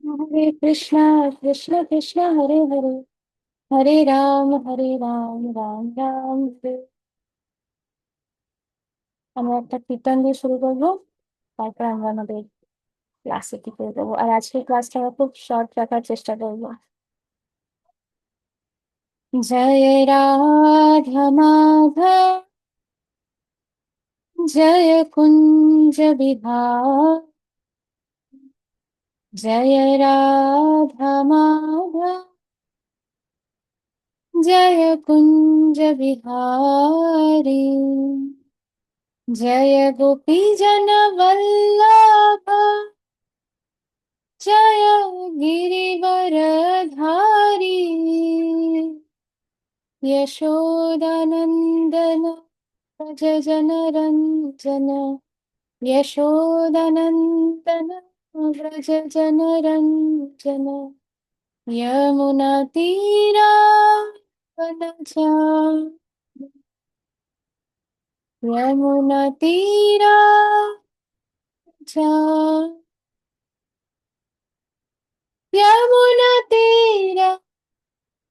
हरे कृष्णा कृष्ण कृष्ण हरे हरे हरे राम राम राम हरे। আমরা একটা কীর্তন দিয়ে শুরু করবো, তারপর আমরা আমাদের ক্লাসে কি করে দেবো। আর আজকের ক্লাসটা আমরা খুব শর্ট রাখার চেষ্টা করবো। জয় রাধা মাধব, জয় কুঞ্জ বিহার, জয় রাধা মাধব, জয় কুঞ্জ বিহারী, जय गोपी जन वल्लभ, जय गिरिवरधारी, यशोदानंदन व्रज जन रंजन, यशोदानंदन व्रज जन रंजन, यमुना तीरा वनचारि, यमुना तीरा वनचारि, यमुना तीरा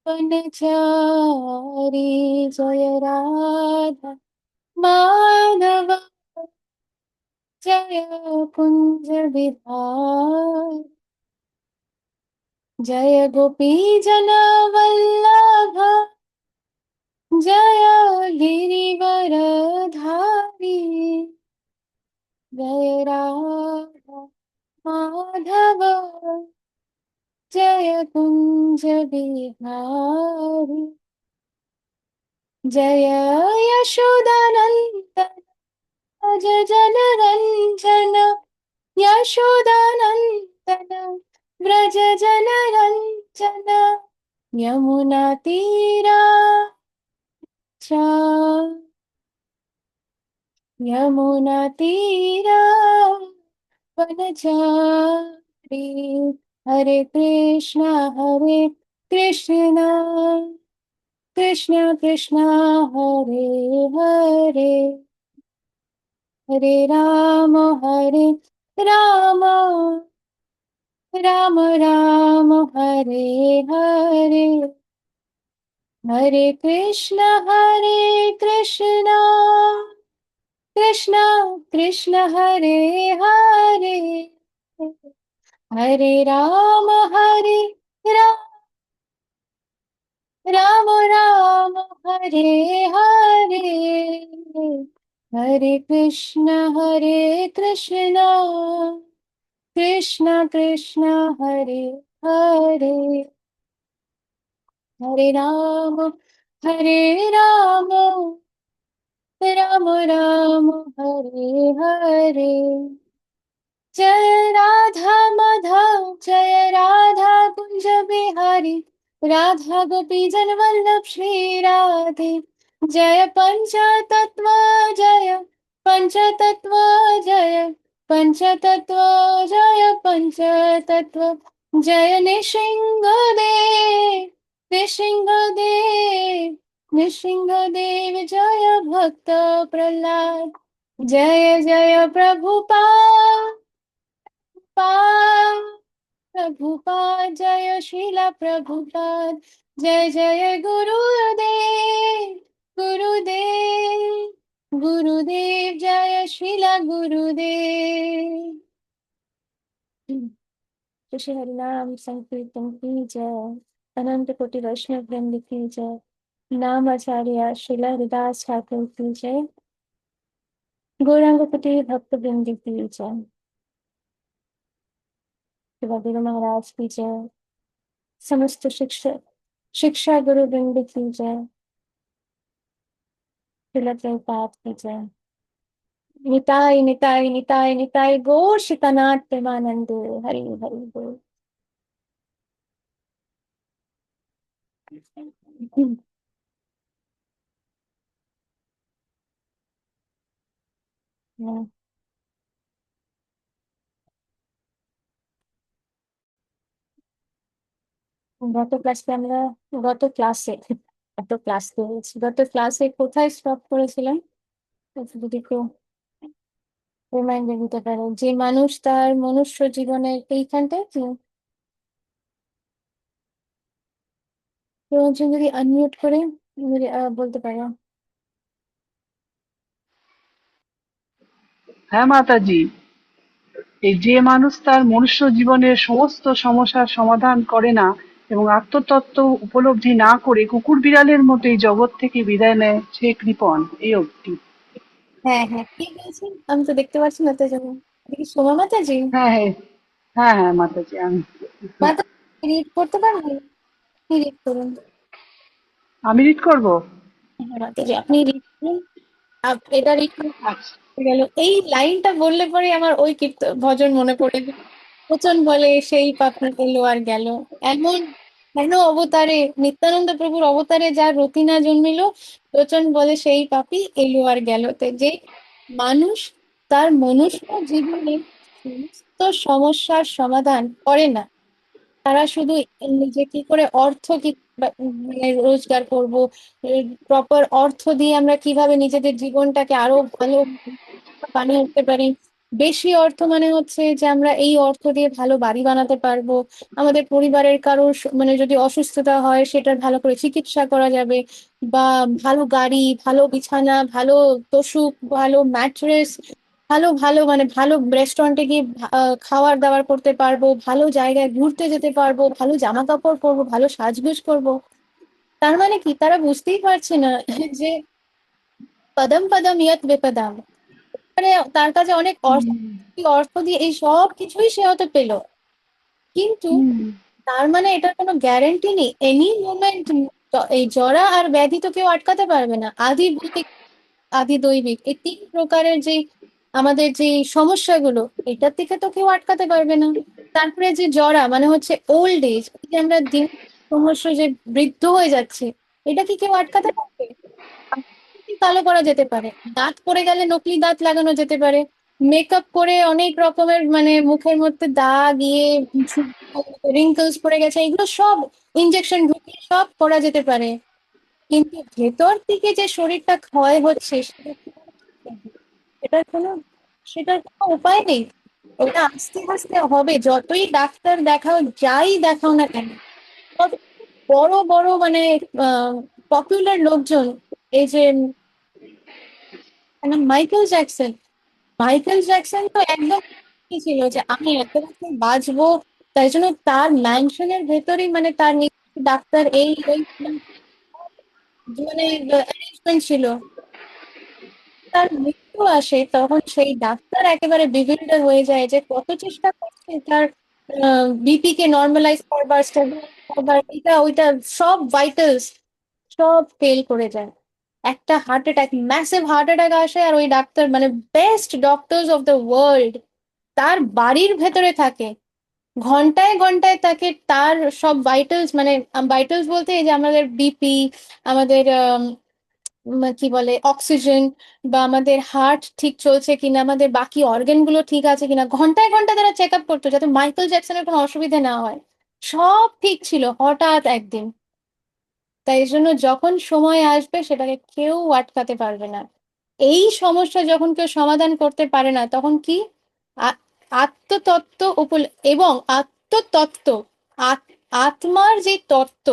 वनचारी, जय राधा माधव, जय कुंज विहार, जय गोपी जन वल्लभ, जय गिरिवरधारी, जय राधा माधव, जय कुंज विहारी, जय यशोदानंदन व्रज जन रंजन, यशोदानंदन व्रज जन रंजन, यमुना तीरा चा, यमुना तीरा वनचारि, हरे कृष्णा कृष्ण कृष्ण हरे हरे, हरे राम राम राम हरे हरे, हरे कृष्ण कृष्ण कृष्ण हरे हरे, हरे राम राम राम हरे हरे, हरे कृष्ण कृष्ण कृष्ण हरे हरे, हरे राम राम राम हरे हरे, जय राधा माधव, जय राधा कुंज बिहारी, राधा गोपी जन वल्लभ श्री राधे, जय पंचतत्व, जय पंचतत्व, जय पंचतत्व, जय पंचतत्व, जय नृसिंहदेव नृसिंहदेव, जय भक्त प्रह्लाद, जय जय प्रभुपाद, जय श्रीला प्रभुपाद, जय जय गुरुदेव, जय श्रीला गुरुदेव। तो श्री हरिनाम संकीर्तन की जय, अनंत कोटि वैष्णव वृंद की जय, नाम आचार्य श्रीला हरिदास ठाकुर की जय, गौरांग कुटी भक्त वृंद की जय, शिवाजी महाराज की जय, समस्त शिक्षा गुरु वृंद की जय, श्रील प्रभुपाद की जय, निताय निताय निताय निताय गौर शितनाथ प्रेमानंद, हरि हरि बोल। গত ক্লাসে আমরা গত ক্লাসে এত ক্লাস করেছি, গত ক্লাসে কোথায় স্টপ করেছিলাম একটু যদি একটু রিমাইন্ডার দিতে পারো, যে মানুষ তার মনুষ্য জীবনের এইখানটায় কি কেউ একজন যদি আনমিউট করে যদি, বলতে পারো। হ্যাঁ মাতাজি, এই যে মানুষ তার মনুষ্য জীবনের সমস্ত সমস্যার সমাধান করে না এবং আত্মতত্ত্ব উপলব্ধি না করে কুকুর বিড়ালের মতো এই জগৎ থেকে বিদায় নেয়, সে কৃপণ। এই অবধি। হ্যাঁ হ্যাঁ, কি বলছেন? আমি তো দেখতে পাচ্ছি না, তো জন্য এটা কি সোমা মাতাজি? হ্যাঁ হ্যাঁ, হ্যাঁ হ্যাঁ মাতাজি, আমি মাতাজি রিড করতে পারবেন? আপনি রিড করুন। আমি রিড করবো। হ্যাঁ মাতাজি, আপনি রিড করুন। এটা রিড আচ্ছা। গেল, এই লাইনটা বললে পরে আমার ওই ভজন মনে পড়ে গেল। বচন বলে সেই পাপড়ি এলো আর গেল। এমন কেন অবতারে, নিত্যানন্দ প্রভুর অবতারে যার রতিনা জন্মিল, লোচন বলে সেই পাপী এলো আর গেল। তো যে মানুষ তার মনুষ্য জীবনে সমস্ত সমস্যার সমাধান করে না, তারা শুধু যে কি করে অর্থ কি মানে রোজগার করব, প্রপার অর্থ দিয়ে আমরা কিভাবে নিজেদের জীবনটাকে আরো ভালো বানিয়ে উঠতে পারি। বেশি অর্থ মানে হচ্ছে যে আমরা এই অর্থ দিয়ে ভালো বাড়ি বানাতে পারবো, আমাদের পরিবারের কারোর মানে যদি অসুস্থতা হয় সেটার ভালো করে চিকিৎসা করা যাবে, বা ভালো গাড়ি, ভালো বিছানা, ভালো তোষক, ভালো ম্যাট্রেস, ভালো ভালো মানে ভালো রেস্টুরেন্টে গিয়ে খাবার দাবার করতে পারবো, ভালো জায়গায় ঘুরতে যেতে পারবো, ভালো জামা কাপড় পরবো, ভালো সাজগোজ করব। তার মানে কি, তারা বুঝতেই পারছে না যে পদম পদম ইয়ত বিপদাম, মানে তার কাছে অনেক অর্থ, এই অর্থ দিয়ে এই সব কিছুই সে হয়তো পেলো, কিন্তু হুম। তার মানে এটার কোনো গ্যারেন্টি নেই এনি মোমেন্ট এই জরা আর ব্যাধি তো কেউ আটকাতে পারবে না। আদি ভৌতিক, আদি দৈবিক, এই তিন প্রকারের যে আমাদের যে সমস্যাগুলো, এটার থেকে তো কেউ আটকাতে পারবে না। তারপরে যে জরা মানে হচ্ছে ওল্ড এজ, যে আমরা দিন ক্রমশ যে বৃদ্ধ হয়ে যাচ্ছে, এটা কি কেউ আটকাতে পারবে? কালো করা যেতে পারে, দাঁত পড়ে গেলে নকলি দাঁত লাগানো যেতে পারে, মেকআপ করে অনেক রকমের মানে মুখের মধ্যে দাগ গিয়ে রিঙ্কলস পড়ে গেছে, এগুলো সব ইনজেকশন ঢুকিয়ে সব করা যেতে পারে, কিন্তু ভেতর থেকে যে শরীরটা ক্ষয় হচ্ছে সেটার কোনো সেটার কোনো উপায় নেই। ওটা আস্তে আস্তে হবে, যতই ডাক্তার দেখাও যাই দেখাও না কেন। তত বড় বড় মানে পপুলার লোকজন, এই যে মাইকেল জ্যাকসন, মাইকেল জ্যাকসন তো একদম কি ছিল যে আমি এত বছর বাঁচবো, তাই জন্য তার ম্যানশনের ভেতরেই মানে তার নিজস্ব ডাক্তার এই ওই মানে অ্যারেঞ্জমেন্ট ছিল। তার মৃত্যু আসে তখন সেই ডাক্তার একেবারে বিভিন্ড হয়ে যায় যে কত চেষ্টা করছে তার বিপি কে নর্মালাইজ করবার, স্টেবিলাইজ করবার, এটা ওইটা, সব ভাইটালস সব ফেল করে যায়। একটা heart attack, massive heart attack আসে, আর ওই ডাক্তার মানে best doctors of the world তার বাড়ির ভেতরে থাকে, ঘন্টায় ঘন্টায় তাকে তার সব ভাইটালস মানে ভাইটালস বলতে এই যে আমাদের বিপি, আমাদের কি বলে অক্সিজেন, বা আমাদের হার্ট ঠিক চলছে কিনা, আমাদের বাকি অর্গান গুলো ঠিক আছে কিনা, ঘন্টায় ঘন্টায় তারা চেক আপ করতো যাতে মাইকেল জ্যাকসনের কোনো অসুবিধা না হয়। সব ঠিক ছিল, হঠাৎ একদিন। তাই জন্য যখন সময় আসবে সেটাকে কেউ আটকাতে পারবে না। এই সমস্যা যখন কেউ সমাধান করতে পারে না তখন কি, আ- আত্মতত্ত্ব এবং আত্মতত্ত্ব, আত্মার যে তত্ত্ব,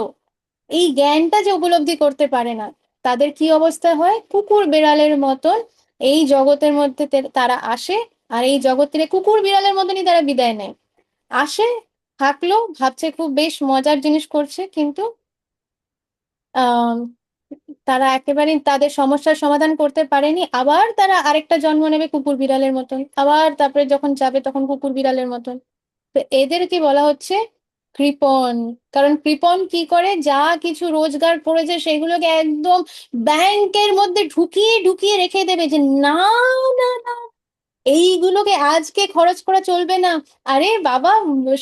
এই জ্ঞানটা যে উপলব্ধি করতে পারে না, তাদের কি অবস্থা হয়, কুকুর বেড়ালের মতন এই জগতের মধ্যে তারা আসে, আর এই জগৎ থেকে কুকুর বিড়ালের মতনই তারা বিদায় নেয়। আসে, থাকলো, ভাবছে খুব বেশ মজার জিনিস করছে, কিন্তু আহ তারা একেবারেই তাদের সমস্যার সমাধান করতে পারেনি, আবার তারা আরেকটা জন্ম নেবে কুকুর বিড়ালের মতন, আবার তারপরে যখন যাবে তখন কুকুর বিড়ালের মতন। তো এদেরকে বলা হচ্ছে কৃপণ। কারণ কৃপণ কি করে, যা কিছু রোজগার করেছে সেগুলোকে একদম ব্যাংকের মধ্যে ঢুকিয়ে ঢুকিয়ে রেখে দেবে, যে না না না, এইগুলোকে আজকে খরচ করা চলবে না। আরে বাবা,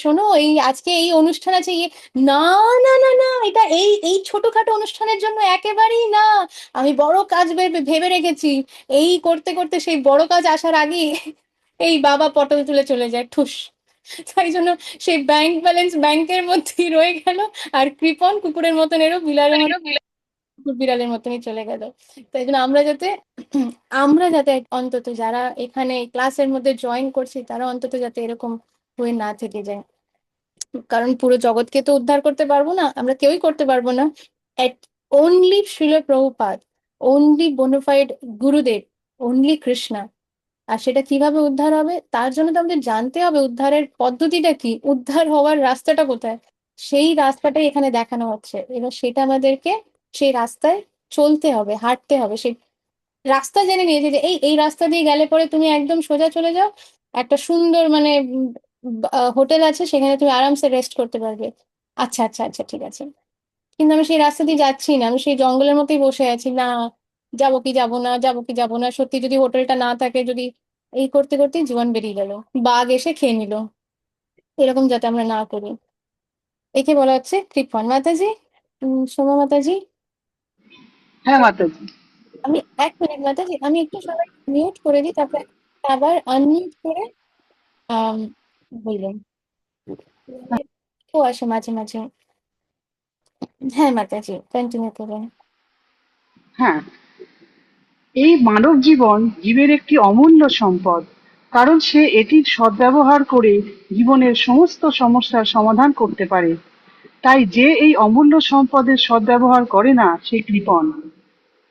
শোনো, এই আজকে এই অনুষ্ঠান আছে, না না না না, এটা এই এই ছোটখাটো অনুষ্ঠানের জন্য একেবারেই না, আমি বড় কাজ ভেবে ভেবে রেখেছি। এই করতে করতে সেই বড় কাজ আসার আগে এই বাবা পটল তুলে চলে যায় ঠুস। তাই জন্য সেই ব্যাংক ব্যালেন্স ব্যাংকের মধ্যেই রয়ে গেল, আর কৃপন কুকুরের মতন এরো বিলারের মতন, কুকুর বিড়ালের মতনই চলে গেল। তাই জন্য আমরা যাতে অন্তত যারা এখানে ক্লাসের মধ্যে জয়েন করছি তারা অন্তত যাতে এরকম হয়ে না থেকে যায়। কারণ পুরো জগৎকে তো উদ্ধার করতে পারবো না, আমরা কেউই করতে পারবো না। Only Srila Prabhupada, only bona fide গুরুদেব, অনলি কৃষ্ণা। আর সেটা কিভাবে উদ্ধার হবে, তার জন্য তো আমাদের জানতে হবে উদ্ধারের পদ্ধতিটা কি, উদ্ধার হওয়ার রাস্তাটা কোথায়। সেই রাস্তাটাই এখানে দেখানো হচ্ছে, এবার সেটা আমাদেরকে সেই রাস্তায় চলতে হবে, হাঁটতে হবে। সেই রাস্তা জেনে নিয়েছে যে এই এই রাস্তা দিয়ে গেলে পরে তুমি একদম সোজা চলে যাও, একটা সুন্দর মানে হোটেল আছে, সেখানে তুমি আরামসে রেস্ট করতে পারবে। আচ্ছা আচ্ছা আচ্ছা, ঠিক আছে। কিন্তু আমি সেই রাস্তা দিয়ে যাচ্ছি না, আমি সেই জঙ্গলের মধ্যেই বসে আছি না, যাবো কি যাবো না, যাবো কি যাবো না, সত্যি যদি হোটেলটা না থাকে, যদি এই করতে করতেই জীবন বেরিয়ে গেল, বাঘ এসে খেয়ে নিল। এরকম যাতে আমরা না করি, একে বলা হচ্ছে কৃপণ। মাতাজি, সোমা মাতাজি, হ্যাঁ মাতাজি। আমি 1 মিনিট মাতাজি, আমি একটু সবাই মিউট করে দিই, তারপরে আবার আনমিউট করে আম, বলবেন। ও আসে মাঝে মাঝে। হ্যাঁ মাতাজি, কন্টিনিউ করুন। হ্যাঁ, এই মানব জীবন জীবের একটি অমূল্য সম্পদ, কারণ সে এটির সদ্ব্যবহার করে জীবনের সমস্ত সমস্যার সমাধান করতে পারে। তাই যে এই অমূল্য সম্পদের সদ্ব্যবহার করে না সে কৃপণ।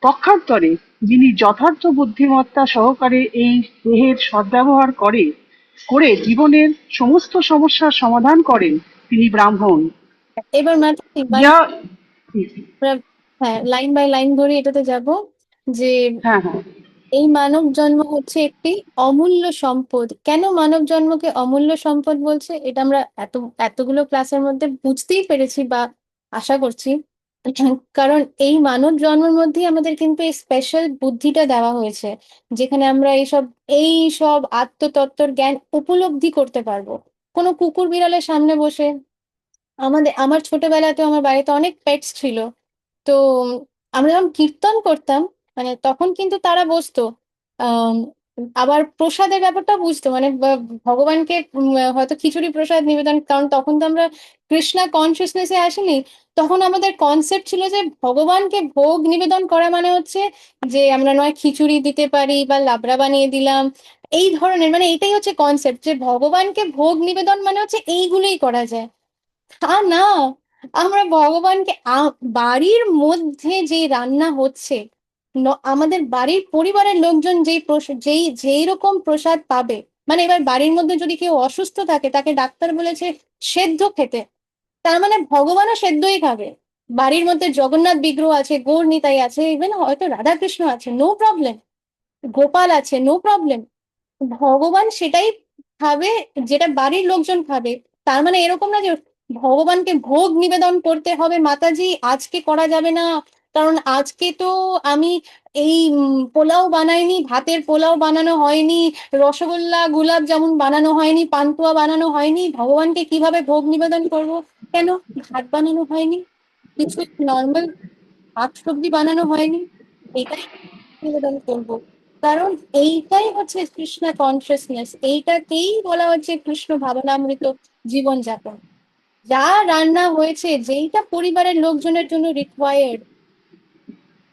পক্ষান্তরে যিনি যথার্থ বুদ্ধিমত্তা সহকারে এই দেহের সদ্ব্যবহার করে জীবনের সমস্ত সমস্যার সমাধান করেন তিনি ব্রাহ্মণ। এবার মাতাজি ইয়া আমরা, হ্যাঁ, লাইন বাই লাইন ধরে এটাতে যাব যে হ্যাঁ হ্যাঁ এই মানব জন্ম হচ্ছে একটি অমূল্য সম্পদ। কেন মানব জন্মকে অমূল্য সম্পদ বলছে, এটা আমরা এতগুলো ক্লাসের মধ্যে বুঝতেই পেরেছি বা আশা করছি। কারণ এই মানব জন্মের মধ্যেই আমাদের কিন্তু এই স্পেশাল বুদ্ধিটা দেওয়া হয়েছে, যেখানে আমরা এই সব আত্মতত্ত্বর জ্ঞান উপলব্ধি করতে পারবো। কোনো কুকুর বিড়ালের সামনে বসে, আমার ছোটবেলাতে আমার বাড়িতে অনেক পেটস ছিল। তো আমরা যখন কীর্তন করতাম, মানে তখন কিন্তু তারা বসতো। আম, আবার প্রসাদের ব্যাপারটা বুঝতো, মানে ভগবানকে হয়তো খিচুড়ি প্রসাদ নিবেদন, কারণ তখন তো আমরা কৃষ্ণা কনসিয়াসনেসে আসিনি। তখন আমাদের কনসেপ্ট ছিল যে ভগবানকে ভোগ নিবেদন করা মানে হচ্ছে যে আমরা নয় খিচুড়ি দিতে পারি বা লাবড়া বানিয়ে দিলাম, এই ধরনের, মানে এটাই হচ্ছে কনসেপ্ট যে ভগবানকে ভোগ নিবেদন মানে হচ্ছে এইগুলোই করা যায়। তা না, আমরা ভগবানকে বাড়ির মধ্যে যে রান্না হচ্ছে, আমাদের বাড়ির পরিবারের লোকজন যেই রকম প্রসাদ পাবে, মানে এবার বাড়ির মধ্যে যদি কেউ অসুস্থ থাকে, তাকে ডাক্তার বলেছে সেদ্ধ খেতে, তার মানে ভগবানও সেদ্ধই খাবে। বাড়ির মধ্যে জগন্নাথ বিগ্রহ আছে, গৌর নিতাই আছে, ইভেন হয়তো রাধাকৃষ্ণ আছে, নো প্রবলেম, গোপাল আছে, নো প্রবলেম, ভগবান সেটাই খাবে যেটা বাড়ির লোকজন খাবে। তার মানে এরকম না যে ভগবানকে ভোগ নিবেদন করতে হবে মাতাজি, আজকে করা যাবে না, কারণ আজকে তো আমি এই পোলাও বানাইনি, ভাতের পোলাও বানানো হয়নি, রসগোল্লা গুলাব জামুন বানানো হয়নি, পান্তুয়া বানানো হয়নি, ভগবানকে কিভাবে ভোগ নিবেদন করব? কেন? ভাত বানানো হয়নি, কিছু নর্মাল শাক সবজি বানানো হয়নি, এটাই নিবেদন করব। কারণ এইটাই হচ্ছে কৃষ্ণ কনসিয়াসনেস, এইটাকেই বলা হচ্ছে কৃষ্ণ ভাবনামৃত জীবনযাপন। যা রান্না হয়েছে, যেইটা পরিবারের লোকজনের জন্য রিকোয়ার্ড,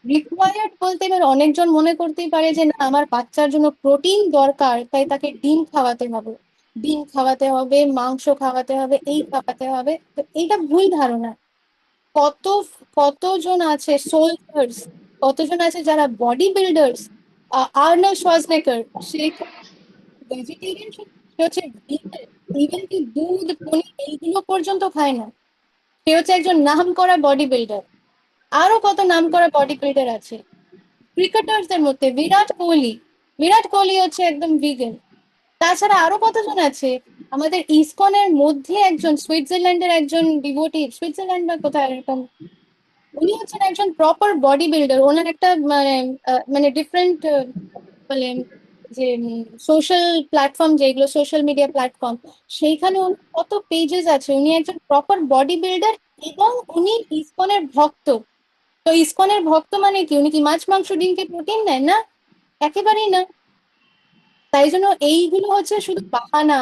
রিকোয়ার্ড বলতে এবার অনেকজন মনে করতেই পারে যে না, আমার বাচ্চার জন্য প্রোটিন দরকার, তাই তাকে ডিম খাওয়াতে হবে, ডিম খাওয়াতে হবে, মাংস খাওয়াতে হবে, এই খাওয়াতে হবে। তো এইটা ভুল ধারণা। কত কতজন আছে সোলজার্স, কতজন আছে যারা বডি বিল্ডার্স। আর্নল্ড শোয়ার্জনেগার, সে ভেজিটেরিয়ান, সে হচ্ছে ইভেন কি দুধ পনির এইগুলো পর্যন্ত খায় না, সে হচ্ছে একজন নাম করা বডি বিল্ডার। আরো কত নাম করা বডি বিল্ডার আছে ক্রিকেটার্সদের মধ্যে, বিরাট কোহলি হচ্ছে একদম ভিগান। তাছাড়া আরো কতজন আছে, আমাদের ইসকনের মধ্যে একজন সুইজারল্যান্ডের একজন ডিভোটি, সুইজারল্যান্ড বা কোথায় এরকম, উনি হচ্ছেন একজন প্রপার বডি বিল্ডার। ওনার একটা মানে মানে ডিফারেন্ট বলে যে সোশ্যাল প্ল্যাটফর্ম, যেগুলো সোশ্যাল মিডিয়া প্ল্যাটফর্ম, সেইখানে ওনার কত পেজেস আছে, উনি একজন প্রপার বডি বিল্ডার। এবং উনি ইসকনের ভক্ত। তো ইসকনের ভক্ত মানে কি, উনি কি মাছ মাংস ডিমকে প্রোটিন নেয় না? একেবারেই না। তাই জন্য এইগুলো হচ্ছে শুধু বাহানা,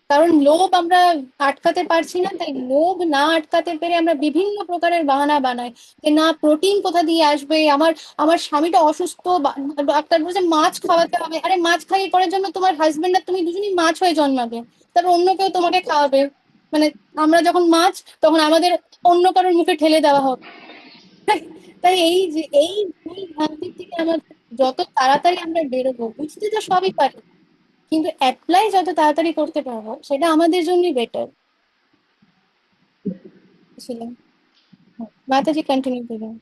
কারণ লোভ আমরা আটকাতে পারছি না, তাই লোভ না আটকাতে পেরে আমরা বিভিন্ন প্রকারের বাহানা বানাই যে না, প্রোটিন কোথা দিয়ে আসবে, আমার আমার স্বামীটা অসুস্থ, ডাক্তার বলছে মাছ খাওয়াতে হবে। আরে মাছ খাইয়ে করার জন্য তোমার হাজবেন্ড আর তুমি দুজনেই মাছ হয়ে জন্মাবে, তারপর অন্য কেউ তোমাকে খাওয়াবে। মানে আমরা যখন মাছ, তখন আমাদের অন্য কারোর মুখে ঠেলে দেওয়া হবে। তাই এই যে এই ভুল ভ্রান্তি থেকে আমাদের যত তাড়াতাড়ি আমরা বেরোবো, বুঝতে তো সবই পারি, কিন্তু অ্যাপ্লাই যত তাড়াতাড়ি করতে পারবো সেটা আমাদের জন্যই বেটার ছিল। মাতাজি কন্টিনিউ করবেন।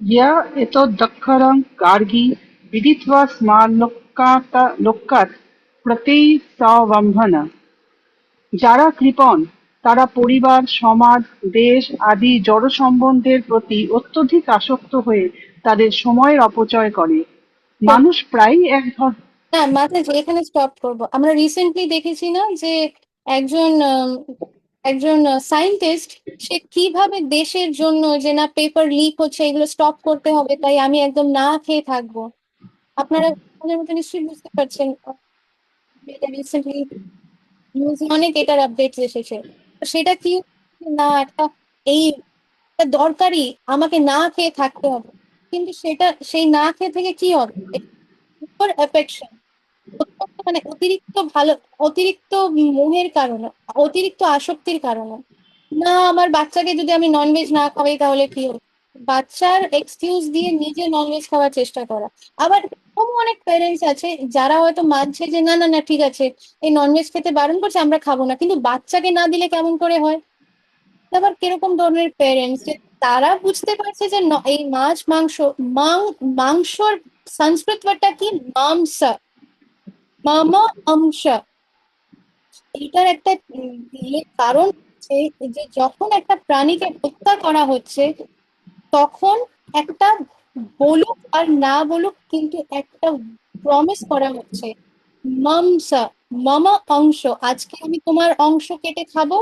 या एतद्दक्षरं गार्गी विदित्वा स्माल्लोकात् प्रतिसंवम्भन। যারা কৃপণ তারা পরিবার, সমাজ, দেশ আদি জড় সম্বন্ধের প্রতি অত্যধিক আসক্ত হয়ে তাদের সময়ের অপচয় করে। মানুষ প্রায়ই এক ধর না মাতাজি, এখানে স্টপ করব। আমরা রিসেন্টলি দেখেছি না যে একজন একজন সায়েন্টিস্ট, সে কিভাবে দেশের জন্য যে না পেপার লিক হচ্ছে এগুলো স্টপ করতে হবে, তাই আমি একদম না খেয়ে থাকবো। আপনারা আপনাদের মতো নিশ্চয়ই বুঝতে পারছেন, রিসেন্টলি নিউজে অনেক এটার আপডেট এসেছে। তো সেটা কি, না একটা এই একটা দরকারি, আমাকে না খেয়ে থাকতে হবে, কিন্তু সেটা সেই না খেয়ে থেকে কি হবে, উপর এফেকশন, মানে অতিরিক্ত ভালো, অতিরিক্ত মোহের কারণে, অতিরিক্ত আসক্তির কারণে। না আমার বাচ্চাকে যদি আমি ননভেজ না খাওয়াই তাহলে কি হবে, বাচ্চার এক্সকিউজ দিয়ে নিজে ননভেজ খাওয়ার চেষ্টা করা। আবার এরকমও অনেক প্যারেন্টস আছে যারা হয়তো মানছে যে না না না ঠিক আছে, এই ননভেজ খেতে বারণ করছে আমরা খাবো না, কিন্তু বাচ্চাকে না দিলে কেমন করে হয়। আবার কিরকম ধরনের প্যারেন্টস যে তারা বুঝতে পারছে যে এই মাছ মাংস, মাংসর সংস্কৃত ওয়ার্ডটা কি, মাংস, মামা অংশ, এটার একটা কারণ হচ্ছে যে যখন একটা প্রাণীকে হত্যা করা হচ্ছে, তখন একটা বলুক আর না বলুক কিন্তু একটা প্রমিস করা হচ্ছে, মামসা, মামা অংশ, আজকে আমি তোমার অংশ কেটে খাবো,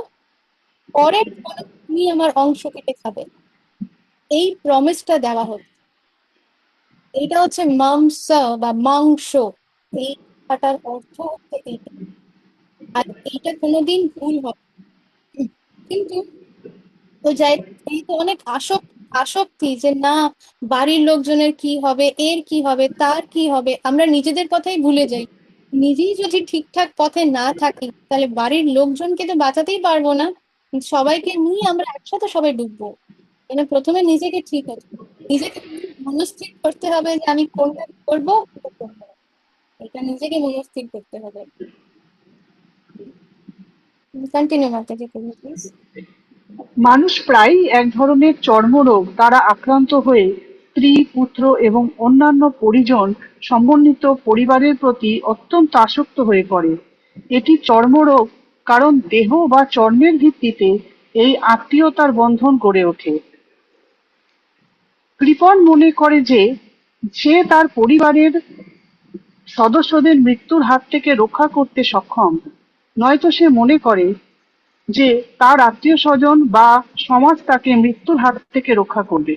পরের পরে তুমি আমার অংশ কেটে খাবে, এই প্রমিসটা দেওয়া হচ্ছে। এইটা হচ্ছে মাংসা বা মাংস, এই কথাটার অর্থ হচ্ছে এইটা। আর এইটা কোনোদিন ভুল হবে না। কিন্তু তো যাই, এই তো অনেক আসক্তি যে না বাড়ির লোকজনের কি হবে, এর কি হবে, তার কি হবে, আমরা নিজেদের কথাই ভুলে যাই। নিজেই যদি ঠিকঠাক পথে না থাকি তাহলে বাড়ির লোকজনকে তো বাঁচাতেই পারবো না, সবাইকে নিয়ে আমরা একসাথে সবাই ডুববো। মানে প্রথমে নিজেকে ঠিক হতে হবে। নিজেকে মনস্থির করতে হবে যে আমি কোনটা করবো কোনটা করবো না। এটা নিজেকে মনস্থির করতে হবে। Continue Mataji, please. মানুষ প্রায়ই এক ধরনের চর্মরোগ দ্বারা আক্রান্ত হয়ে স্ত্রী, পুত্র এবং অন্যান্য পরিজন সমন্বিত পরিবারের প্রতি অত্যন্ত আসক্ত হয়ে পড়ে। এটি চর্মরোগ কারণ দেহ বা চর্মের ভিত্তিতে এই আত্মীয়তার বন্ধন গড়ে ওঠে। কৃপণ মনে করে যে সে তার পরিবারের সদস্যদের মৃত্যুর হাত থেকে রক্ষা করতে সক্ষম, নয়তো সে মনে করে যে তার আত্মীয়-স্বজন বা সমাজ তাকে মৃত্যুর হাত থেকে রক্ষা করবে।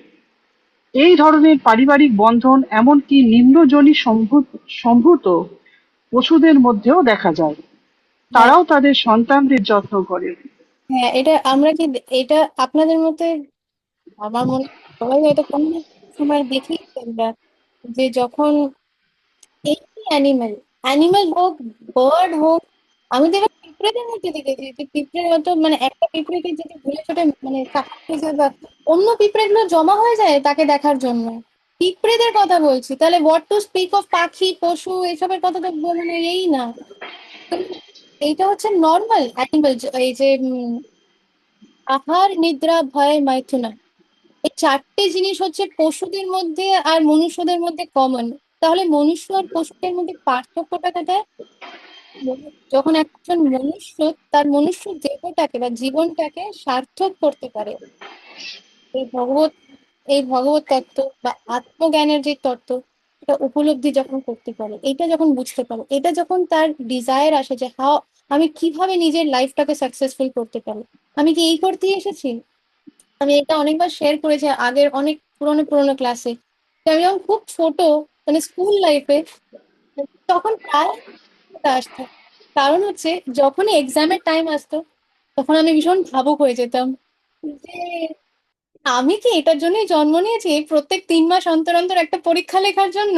এই ধরনের পারিবারিক বন্ধন এমনকি নিম্নজনী সম্ভূত পশুদের মধ্যেও দেখা যায়। হ্যাঁ, তারাও তাদের সন্তানদের যত্ন করে। হ্যাঁ, এটা আমরা কি, এটা আপনাদের মতে, আমার মনে হয় সবাই হয়তো কোনো না কোনো সময় দেখি আমরা, যে যখন এই অ্যানিমেল, অ্যানিমেল হোক, বার্ড হোক, আমি তো এবার পিঁপড়েদের মধ্যে দেখেছি যে পিঁপড়ের মতো মানে একটা পিঁপড়েকে যদি ভুলে ছোটে মানে কাছে যায় বা অন্য পিঁপড়েগুলো জমা হয়ে যায় তাকে দেখার জন্য। পিঁপড়েদের কথা বলছি, তাহলে হোয়াট টু স্পিক অফ পাখি, পশু, এসবের কথা তো মানে এই না। তো এইটা হচ্ছে নর্মাল অ্যানিমেল, এই যে আহার, নিদ্রা, ভয়, মাইথুনা, এই চারটে জিনিস হচ্ছে পশুদের মধ্যে আর মনুষ্যদের মধ্যে কমন। তাহলে মনুষ্য আর পশুদের মধ্যে পার্থক্যটা কোথায়? যখন একজন মনুষ্য তার মনুষ্য দেহটাকে বা জীবনটাকে সার্থক করতে পারে, এই ভগবত, এই ভগবত তত্ত্ব বা আত্মজ্ঞানের যে তত্ত্ব, এটা উপলব্ধি যখন করতে পারে, এটা যখন বুঝতে পারে, এটা যখন তার ডিজায়ার আসে যে হাও আমি কিভাবে নিজের লাইফটাকে সাকসেসফুল করতে পারি, আমি কি এই করতেই এসেছি। আমি এটা অনেকবার শেয়ার করেছি আগের অনেক পুরোনো পুরোনো ক্লাসে। আমি যখন খুব ছোট, মানে স্কুল লাইফে, তখন প্রায় ওটা আসতো। কারণ হচ্ছে যখনই এক্সামের টাইম আসতো তখন আমি ভীষণ ভাবুক হয়ে যেতাম যে আমি কি এটার জন্যই জন্ম নিয়েছি, এই প্রত্যেক 3 মাস অন্তর অন্তর একটা পরীক্ষা লেখার জন্য।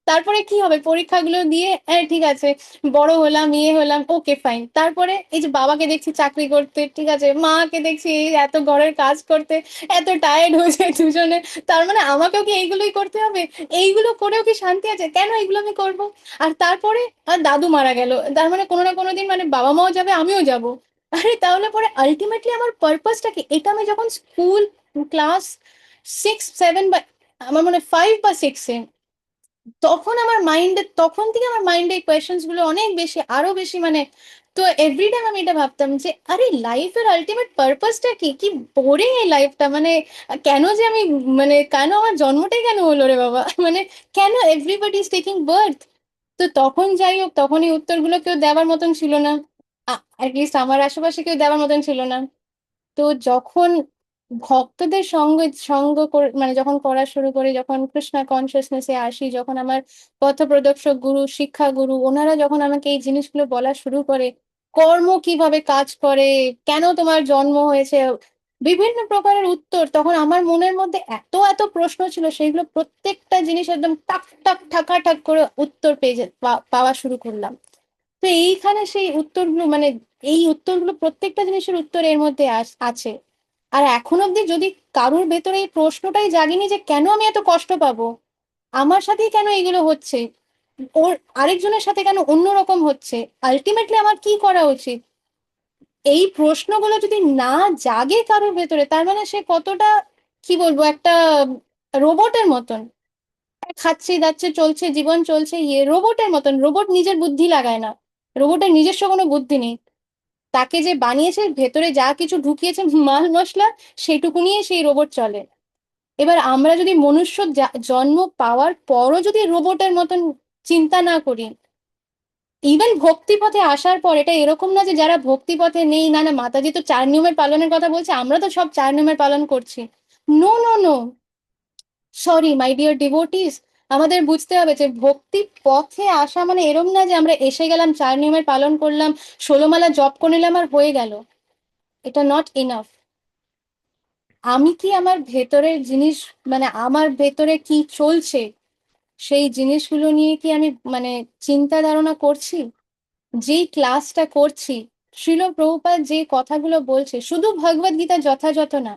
তারপরে কি হবে, পরীক্ষাগুলো দিয়ে ঠিক আছে, বড় হলাম, হলাম, ওকে ফাইন। তারপরে এই যে বাবাকে দেখছি চাকরি করতে, ঠিক আছে, মাকে দেখছি এই এত ঘরের কাজ করতে, এত টায়ার্ড হয়ে যায় দুজনে, তার মানে আমাকেও কি এইগুলোই করতে হবে? এইগুলো করেও কি শান্তি আছে? কেন এইগুলো আমি করব? আর তারপরে দাদু মারা গেল, তার মানে কোনো না কোনো দিন মানে বাবা মাও যাবে, আমিও যাব। আরে তাহলে পরে আলটিমেটলি আমার পারপাসটা কি? এটা আমি যখন স্কুল ক্লাস 6 7 বা আমার মনে 5 বা 6-এ, তখন থেকে আমার মাইন্ডে এই কোয়েশ্চেন্স গুলো অনেক বেশি, আরো বেশি মানে। তো এভরি টাইম আমি এটা ভাবতাম যে আরে লাইফের আলটিমেট পারপাসটা কি? কি বোরিং এই লাইফটা, মানে কেন যে আমি, মানে কেন আমার জন্মটাই কেন হলো রে বাবা? মানে কেন এভরিবডি ইজ টেকিং বার্থ? তো তখন যাই হোক, তখন এই উত্তরগুলো কেউ দেওয়ার মতন ছিল না, অ্যাটলিস্ট আমার আশেপাশে কেউ দেওয়ার মতন ছিল না। তো যখন ভক্তদের সঙ্গ মানে যখন করা শুরু করি, যখন কৃষ্ণা কনসিয়াসনেসে আসি, যখন আমার পথপ্রদর্শক গুরু, শিক্ষা গুরু, ওনারা যখন আমাকে এই জিনিসগুলো বলা শুরু করে, কর্ম কিভাবে কাজ করে, কেন তোমার জন্ম হয়েছে, বিভিন্ন প্রকারের উত্তর, তখন আমার মনের মধ্যে এত এত প্রশ্ন ছিল, সেইগুলো প্রত্যেকটা জিনিস একদম টাক টাক ঠাকা করে উত্তর পাওয়া শুরু করলাম। তো এইখানে সেই উত্তরগুলো, মানে এই উত্তরগুলো, প্রত্যেকটা জিনিসের উত্তর এর মধ্যে আছে। আর এখন অব্দি যদি কারোর ভেতরে এই প্রশ্নটাই জাগেনি যে কেন আমি এত কষ্ট পাবো, আমার সাথেই কেন এগুলো হচ্ছে, ওর আরেকজনের সাথে কেন অন্যরকম হচ্ছে, আলটিমেটলি আমার কি করা উচিত, এই প্রশ্নগুলো যদি না জাগে কারোর ভেতরে, তার মানে সে কতটা, কি বলবো, একটা রোবটের মতন, খাচ্ছে দাচ্ছে চলছে, জীবন চলছে, রোবটের মতন। রোবট নিজের বুদ্ধি লাগায় না, রোবটের নিজস্ব কোনো বুদ্ধি নেই। তাকে যে বানিয়েছে, ভেতরে যা কিছু ঢুকিয়েছে মাল মশলা, সেটুকু নিয়ে সেই রোবট চলে। এবার আমরা যদি মনুষ্য জন্ম পাওয়ার পরও যদি রোবটের মতন চিন্তা না করি, ইভেন ভক্তিপথে আসার পর, এটা এরকম না যে যারা ভক্তিপথে নেই, না না মাতাজি তো 4 নিয়মের পালনের কথা বলছে, আমরা তো সব 4 নিয়মের পালন করছি। No no no, sorry my dear devotees, আমাদের বুঝতে হবে যে ভক্তি পথে আসা মানে এরম না যে আমরা এসে গেলাম, 4 নিয়মের পালন করলাম, 16 মালা জপ করে নিলাম আর হয়ে গেল। এটা নট ইনাফ। আমি কি আমার ভেতরের জিনিস, মানে আমার ভেতরে কি চলছে, সেই জিনিসগুলো নিয়ে কি আমি মানে চিন্তা ধারণা করছি? যেই ক্লাসটা করছি, শিল প্রভুপাদ যে কথাগুলো বলছে, শুধু ভগবদ গীতা যথাযথ না,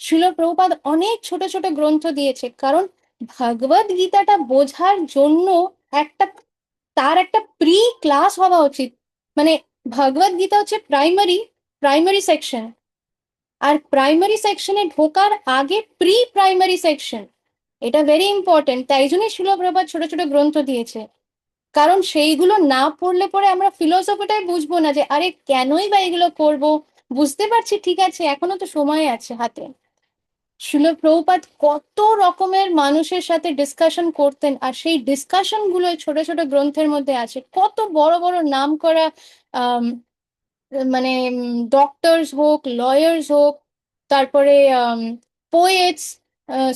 শিল প্রভুপাদ অনেক ছোট ছোট গ্রন্থ দিয়েছে, কারণ ভগবদ গীতাটা বোঝার জন্য একটা, তার একটা প্রি ক্লাস হওয়া উচিত। মানে ভগবদ গীতা হচ্ছে প্রাইমারি সেকশন, আর প্রাইমারি সেকশনে ঢোকার আগে প্রি প্রাইমারি সেকশন, এটা ভেরি ইম্পর্টেন্ট। তাই জন্যই শিল প্রভুপাদ ছোট ছোট গ্রন্থ দিয়েছে, কারণ সেইগুলো না পড়লে পরে আমরা ফিলোসফিটাই বুঝবো না যে আরে কেনই বা এগুলো করব। বুঝতে পারছি ঠিক আছে, এখনো তো সময় আছে হাতে। শিল প্রভুপাদ কত রকমের মানুষের সাথে ডিসকাশন করতেন, আর সেই ডিসকাশন গুলো ছোট ছোট গ্রন্থের মধ্যে আছে। কত বড় বড় নাম করা আহ মানে ডক্টরস হোক, লয়ার্স হোক, তারপরে পোয়েটস,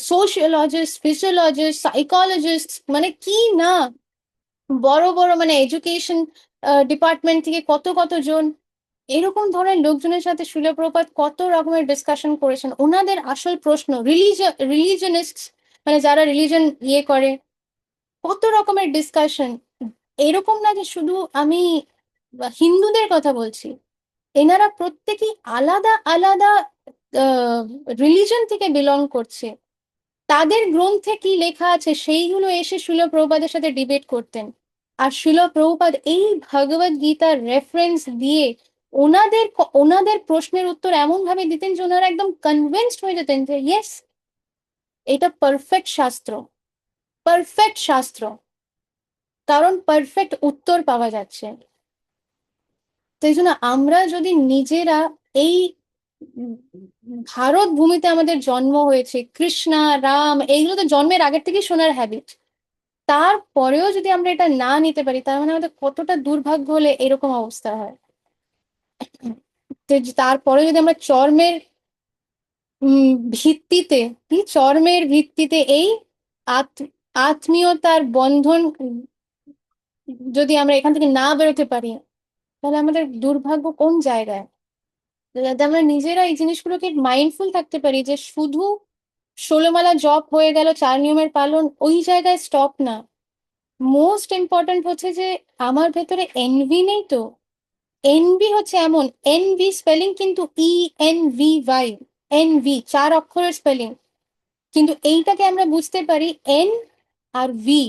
সোশিওলজিস্ট, ফিজিওলজিস্ট, সাইকোলজিস্ট, মানে কি না, বড় বড় মানে এডুকেশন ডিপার্টমেন্ট থেকে কত কত জন, এরকম ধরনের লোকজনের সাথে শিল প্রপাত কত রকমের ডিসকাশন করেছেন। ওনাদের আসল প্রশ্ন, রিলিজনিস্ট, মানে যারা রিলিজন করে, কত রকমের ডিসকাশন। এরকম না যে শুধু আমি হিন্দুদের কথা বলছি, এনারা প্রত্যেকেই আলাদা আলাদা রিলিজন থেকে বিলং করছে। তাদের গ্রন্থে কি লেখা আছে সেইগুলো এসে শিল প্রভুপাদের সাথে ডিবেট করতেন। আর শিল প্রভুপাদ এই ভগবদ গীতার রেফারেন্স দিয়ে ওনাদের প্রশ্নের উত্তর এমন ভাবে দিতেন যে ওনারা একদম কনভিন্সড হয়ে যেতেন যে ইয়েস, এটা পারফেক্ট শাস্ত্র, পারফেক্ট শাস্ত্র, কারণ পারফেক্ট উত্তর পাওয়া যাচ্ছে। তাই জন্য আমরা যদি নিজেরা এই উম ভারত ভূমিতে আমাদের জন্ম হয়েছে, কৃষ্ণা রাম এইগুলো তো জন্মের আগের থেকেই শোনার হ্যাবিট, তারপরেও যদি আমরা এটা না নিতে পারি, তার মানে আমাদের কতটা দুর্ভাগ্য হলে এরকম অবস্থা হয়। তো তারপরে যদি আমরা চর্মের ভিত্তিতে, কি চর্মের ভিত্তিতে এই আত- আত্মীয়তার বন্ধন, যদি আমরা এখান থেকে না বেরোতে পারি, তাহলে আমাদের দুর্ভাগ্য কোন জায়গায়। যাতে আমরা নিজেরা এই জিনিসগুলোকে মাইন্ডফুল থাকতে পারি যে শুধু 16 মালা জপ হয়ে গেল, 4 নিয়মের পালন, ওই জায়গায় স্টপ না। মোস্ট ইম্পর্ট্যান্ট হচ্ছে যে আমার ভেতরে এনভি নেই তো। এনভি হচ্ছে এমন, এনভি স্পেলিং কিন্তু ENVY, এনভি 4 অক্ষরের স্পেলিং, কিন্তু এইটাকে আমরা বুঝতে পারি এন আর ভি,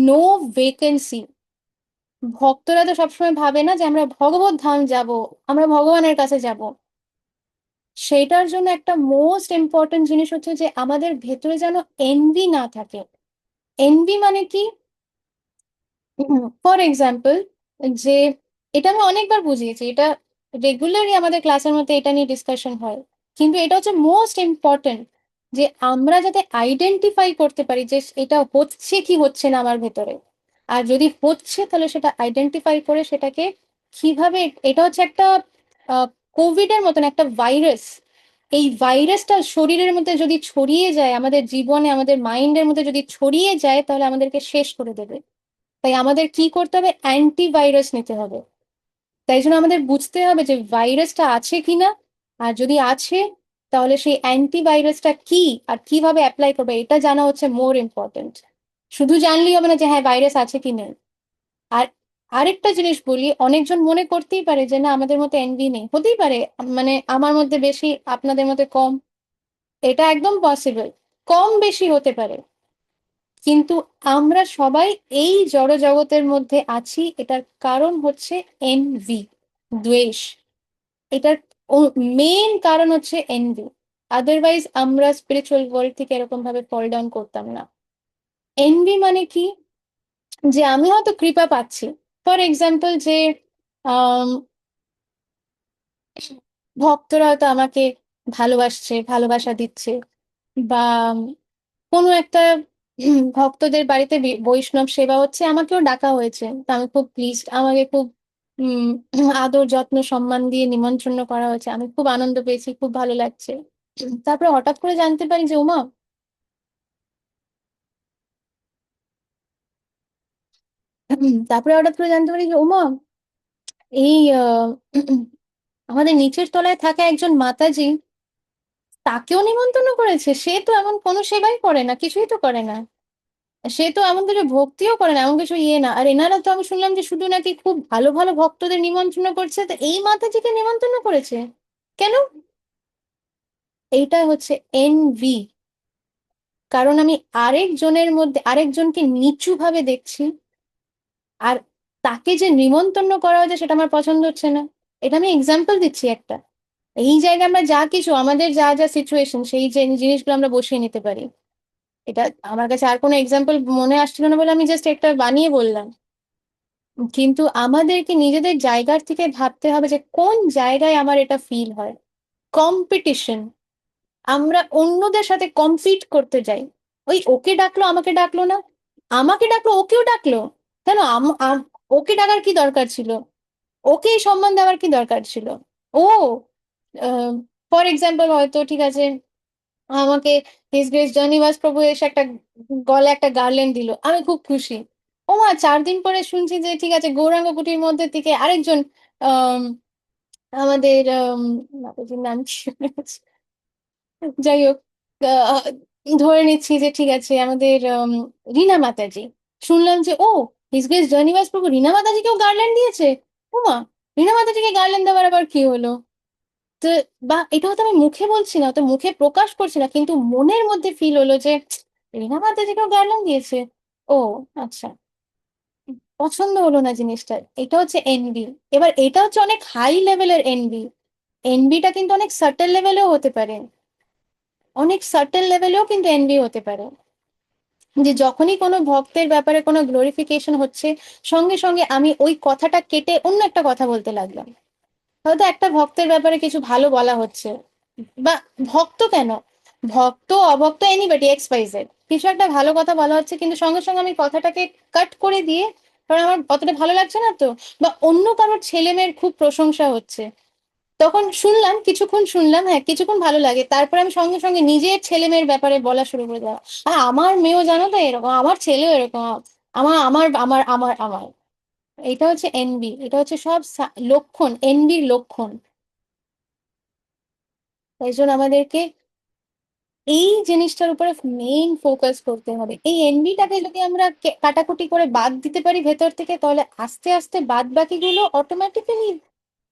নো ভেকেন্সি। ভক্তরা তো সবসময় ভাবে না যে আমরা ভগবত ধাম যাব, আমরা ভগবানের কাছে যাব। সেটার জন্য একটা মোস্ট ইম্পর্টেন্ট জিনিস হচ্ছে যে আমাদের ভেতরে যেন এনভি না থাকে। এনভি মানে কি? ফর এক্সাম্পল, যে এটা আমি অনেকবার বুঝিয়েছি, এটা রেগুলারই আমাদের ক্লাসের মধ্যে এটা নিয়ে ডিসকাশন হয়, কিন্তু এটা হচ্ছে মোস্ট ইম্পর্টেন্ট, যে আমরা যাতে আইডেন্টিফাই করতে পারি যে এটা হচ্ছে কি হচ্ছে না আমার ভেতরে। আর যদি হচ্ছে তাহলে সেটা আইডেন্টিফাই করে সেটাকে কিভাবে, এটা হচ্ছে একটা কোভিড এর মতন একটা ভাইরাস। এই ভাইরাসটা শরীরের মধ্যে যদি ছড়িয়ে যায়, আমাদের জীবনে আমাদের মাইন্ডের মধ্যে যদি ছড়িয়ে যায়, তাহলে আমাদেরকে শেষ করে দেবে। তাই আমাদের কি করতে হবে? অ্যান্টিভাইরাস নিতে হবে। তাই জন্য আমাদের বুঝতে হবে যে ভাইরাসটা আছে কিনা, আর যদি আছে তাহলে সেই অ্যান্টিভাইরাসটা কি আর কিভাবে অ্যাপ্লাই করবে, এটা জানা হচ্ছে মোর ইম্পর্টেন্ট। শুধু জানলেই হবে না যে হ্যাঁ ভাইরাস আছে কি নেই। আর আরেকটা জিনিস বলি, অনেকজন মনে করতেই পারে যে না আমাদের মধ্যে এনভি নেই, হতেই পারে মানে আমার মধ্যে বেশি আপনাদের মধ্যে কম, এটা একদম পসিবল, কম বেশি হতে পারে। কিন্তু আমরা সবাই এই জড় জগতের মধ্যে আছি, এটার কারণ হচ্ছে এনভি, দ্বেষ। এটার মেইন কারণ হচ্ছে এনভি। আদারওয়াইজ আমরা স্পিরিচুয়াল ওয়ার্ল্ড থেকে এরকম ভাবে ফল ডাউন করতাম না। এনভি মানে কি? যে আমি হয়তো কৃপা পাচ্ছি, ফর এক্সাম্পল যে আম, ভক্তরা হয়তো আমাকে ভালোবাসছে, ভালোবাসা দিচ্ছে, বা কোনো একটা ভক্তদের বাড়িতে বৈষ্ণব সেবা হচ্ছে, আমাকেও ডাকা হয়েছে, তো আমি খুব প্লিজড, আমাকে খুব উম আদর যত্ন সম্মান দিয়ে নিমন্ত্রণ করা হয়েছে, আমি খুব আনন্দ পেয়েছি, খুব ভালো লাগছে। তারপরে হঠাৎ করে জানতে পারি যে উমা, তারপরে হঠাৎ করে জানতে পারি যে উমা, এই আমাদের নিচের তলায় থাকা একজন মাতাজি, তাকেও নিমন্ত্রণ করেছে। সে তো এমন কোনো সেবাই করে না, কিছুই তো করে না, সে তো এমন কিছু ভক্তিও করে না, এমন কিছু ইয়ে না। আর এনারা তো আমি শুনলাম যে শুধু নাকি খুব ভালো ভালো ভক্তদের নিমন্ত্রণ করছে, তো এই মাতাজিকে নিমন্ত্রণ করেছে কেন? এইটা হচ্ছে এনভি। কারণ আমি আরেকজনের মধ্যে আরেকজনকে নিচু ভাবে দেখছি, আর তাকে যে নিমন্ত্রণ করা হয়েছে সেটা আমার পছন্দ হচ্ছে না। এটা আমি এক্সাম্পল দিচ্ছি একটা। এই জায়গায় আমরা যা কিছু আমাদের যা যা সিচুয়েশন, সেই যে জিনিসগুলো আমরা বসিয়ে নিতে পারি। এটা আমার কাছে আর কোনো এক্সাম্পল মনে আসছিল না বলে আমি জাস্ট একটা বানিয়ে বললাম। কিন্তু আমাদেরকে নিজেদের জায়গার থেকে ভাবতে হবে যে কোন জায়গায় আমার এটা ফিল হয়। কম্পিটিশন, আমরা অন্যদের সাথে কম্পিট করতে যাই। ওই ওকে ডাকলো আমাকে ডাকলো না, আমাকে ডাকলো ওকেও ডাকলো, কেন ওকে ডাকার কি দরকার ছিল? ওকে এই সম্মান দেওয়ার কি দরকার ছিল? ও ফর এক্সাম্পল হয়তো ঠিক আছে, আমাকে হিস গ্রেস জনিবাস প্রভু এসে একটা গলে একটা গার্ল্যান্ড দিল, আমি খুব খুশি। ও মা, 4 দিন পরে শুনছি যে ঠিক আছে গৌরাঙ্গ কুটির মধ্যে থেকে আরেকজন আম, আমাদের মাতাজির নাম কি? যাই হোক, আহ, ধরে নিচ্ছি যে ঠিক আছে আমাদের রীনা মাতাজি, শুনলাম যে ও হিস গ্রেস জনিবাস প্রভু রীনা মাতাজিকেও গার্ল্যান্ড দিয়েছে। ও মা, রীনা মাতাজিকে গার্ল্যান্ড দেওয়ার আবার কি হলো? তো বা এটা হয়তো আমি মুখে বলছি না, তো মুখে প্রকাশ করছি না, কিন্তু মনের মধ্যে ফিল হলো যে রিনা মাতাজিকেও গার্ল্যান্ড দিয়েছে। ও আচ্ছা, পছন্দ হলো না জিনিসটা। এটা হচ্ছে এনভি। এবার এটা হচ্ছে অনেক হাই লেভেলের এনভি। এনভিটা কিন্তু অনেক সাটেল লেভেলেও হতে পারে, অনেক সাটেল লেভেলেও কিন্তু এনভি হতে পারে। যে যখনই কোনো ভক্তের ব্যাপারে কোনো গ্লোরিফিকেশন হচ্ছে, সঙ্গে সঙ্গে আমি ওই কথাটা কেটে অন্য একটা কথা বলতে লাগলাম। হয়তো একটা ভক্তের ব্যাপারে কিছু ভালো বলা হচ্ছে, বা ভক্ত কেন, ভক্ত অভক্ত এনিবডি এক্স ওয়াই জেড, কিছু একটা ভালো কথা বলা হচ্ছে, কিন্তু সঙ্গে সঙ্গে আমি কথাটাকে কাট করে দিয়ে, কারণ আমার অতটা ভালো লাগছে না তো, বা অন্য কারোর ছেলে মেয়ের খুব প্রশংসা হচ্ছে, তখন শুনলাম, কিছুক্ষণ শুনলাম, হ্যাঁ কিছুক্ষণ ভালো লাগে, তারপরে আমি সঙ্গে সঙ্গে নিজের ছেলে মেয়ের ব্যাপারে বলা শুরু করে দেওয়া। আর আমার মেয়েও জানো তো এরকম, আমার ছেলেও এরকম, আমার আমার আমার আমার আমার এটা হচ্ছে এনবি, এটা হচ্ছে সব লক্ষণ, এনবির লক্ষণ। তাই জন্য আমাদেরকে এই জিনিসটার উপরে মেইন ফোকাস করতে হবে। এই এনভিটাকে যদি আমরা কাটাকুটি করে বাদ দিতে পারি ভেতর থেকে, তাহলে আস্তে আস্তে বাদ বাকিগুলো অটোমেটিক্যালি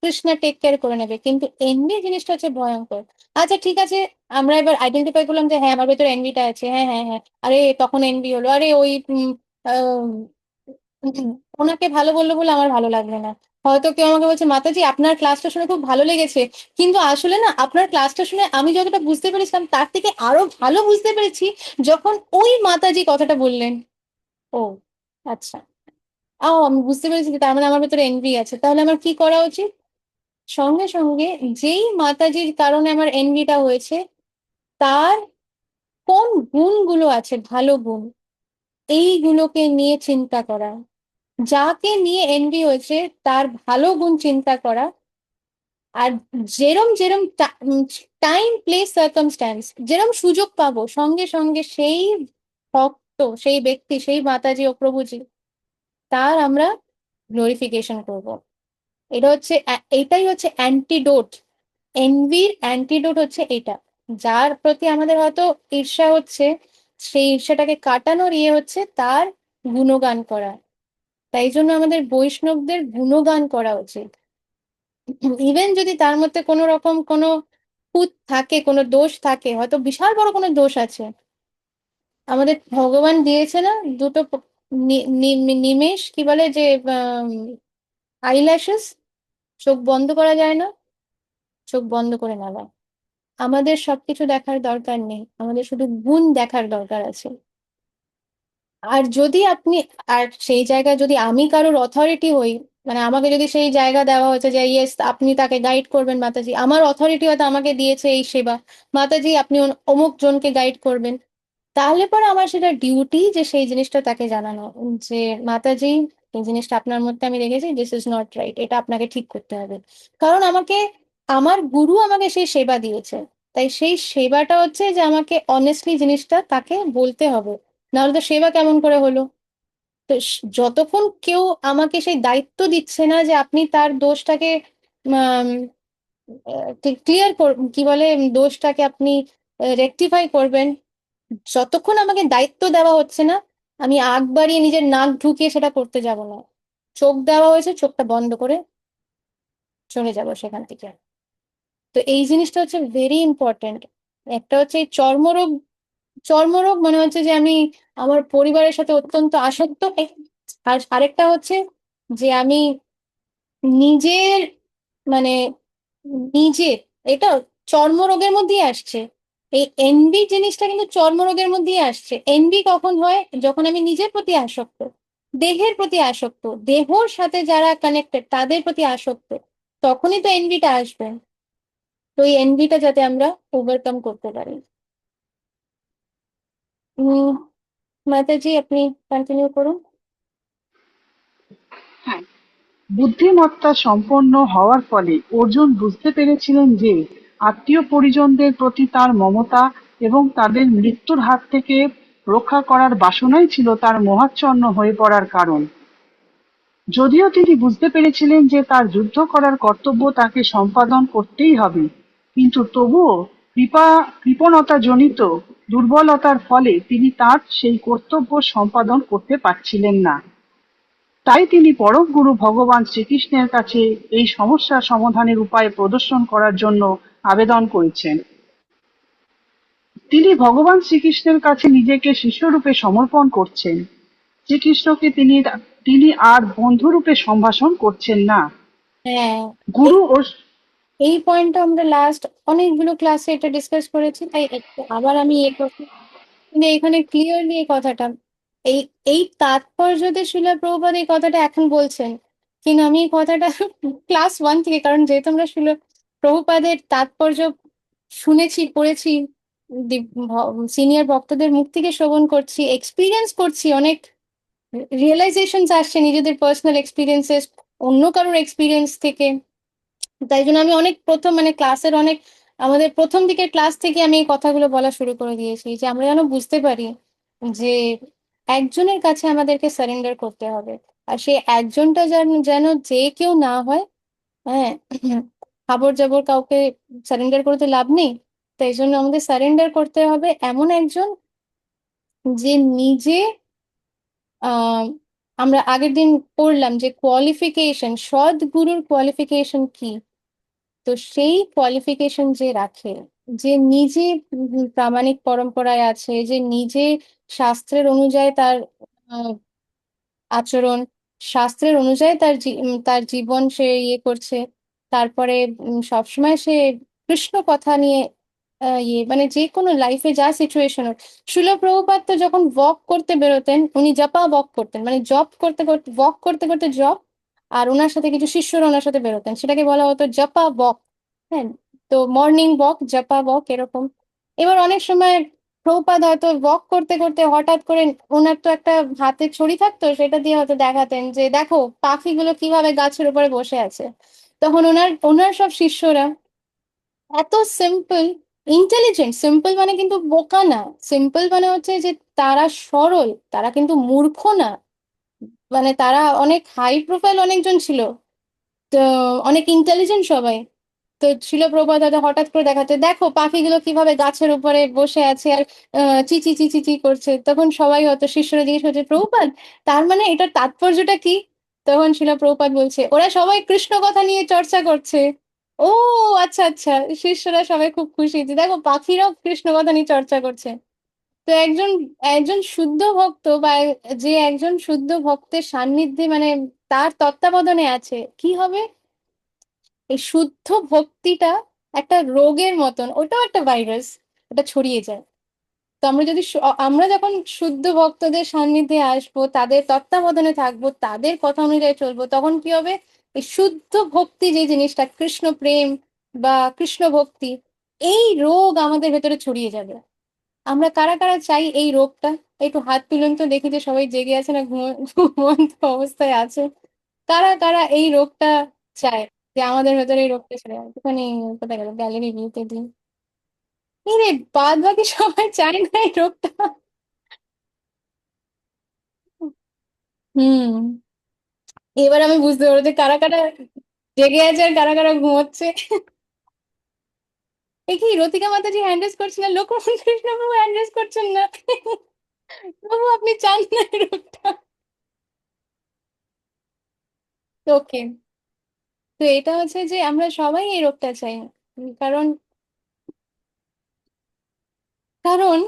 কৃষ্ণা টেক কেয়ার করে নেবে। কিন্তু এনভি জিনিসটা হচ্ছে ভয়ঙ্কর। আচ্ছা ঠিক আছে, আমরা এবার আইডেন্টিফাই করলাম যে হ্যাঁ আমার ভেতরে এনভিটা আছে, হ্যাঁ হ্যাঁ হ্যাঁ, আরে তখন এনভি হলো, আরে ওই আহ, ওনাকে ভালো বললো বলে আমার ভালো লাগবে না। হয়তো কেউ আমাকে বলছে মাতাজি আপনার ক্লাসটা শুনে খুব ভালো লেগেছে, কিন্তু আসলে না আপনার ক্লাসটা শুনে আমি যতটা বুঝতে পেরেছিলাম তার থেকে আরো ভালো বুঝতে পেরেছি যখন ওই মাতাজি কথাটা বললেন। ও আচ্ছা, আমি বুঝতে পেরেছি যে তার মানে আমার ভেতরে এনভি আছে। তাহলে আমার কি করা উচিত? সঙ্গে সঙ্গে যেই মাতাজির কারণে আমার এনভিটা হয়েছে তার কোন গুণগুলো আছে, ভালো গুণ, এইগুলোকে নিয়ে চিন্তা করা। যাকে নিয়ে এনভি হয়েছে তার ভালো গুণ চিন্তা করা। আর যেরম যেরম টাইম প্লেস সার্কামস্ট্যান্স, যেরম সুযোগ পাবো সঙ্গে সঙ্গে সেই ভক্ত, সেই ব্যক্তি, সেই মাতাজি ও প্রভুজি, তার আমরা গ্লোরিফিকেশন করব। এটা হচ্ছে এটাই হচ্ছে অ্যান্টিডোট। এনভির অ্যান্টিডোট হচ্ছে এটা। যার প্রতি আমাদের হয়তো ঈর্ষা হচ্ছে, সেই ঈর্ষাটাকে কাটানোর হচ্ছে তার গুণগান করা। তাই জন্য আমাদের বৈষ্ণবদের গুণগান করা উচিত। ইভেন যদি তার মধ্যে কোনো রকম কোনো খুঁত থাকে, কোনো দোষ থাকে, হয়তো বিশাল বড় কোনো দোষ আছে, আমাদের ভগবান দিয়েছে না দুটো নিমেষ কি বলে যে আইল্যাশেস, চোখ বন্ধ করা যায় না, চোখ বন্ধ করে নেওয়া। আমাদের সবকিছু দেখার দরকার নেই, আমাদের শুধু গুণ দেখার দরকার আছে। আর যদি আপনি, আর সেই জায়গায় যদি আমি কারোর অথরিটি হই, মানে আমাকে যদি সেই জায়গা দেওয়া হয়েছে যে ইয়েস আপনি তাকে গাইড করবেন মাতাজি, আমার অথরিটি হয়তো আমাকে দিয়েছে এই সেবা, মাতাজি আপনি অমুক জনকে গাইড করবেন, তাহলে পরে আমার সেটা ডিউটি যে সেই জিনিসটা তাকে জানানো, যে মাতাজি এই জিনিসটা আপনার মধ্যে আমি দেখেছি, দিস ইজ নট রাইট, এটা আপনাকে ঠিক করতে হবে। কারণ আমাকে আমার গুরু আমাকে সেই সেবা দিয়েছে, তাই সেই সেবাটা হচ্ছে যে আমাকে অনেস্টলি জিনিসটা তাকে বলতে হবে, নাহলে তো সেবা কেমন করে হলো। তো যতক্ষণ কেউ আমাকে সেই দায়িত্ব দিচ্ছে না যে আপনি তার দোষটাকে ক্লিয়ার কি বলে দোষটাকে আপনি রেকটিফাই করবেন, যতক্ষণ আমাকে দায়িত্ব দেওয়া হচ্ছে না, আমি আগ বাড়িয়ে নিজের নাক ঢুকিয়ে সেটা করতে যাব না। চোখ দেওয়া হয়েছে, চোখটা বন্ধ করে চলে যাব সেখান থেকে। তো এই জিনিসটা হচ্ছে ভেরি ইম্পর্টেন্ট। একটা হচ্ছে এই চর্মরোগ, চর্মরোগ মনে হচ্ছে যে আমি আমার পরিবারের সাথে অত্যন্ত আসক্ত। আর আরেকটা হচ্ছে যে আমি নিজের মানে নিজের, এটা চর্মরোগের মধ্যেই আসছে। এই এনভি জিনিসটা কিন্তু চর্মরোগের মধ্যেই আসছে। এনভি কখন হয়? যখন আমি নিজের প্রতি আসক্ত, দেহের প্রতি আসক্ত, দেহর সাথে যারা কানেক্টেড তাদের প্রতি আসক্ত, তখনই তো এনভিটা আসবে। তো এই এনভিটা যাতে আমরা ওভারকাম করতে পারি। মাতাজি আপনি কন্টিনিউ করুন। হ্যাঁ, বুদ্ধিমত্তা সম্পন্ন হওয়ার ফলে অর্জুন বুঝতে পেরেছিলেন যে আত্মীয় পরিজনদের প্রতি তার মমতা এবং তাদের মৃত্যুর হাত থেকে রক্ষা করার বাসনাই ছিল তার মোহাচ্ছন্ন হয়ে পড়ার কারণ। যদিও তিনি বুঝতে পেরেছিলেন যে তার যুদ্ধ করার কর্তব্য তাকে সম্পাদন করতেই হবে, কিন্তু তবুও কৃপণতাজনিত দুর্বলতার ফলে তিনি তার সেই কর্তব্য সম্পাদন করতে পারছিলেন না। তাই তিনি পরম গুরু ভগবান শ্রীকৃষ্ণের কাছে এই সমস্যার সমাধানের উপায় প্রদর্শন করার জন্য আবেদন করেছেন। তিনি ভগবান শ্রীকৃষ্ণের কাছে নিজেকে শিষ্যরূপে সমর্পণ করছেন। শ্রীকৃষ্ণকে তিনি আর বন্ধুরূপে সম্ভাষণ করছেন না। হ্যাঁ, গুরু ও এই পয়েন্টটা আমরা লাস্ট অনেকগুলো ক্লাসে এটা ডিসকাস করেছি, তাই আবার আমি করছি। কিন্তু এখানে ক্লিয়ারলি এই কথাটা, এই এই তাৎপর্যতে শিলা প্রভুপাদ এই কথাটা এখন বলছেন, কিন্তু আমি এই কথাটা ক্লাস ওয়ান থেকে, কারণ যেহেতু আমরা শিলা প্রভুপাদের তাৎপর্য শুনেছি পড়েছি, সিনিয়র ভক্তদের মুখ থেকে শ্রবণ করছি, এক্সপিরিয়েন্স করছি, অনেক রিয়েলাইজেশনস আসছে নিজেদের পার্সোনাল এক্সপিরিয়েন্সেস, অন্য কারোর এক্সপিরিয়েন্স থেকে। তাই জন্য আমি অনেক প্রথম মানে ক্লাসের অনেক আমাদের প্রথম দিকের ক্লাস থেকে আমি এই কথাগুলো বলা শুরু করে দিয়েছি, যে আমরা যেন বুঝতে পারি যে একজনের কাছে আমাদেরকে সারেন্ডার করতে হবে। আর সেই একজনটা যেন যেন যে কেউ না হয়। হ্যাঁ, খাবার জাবর কাউকে সারেন্ডার করতে লাভ নেই। তাই জন্য আমাদের সারেন্ডার করতে হবে এমন একজন যে নিজে, আহ আমরা আগের দিন পড়লাম যে কোয়ালিফিকেশন, সৎ গুরুর কোয়ালিফিকেশন কি। তো সেই কোয়ালিফিকেশন যে রাখে, যে নিজে প্রামাণিক পরম্পরায় আছে, যে নিজে শাস্ত্রের অনুযায়ী তার আচরণ, শাস্ত্রের অনুযায়ী তার জীবন সে ইয়ে করছে, তারপরে সবসময় সে কৃষ্ণ কথা নিয়ে ইয়ে মানে যে কোনো লাইফে যা সিচুয়েশন হোক। শিল প্রভুপাদ তো যখন ওয়াক করতে বেরোতেন, উনি জপা ওয়াক করতেন, মানে জব করতে করতে ওয়াক করতে করতে জব, আর ওনার সাথে কিছু শিষ্যরা ওনার সাথে বেরোতেন, সেটাকে বলা হতো জপা ওয়াক। হ্যাঁ, তো মর্নিং ওয়াক, জপা ওয়াক এরকম। এবার অনেক সময় প্রভুপাদ হয়তো ওয়াক করতে করতে হঠাৎ করে, ওনার তো একটা হাতে ছড়ি থাকতো, সেটা দিয়ে হয়তো দেখাতেন যে দেখো পাখিগুলো কিভাবে গাছের উপরে বসে আছে। তখন ওনার ওনার সব শিষ্যরা এত সিম্পল, ইন্টেলিজেন্ট, সিম্পল মানে কিন্তু বোকা না, সিম্পল মানে হচ্ছে যে তারা সরল, তারা কিন্তু মূর্খ না, মানে তারা অনেক হাই প্রোফাইল অনেকজন ছিল, তো অনেক ইন্টেলিজেন্ট সবাই। তো ছিল প্রভাত হয়তো হঠাৎ করে দেখাতে, দেখো পাখিগুলো কিভাবে গাছের উপরে বসে আছে আর চিচি চিচি চি করছে, তখন সবাই হয়তো শিষ্যরা জিজ্ঞেস করছে প্রভুপাদ তার মানে এটার তাৎপর্যটা কি। তখন শিল প্রভুপাদ বলছে ওরা সবাই কৃষ্ণ কথা নিয়ে চর্চা করছে। ও আচ্ছা আচ্ছা, শিষ্যরা সবাই খুব খুশি যে দেখো পাখিরাও কৃষ্ণ কথা নিয়ে চর্চা করছে। তো একজন একজন শুদ্ধ ভক্ত বা যে একজন শুদ্ধ ভক্তের সান্নিধ্যে মানে তার তত্ত্বাবধানে আছে, কি হবে, এই শুদ্ধ ভক্তিটা একটা রোগের মতন, ওটাও একটা ভাইরাস, ওটা ছড়িয়ে যায়। তো আমরা যদি আমরা যখন শুদ্ধ ভক্তদের সান্নিধ্যে আসবো, তাদের তত্ত্বাবধানে থাকবো, তাদের কথা অনুযায়ী চলবো, তখন কি হবে, এই শুদ্ধ ভক্তি যে জিনিসটা, কৃষ্ণ প্রেম বা কৃষ্ণ ভক্তি, এই রোগ আমাদের ভেতরে ছড়িয়ে যাবে। আমরা কারা কারা চাই এই রোগটা, একটু হাত তুলুন তো দেখি, যে সবাই জেগে আছে না ঘুমন্ত অবস্থায় আছে, কারা কারা এই রোগটা চায়, যে আমাদের ভেতরে এই রোগটা ছিল। একটুখানি কোথায় গেল, গ্যালারি ভিউতে দিই। এই রে, বাদ বাকি সবাই চায় না এই রোগটা। হুম, এবার আমি বুঝতে পারবো যে কারা কারা জেগে আছে আর কারা কারা ঘুমোচ্ছে। এ কি রতিকা মাতাজি হ্যান্ড রেজ করছিলেন, লোকমান কৃষ্ণ প্রভু হ্যান্ড রেজ করছেন না? প্রভু আপনি চান না এই রোগটা? ওকে, তো এটা হচ্ছে যে আমরা সবাই এই রোগটা চাই। কারণ কারণ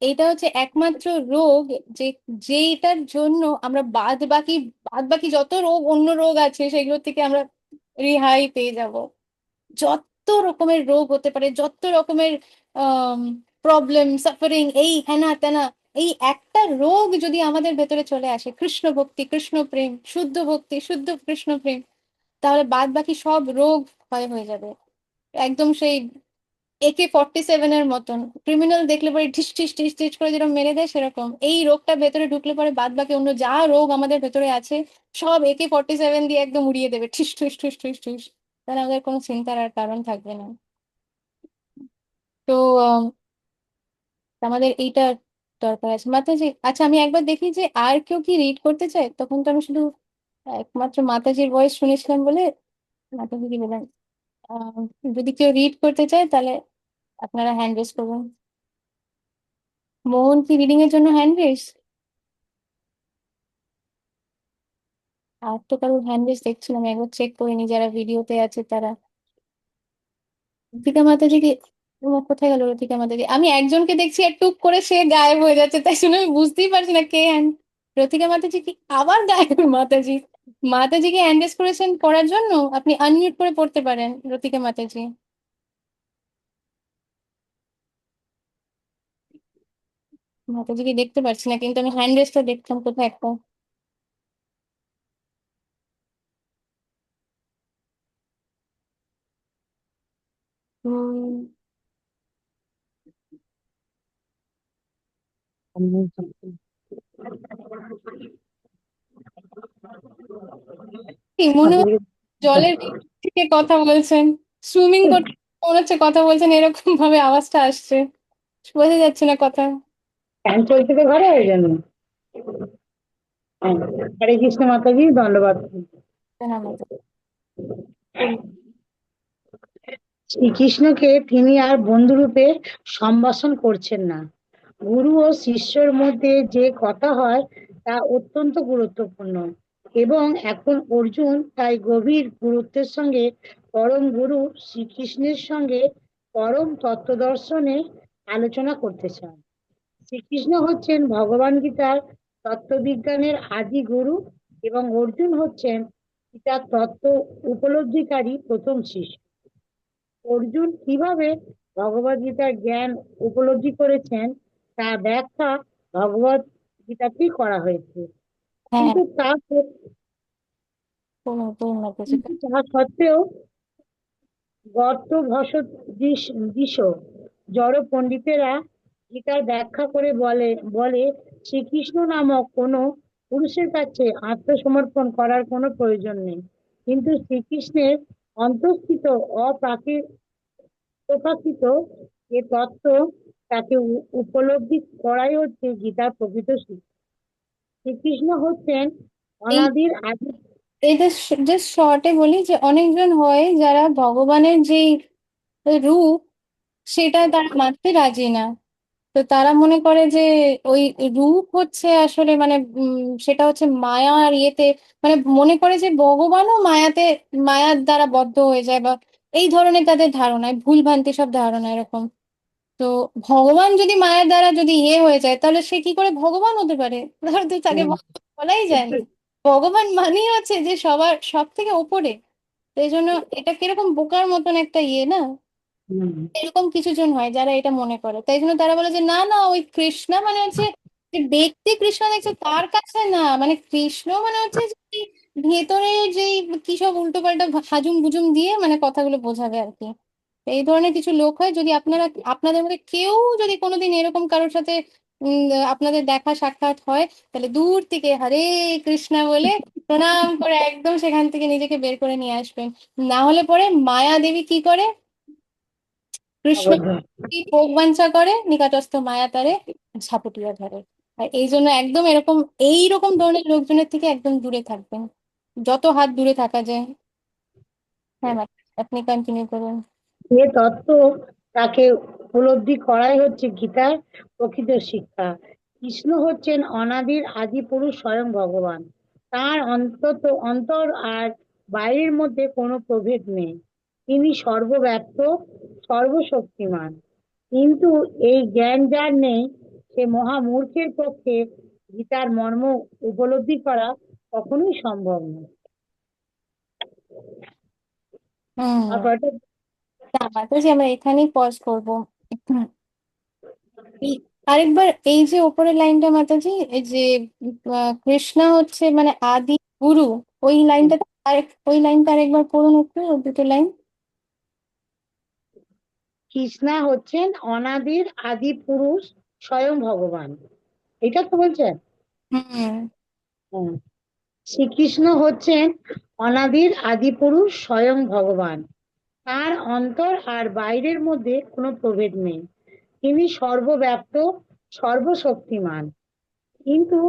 এটা হচ্ছে একমাত্র রোগ যে, যেটার জন্য আমরা বাদ বাকি যত রোগ, অন্য রোগ আছে সেগুলো থেকে আমরা রেহাই পেয়ে যাব। যত রকমের রোগ হতে পারে, যত রকমের প্রবলেম সাফারিং, এই হেনা তেনা, এই একটা রোগ যদি আমাদের ভেতরে চলে আসে, কৃষ্ণ ভক্তি কৃষ্ণ প্রেম, শুদ্ধ ভক্তি শুদ্ধ কৃষ্ণ প্রেম, তাহলে বাদ বাকি সব রোগ ক্ষয় হয়ে যাবে। একদম সেই AK-47 এর মতন, ক্রিমিনাল দেখলে পরে ঠিস ঠিস ঠিস ঠিস করে যেরকম মেরে দেয়, সেরকম এই রোগটা ভেতরে ঢুকলে পরে বাদ বাকি অন্য যা রোগ আমাদের ভেতরে আছে সব AK-47 দিয়ে একদম উড়িয়ে দেবে, ঠিস ঠুস ঠুস ঠুস ঠুস। তাহলে আমাদের কোনো চিন্তার আর কারণ থাকবে না। তো আমাদের এইটা দরকার আছে মাতাজি। আচ্ছা আমি একবার দেখি যে আর কেউ কি রিড করতে চায়, তখন তো আমি শুধু একমাত্র মাতাজির ভয়েস শুনেছিলাম বলে মাতাজি কি বলেন। আহ, যদি কেউ রিড করতে চায় তাহলে আপনারা হ্যান্ড রেজ করবেন। মোহন কি রিডিং এর জন্য হ্যান্ড রেজ? আর তো কারোর হ্যান্ড রেজ দেখছিলাম, আমি একবার চেক করিনি, যারা ভিডিওতে আছে তারা। রতিকা মাতাজি কি, ও কোথায় গেল রতিকা মাতাজি? আমি একজনকে দেখছি আর টুক করে সে গায়েব হয়ে যাচ্ছে, তাই জন্য আমি বুঝতেই পারছি না কে রতিকা মাতাজি কি আবার গায়েব? মাতাজি, মাতাজি কি হ্যান্ড রেজ করেছেন পড়ার জন্য? আপনি আনমিউট করে পড়তে পারেন রতিকা মাতাজি। মাতাজি কি দেখতে পাচ্ছি না, কিন্তু আমি হ্যান্ড রেজটা দেখতাম কোথায় একটা। উম, কি মনে হয় জলের ভিতর থেকে কথা বলছেন, সুইমিং করতে মনে হচ্ছে কথা বলছেন, এরকম ভাবে আওয়াজটা আসছে, বোঝা যাচ্ছে না কথা। ফ্যান চলছে তো ঘরে, ওই জন্য। হ্যাঁ, হরে কৃষ্ণ মাতাজি, ধন্যবাদ। না, মাতাজি বলুন। শ্রীকৃষ্ণকে তিনি আর বন্ধুরূপে সম্ভাষণ করছেন না। গুরু ও শিষ্যর মধ্যে যে কথা হয় তা অত্যন্ত গুরুত্বপূর্ণ, এবং এখন অর্জুন তাই গভীর গুরুত্বের সঙ্গে পরম গুরু শ্রীকৃষ্ণের সঙ্গে পরম তত্ত্বদর্শনে আলোচনা করতে চান। শ্রীকৃষ্ণ হচ্ছেন ভগবান গীতার তত্ত্ববিজ্ঞানের আদি গুরু, এবং অর্জুন হচ্ছেন গীতার তত্ত্ব উপলব্ধিকারী প্রথম শিষ্য। অর্জুন কিভাবে ভগবদ গীতার জ্ঞান উপলব্ধি করেছেন তা ব্যাখ্যা ভগবদ গীতাতেই করা হয়েছে। হ্যাঁ, কিন্তু তা পূর্ণ পূর্ণ কিছু। কিন্তু তা সত্ত্বেও গর্ত দিশ জড় পণ্ডিতেরা গীতার ব্যাখ্যা করে বলে বলে শ্রীকৃষ্ণ নামক কোনো পুরুষের কাছে আত্মসমর্পণ করার কোনো প্রয়োজন নেই, কিন্তু শ্রীকৃষ্ণের অন্তঃস্থিত প্রকাশিত যে তত্ত্ব তাকে উপলব্ধি করাই হচ্ছে গীতার প্রকৃত শিক্ষা। শ্রীকৃষ্ণ হচ্ছেন এই অনাদির আদি। এটা জাস্ট শর্টে বলি যে অনেকজন হয় যারা ভগবানের যেই রূপ সেটা তারা মানতে রাজি না। তো তারা মনে করে যে ওই রূপ হচ্ছে আসলে মানে সেটা হচ্ছে মায়া আর ইয়েতে, মানে মনে করে যে ভগবানও মায়াতে, মায়ার দ্বারা বদ্ধ হয়ে যায়, বা এই ধরনের তাদের ধারণায় ভুল ভ্রান্তি সব ধারণা এরকম। তো ভগবান যদি মায়ের দ্বারা যদি ইয়ে হয়ে যায় তাহলে সে কি করে ভগবান হতে পারে? ধর তো তাকে হ্যাঁ, ভগবান বলাই যায় না। ভগবান মানেই হচ্ছে যে সবার সব থেকে ওপরে। তো এই জন্য এটা কিরকম বোকার মতন একটা ইয়ে না। হুম, এরকম কিছু জন হয় যারা এটা মনে করে, তাই জন্য তারা বলে যে না না ওই কৃষ্ণ মানে হচ্ছে যে ব্যক্তি কৃষ্ণ দেখছে তার কাছে না, মানে কৃষ্ণ মানে হচ্ছে যে এই ভেতরে যেই কি সব উল্টো পাল্টা হাজুম বুজুম দিয়ে মানে কথাগুলো বোঝাবে আর কি। তো এই ধরনের কিছু লোক হয়, যদি আপনারা আপনাদের মধ্যে কেউ যদি কোনোদিন এরকম কারোর সাথে উম আপনাদের দেখা সাক্ষাৎ হয়, তাহলে দূর থেকে হরে কৃষ্ণা বলে প্রণাম করে একদম সেখান থেকে নিজেকে বের করে নিয়ে আসবেন। না হলে পরে মায়া দেবী কি করে, কৃষ্ণ অবশ্যই। কি ভোগ বাঞ্ছা করে নিকটস্থ মায়া তারে ঝাপটিয়া ধরে। আর এই জন্য একদম এরকম এইরকম ধরনের লোকজনের থেকে একদম দূরে থাকবেন, যত হাত দূরে থাকা যায়। হ্যাঁ ম্যাম, আপনি কন্টিনিউ করুন। যে তত্ত্ব তাকে উপলব্ধি করাই হচ্ছে গীতার প্রকৃত শিক্ষা। কৃষ্ণ হচ্ছেন অনাদির আদি পুরুষ স্বয়ং ভগবান। তার অন্তর আর বাইরের মধ্যে কোনো প্রভেদ নেই। তিনি সর্বব্যাপ্ত, সর্বশক্তিমান। কিন্তু এই জ্ঞান যার নেই সে মহামূর্খের পক্ষে গীতার মর্ম উপলব্ধি করা কখনোই সম্ভব নয়। হুম। তারপর মাতাজি আমরা এখানেই পজ করবো। এই আরেকবার এই যে উপরের লাইনটা মাতাজি, এই যে কৃষ্ণা হচ্ছে মানে আদি গুরু, ওই লাইনটা আরেক ওই লাইনটা আরেকবার পড়ুন একটু, ওই দুটো লাইন। কৃষ্ণা হচ্ছেন অনাদির আদি পুরুষ স্বয়ং ভগবান, এটা তো বলছেন। হুম। হ্যাঁ। শ্রীকৃষ্ণ হচ্ছেন অনাদির আদি পুরুষ স্বয়ং ভগবান। তার অন্তর আর বাইরের মধ্যে কোনো প্রভেদ নেই। তিনি সর্বব্যাপ্ত, সর্বশক্তিমান। কিন্তু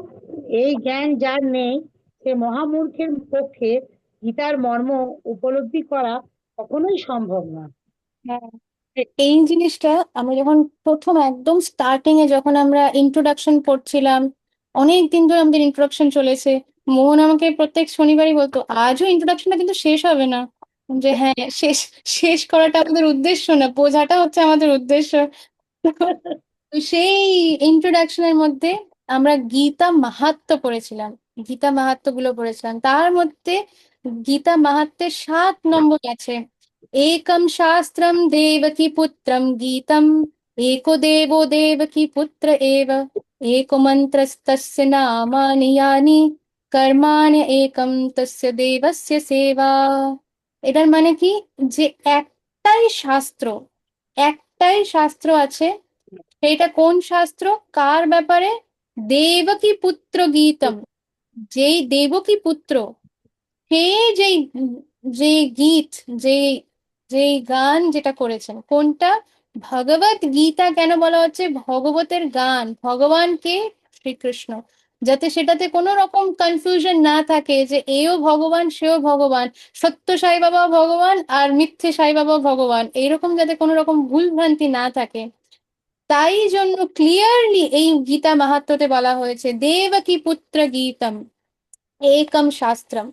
এই জ্ঞান যার নেই সে মহামূর্খের পক্ষে গীতার মর্ম উপলব্ধি করা কখনোই সম্ভব না। হ্যাঁ, এই জিনিসটা আমি যখন প্রথম একদম স্টার্টিং এ যখন আমরা ইন্ট্রোডাকশন পড়ছিলাম, অনেক দিন ধরে আমাদের ইন্ট্রোডাকশন চলেছে, মোহন আমাকে প্রত্যেক শনিবারই বলতো আজও ইন্ট্রোডাকশনটা কিন্তু শেষ হবে না। যে হ্যাঁ, শেষ শেষ করাটা আমাদের উদ্দেশ্য না, বোঝাটা হচ্ছে আমাদের উদ্দেশ্য। তো সেই ইন্ট্রোডাকশনের মধ্যে আমরা গীতা মাহাত্ম্য পড়েছিলাম, গীতা মাহাত্ম্য গুলো পড়েছিলাম, তার মধ্যে গীতা মাহাত্ম্যের 7 নম্বর আছে, একম শাস্ত্রম দেবকী পুত্রম গীতম, एको देवो देवकी पुत्र एव, एको मन्त्रस्तस्य नामानि यानि, कर्माण्य एकम तस्य देवस्य सेवा। এটার মানে কি, যে একটাই শাস্ত্র, একটাই শাস্ত্র আছে, সেইটা কোন শাস্ত্র, কার ব্যাপারে, দেবকী পুত্র গীতম, যেই দেবকী পুত্র, সে যেই যে গীত, যে যেই গান যেটা করেছেন, কোনটা, ভগবত গীতা কেন বলা হচ্ছে ভগবতের গান, ভগবান কে, শ্রীকৃষ্ণ। যাতে সেটাতে কোনো রকম কনফিউশন না থাকে যে এও ভগবান সেও ভগবান, সত্য সাই বাবাও ভগবান আর মিথ্যে সাই বাবাও ভগবান, এইরকম যাতে কোনো রকম ভুল ভ্রান্তি না থাকে। তাই জন্য ক্লিয়ারলি এই গীতা মাহাত্ম্যতে বলা হয়েছে দেবকী পুত্র গীতম একম শাস্ত্রম।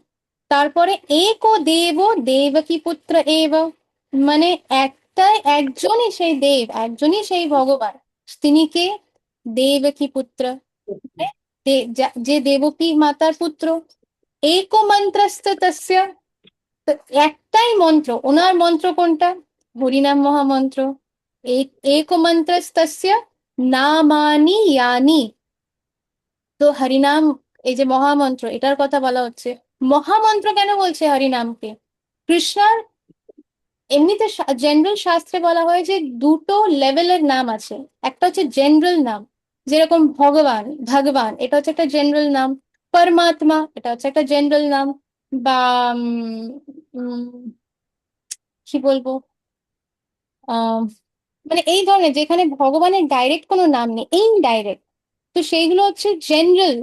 তারপরে একো দেব দেবকী পুত্র এব, মানে একটাই, একজনই সেই দেব, একজনই সেই ভগবান। তিনি কে? দেবকী পুত্র, যে দেবকী মাতার পুত্র। একো মন্ত্রস্ত তস্য, তো একটাই মন্ত্র, ওনার মন্ত্র কোনটা? হরিনাম মহামন্ত্র। এক মন্ত্রস্তস্য নামানি ইয়ানি। তো হরিনাম, এই যে মহামন্ত্র, এটার কথা বলা হচ্ছে। মহামন্ত্র কেন বলছে হরিনামকে? কৃষ্ণার এমনিতে জেনারেল শাস্ত্রে বলা হয় যে দুটো লেভেলের নাম আছে। একটা হচ্ছে জেনারেল নাম, যেরকম ভগবান, ভগবান, এটা হচ্ছে একটা জেনারেল নাম। পরমাত্মা, এটা হচ্ছে একটা জেনারেল নাম। বা উম, উম, কি বলবো, আহ মানে এই ধরনের যেখানে ভগবানের ডাইরেক্ট কোনো নাম নেই, ইনডাইরেক্ট, তো সেইগুলো হচ্ছে জেনারেল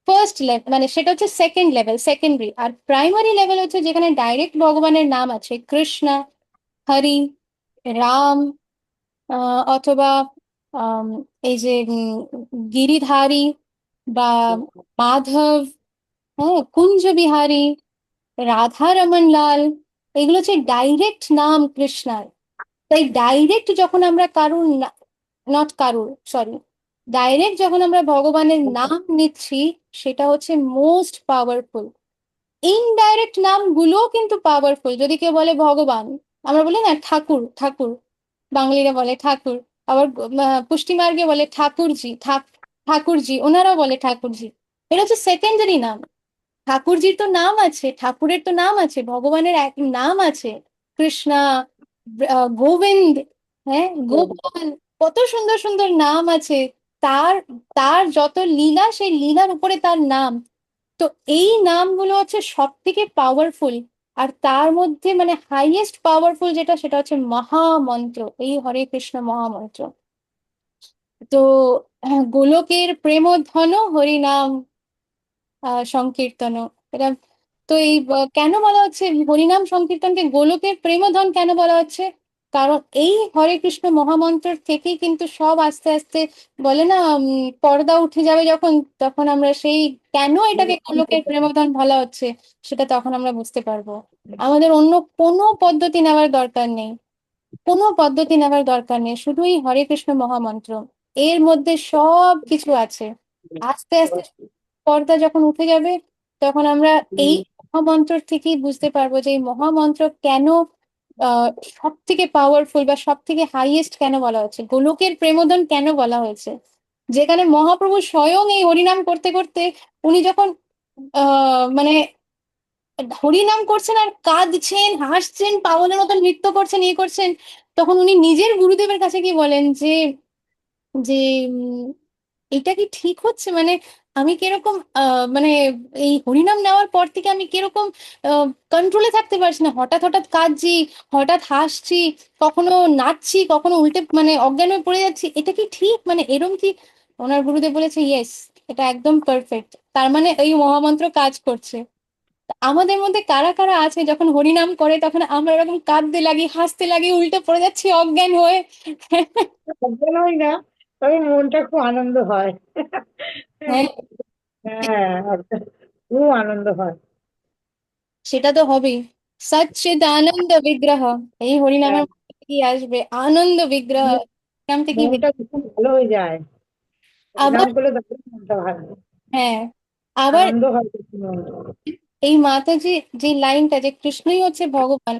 ফার্স্ট লেভেল, মানে সেটা হচ্ছে সেকেন্ড লেভেল, সেকেন্ডারি। আর প্রাইমারি লেভেল হচ্ছে যেখানে ডাইরেক্ট ভগবানের নাম আছে, কৃষ্ণ, হরি, রাম, অথবা আম, এই যে গিরিধারী, বা মাধব, হ্যাঁ, কুঞ্জ বিহারী, রাধা রমন লাল, এগুলো হচ্ছে ডাইরেক্ট নাম কৃষ্ণার। তাই ডাইরেক্ট যখন আমরা কারুর, নট কারুর, সরি, ডাইরেক্ট যখন আমরা ভগবানের নাম নিচ্ছি, সেটা হচ্ছে মোস্ট পাওয়ারফুল। ইনডাইরেক্ট নামগুলোও কিন্তু পাওয়ারফুল। যদি কেউ বলে ভগবান, আমরা বলি না ঠাকুর, ঠাকুর, বাঙালিরা বলে ঠাকুর। আবার পুষ্টিমার্গে বলে ঠাকুরজি, ঠাকুরজি, ওনারাও বলে ঠাকুরজি। এটা হচ্ছে সেকেন্ডারি নাম। ঠাকুরজির তো নাম আছে, ঠাকুরের তো নাম আছে, ভগবানের এক নাম আছে, কৃষ্ণা, গোবিন্দ, হ্যাঁ, গোপাল, কত সুন্দর সুন্দর নাম আছে। তার তার যত লীলা, সেই লীলার উপরে তার নাম। তো এই নামগুলো হচ্ছে সব থেকে পাওয়ারফুল। আর তার মধ্যে মানে হাইয়েস্ট পাওয়ারফুল যেটা, সেটা হচ্ছে মহামন্ত্র, এই হরে কৃষ্ণ মহামন্ত্র। তো গোলকের প্রেমধন হরিনাম সংকীর্তন, এটা। তো এই কেন বলা হচ্ছে হরিনাম সংকীর্তনকে গোলকের প্রেমধন কেন বলা হচ্ছে? কারণ এই হরে কৃষ্ণ মহামন্ত্রের থেকেই কিন্তু সব আস্তে আস্তে, বলে না পর্দা উঠে যাবে যখন, তখন আমরা সেই কেন এটাকে গোলকের প্রেমধন বলা হচ্ছে, সেটা তখন আমরা বুঝতে পারবো। আমাদের অন্য কোনো পদ্ধতি নেওয়ার দরকার নেই, কোনো পদ্ধতি নেওয়ার দরকার নেই, শুধুই হরে কৃষ্ণ মহামন্ত্র, এর মধ্যে সব কিছু আছে। আস্তে আস্তে পর্দা যখন উঠে যাবে, তখন আমরা এই মহামন্ত্র থেকেই বুঝতে পারবো যে এই মহামন্ত্র কেন আহ সব থেকে পাওয়ারফুল, বা সব থেকে হাইয়েস্ট কেন বলা হচ্ছে, গোলকের প্রেমধন কেন বলা হয়েছে। যেখানে মহাপ্রভু স্বয়ং এই হরিনাম করতে করতে, উনি যখন মানে হরিনাম করছেন আর কাঁদছেন, হাসছেন, পাগলের মতন নৃত্য করছেন, ইয়ে করছেন, তখন উনি নিজের গুরুদেবের কাছে কি বলেন যে, যে এটা কি ঠিক হচ্ছে, মানে আমি কিরকম মানে এই হরিনাম নেওয়ার পর থেকে আমি কিরকম কন্ট্রোলে থাকতে পারছি না, হঠাৎ হঠাৎ কাঁদছি, হঠাৎ হাসছি, কখনো নাচছি, কখনো উল্টে মানে অজ্ঞান হয়ে পড়ে যাচ্ছি, এটা কি ঠিক, মানে এরম কি? ওনার গুরুদেব বলেছে ইয়েস, এটা একদম পারফেক্ট, তার মানে এই মহামন্ত্র কাজ করছে। আমাদের মধ্যে কারা কারা আছে যখন হরিনাম করে তখন আমরা এরকম কাঁদতে লাগি, হাসতে লাগি, উল্টে পড়ে যাচ্ছি অজ্ঞান হয়ে? অজ্ঞান হই না, তবে মনটা খুব আনন্দ হয়। হ্যাঁ, হ্যাঁ, খুব আনন্দ হয়। সেটা তো হবেই। সচ্চিদানন্দ বিগ্রহ, এই হ্যাঁ, হরিনামের মধ্যে কি আসবে? আনন্দ বিগ্রহ, নাম থেকে মনটা খুব ভালো হয়ে যায়, আবার, প্রণাম করলে তখন মনটা ভালো, হ্যাঁ, আবার আনন্দ হয় তখন মনটা। এই মাতাজি, যে লাইনটা যে কৃষ্ণই হচ্ছে ভগবান,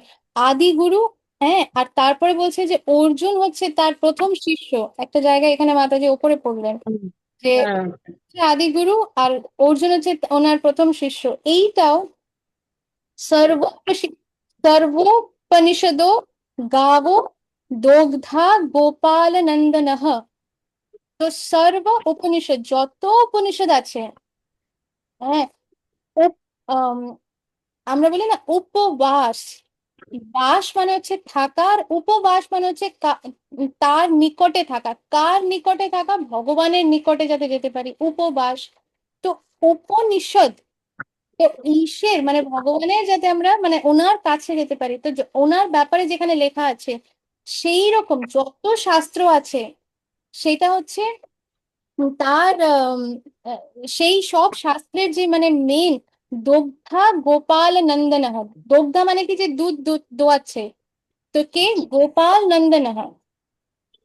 আদি গুরু, হ্যাঁ, আর তারপরে বলছে যে অর্জুন হচ্ছে তার প্রথম শিষ্য। একটা জায়গায় এখানে মাতাজি ওপরে পড়লেন হুম, যে হ্যাঁ, আদি গুরু আর অর্জুন হচ্ছে ওনার প্রথম শিষ্য। এইটাও সর্বোপনিষদ, সর্বোপনিষদো গাবো দোগ্ধা গোপাল নন্দনঃ। তো সর্ব উপনিষদ, যত উপনিষদ আছে, হ্যাঁ, উপ- আম, আমরা বলি না উপবাস, বাস মানে হচ্ছে থাকার, উপবাস মানে হচ্ছে তার নিকটে থাকা, কার নিকটে থাকা? ভগবানের নিকটে যাতে যেতে পারি, উপবাস। তো উপনিষদ। তো ঈশের মানে ভগবানের যাতে আমরা মানে ওনার কাছে যেতে পারি, তো ওনার ব্যাপারে যেখানে লেখা আছে সেই রকম যত শাস্ত্র আছে সেটা হচ্ছে তার সেই সব শাস্ত্রের যে মানে মেন দগ্ধা গোপাল নন্দন। দগ্ধা মানে কি, যে দুধ দুধ দোয়াচ্ছে। তো কে? গোপাল নন্দন।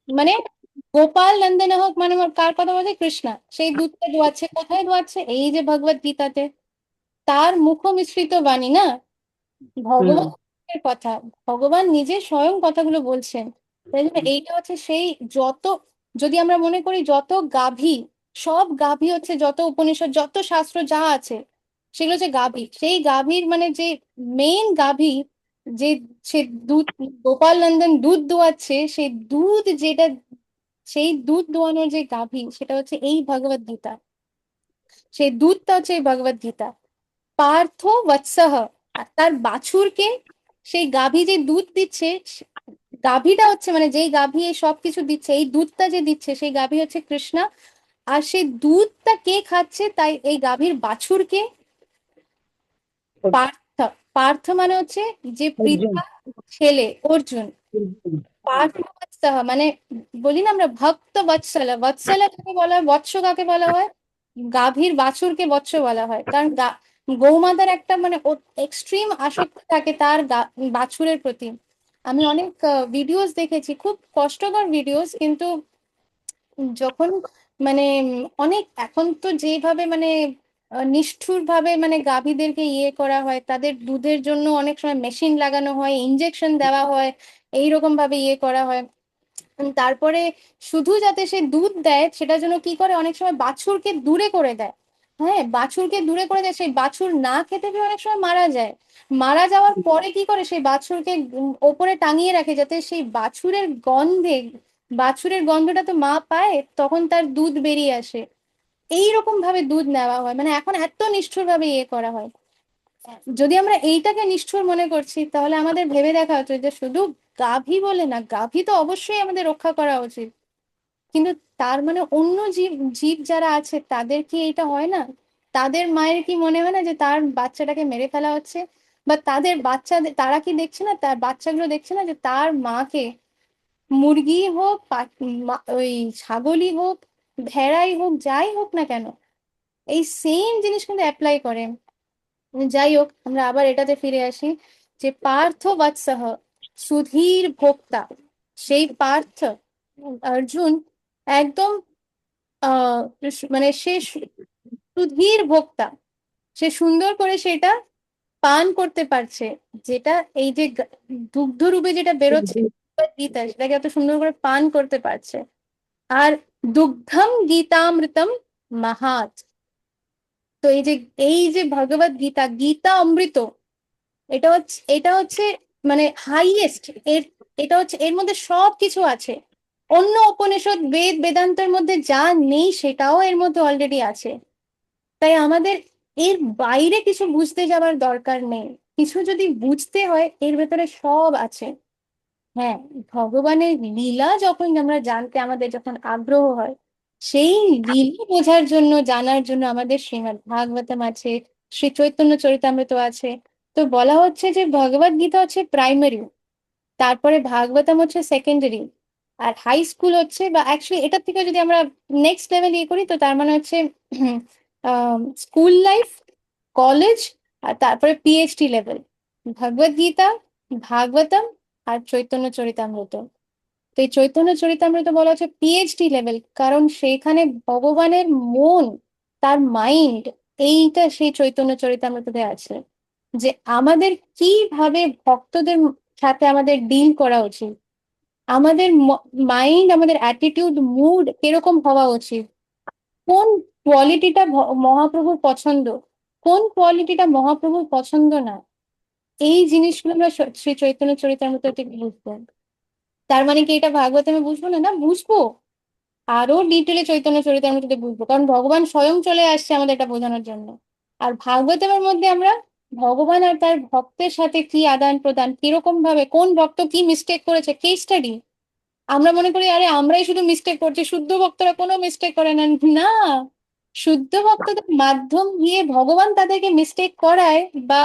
মানে গোপাল নন্দন হোক মানে কার কথা বলছে? কৃষ্ণা। সেই দুধটা দোয়াচ্ছে কোথায়? দোয়াচ্ছে এই যে ভগবত গীতাতে। তার মুখ মিশ্রিত বাণী না, হুম। ভগবানের কথা, ভগবান নিজে স্বয়ং কথাগুলো বলছেন। তাই জন্য এইটা হচ্ছে সেই যত, যদি আমরা মনে করি যত গাভী, সব গাভী হচ্ছে যত উপনিষদ যত শাস্ত্র যা আছে সেগুলো হচ্ছে গাভী। সেই গাভীর মানে যে মেইন গাভী, যে সে দুধ, গোপাল নন্দন দুধ দোয়াচ্ছে, সেই দুধ যেটা, সেই দুধ দোয়ানোর যে গাভী সেটা হচ্ছে এই ভগবত গীতা। সেই দুধটা হচ্ছে এই ভগবত গীতা। পার্থ বৎসহ, আর তার বাছুরকে, সেই গাভী যে দুধ দিচ্ছে, গাভীটা হচ্ছে মানে যেই গাভী এই সবকিছু দিচ্ছে, এই দুধটা যে দিচ্ছে সেই গাভী হচ্ছে কৃষ্ণা। আর সেই দুধটা কে খাচ্ছে? তাই এই গাভীর বাছুরকে পার্থ। পার্থ মানে হচ্ছে যে অর্জুন। পিতা, ছেলে অর্জুন। পার্থ বৎসহ মানে বলি না আমরা ভক্ত বৎসলা, বৎসলা কাকে বলা হয়? বৎস কাকে বলা হয়? গাভীর বাছুরকে বৎস বলা হয়, কারণ গৌমাতার একটা মানে এক্সট্রিম আসক্তি থাকে তার বাছুরের প্রতি। আমি অনেক ভিডিওস দেখেছি, খুব কষ্টকর ভিডিওস, কিন্তু যখন মানে অনেক এখন তো যেভাবে মানে নিষ্ঠুর ভাবে মানে গাভীদেরকে ইয়ে করা হয়, তাদের দুধের জন্য অনেক সময় মেশিন লাগানো হয়, ইনজেকশন দেওয়া হয়, এইরকম ভাবে ইয়ে করা হয়। তারপরে শুধু যাতে সে দুধ দেয় সেটার জন্য কি করে, অনেক সময় বাছুরকে দূরে করে দেয়। হ্যাঁ, বাছুরকে দূরে করে দেয়, সেই বাছুর না খেতে পেয়ে অনেক সময় মারা যায়। মারা যাওয়ার পরে কি করে, সেই বাছুরকে ওপরে টাঙিয়ে রাখে যাতে সেই বাছুরের গন্ধে, বাছুরের গন্ধটা তো মা পায়, তখন তার দুধ বেরিয়ে আসে। এইরকম ভাবে দুধ নেওয়া হয়, মানে এখন এত নিষ্ঠুর ভাবে ইয়ে করা হয়। যদি আমরা এইটাকে নিষ্ঠুর মনে করছি তাহলে আমাদের ভেবে দেখা উচিত যে শুধু গাভী বলে না, গাভী তো অবশ্যই আমাদের রক্ষা করা উচিত, কিন্তু তার মানে অন্য জীব, জীব যারা আছে তাদের কি এটা হয় না? তাদের মায়ের কি মনে হয় না যে তার বাচ্চাটাকে মেরে ফেলা হচ্ছে? বা তাদের বাচ্চাদের, তারা কি দেখছে না, তার বাচ্চাগুলো দেখছে না যে তার মাকে মুরগি হোক ওই ছাগলই হোক, ভেড়াই হোক, যাই হোক না কেন, এই সেম জিনিস কিন্তু অ্যাপ্লাই করে। যাই হোক, আমরা আবার এটাতে ফিরে আসি যে পার্থ বৎসহ সুধীর ভোক্তা। সেই পার্থ অর্জুন একদম আহ মানে সে সুধীর ভোক্তা, সে সুন্দর করে সেটা পান করতে পারছে, যেটা এই যে দুগ্ধ রূপে যেটা বেরোচ্ছে গীতা, সেটাকে এত সুন্দর করে পান করতে পারছে। আর দুগ্ধম গীতামৃতম মাহাত। তো এই যে ভগবত গীতা, গীতা অমৃত, এটা হচ্ছে মানে হাইয়েস্ট এর, এটা হচ্ছে এর মধ্যে সব কিছু আছে। অন্য উপনিষদ বেদ বেদান্তের মধ্যে যা নেই সেটাও এর মধ্যে অলরেডি আছে। তাই আমাদের এর বাইরে কিছু বুঝতে যাওয়ার দরকার নেই। কিছু যদি বুঝতে হয় এর ভেতরে সব আছে। হ্যাঁ, ভগবানের লীলা যখন আমরা জানতে আমাদের যখন আগ্রহ হয়, সেই লীলা বোঝার জন্য, জানার জন্য আমাদের শ্রীমদ্ ভাগবতম আছে, শ্রী চৈতন্য চরিতামৃত আছে। তো বলা হচ্ছে যে ভগবদ গীতা হচ্ছে প্রাইমারি, তারপরে ভাগবতম হচ্ছে সেকেন্ডারি, আর হাই স্কুল হচ্ছে, বা অ্যাকচুয়ালি এটার থেকে যদি আমরা নেক্সট লেভেল ইয়ে করি তো তার মানে হচ্ছে স্কুল লাইফ, কলেজ, আর তারপরে পিএইচডি লেভেল, ভগবদ গীতা, ভাগবতম, আর চৈতন্য চরিতামৃত। তো এই চৈতন্য চরিতামৃত বলা হচ্ছে পিএইচডি লেভেল, কারণ সেখানে ভগবানের মন, তার মাইন্ড, এইটা সেই চৈতন্য চরিতামৃততে আছে, যে আমাদের কিভাবে ভক্তদের সাথে আমাদের ডিল করা উচিত, আমাদের মাইন্ড, আমাদের অ্যাটিটিউড, মুড কিরকম হওয়া উচিত, কোন কোয়ালিটিটা মহাপ্রভুর পছন্দ, কোন কোয়ালিটিটা মহাপ্রভুর পছন্দ না, এই জিনিসগুলো আমরা শ্রী চৈতন্য চরিতামৃত থেকে বুঝবো। তার মানে কি এটা ভাগবতমে বুঝবো না? না, বুঝবো। আরো ডিটেলে চৈতন্য চরিতামৃততে বুঝবো, কারণ ভগবান স্বয়ং চলে আসছে আমাদের এটা বোঝানোর জন্য। আর ভাগবতমের মধ্যে আমরা ভগবান আর তার ভক্তের সাথে কি আদান প্রদান, কিরকম ভাবে কোন ভক্ত কি মিস্টেক করেছে, কেস স্টাডি। আমরা মনে করি আরে আমরাই শুধু মিস্টেক করছি, শুদ্ধ ভক্তরা কোনো মিস্টেক করে না। না, শুদ্ধ ভক্তদের মাধ্যম দিয়ে ভগবান তাদেরকে মিস্টেক করায়, বা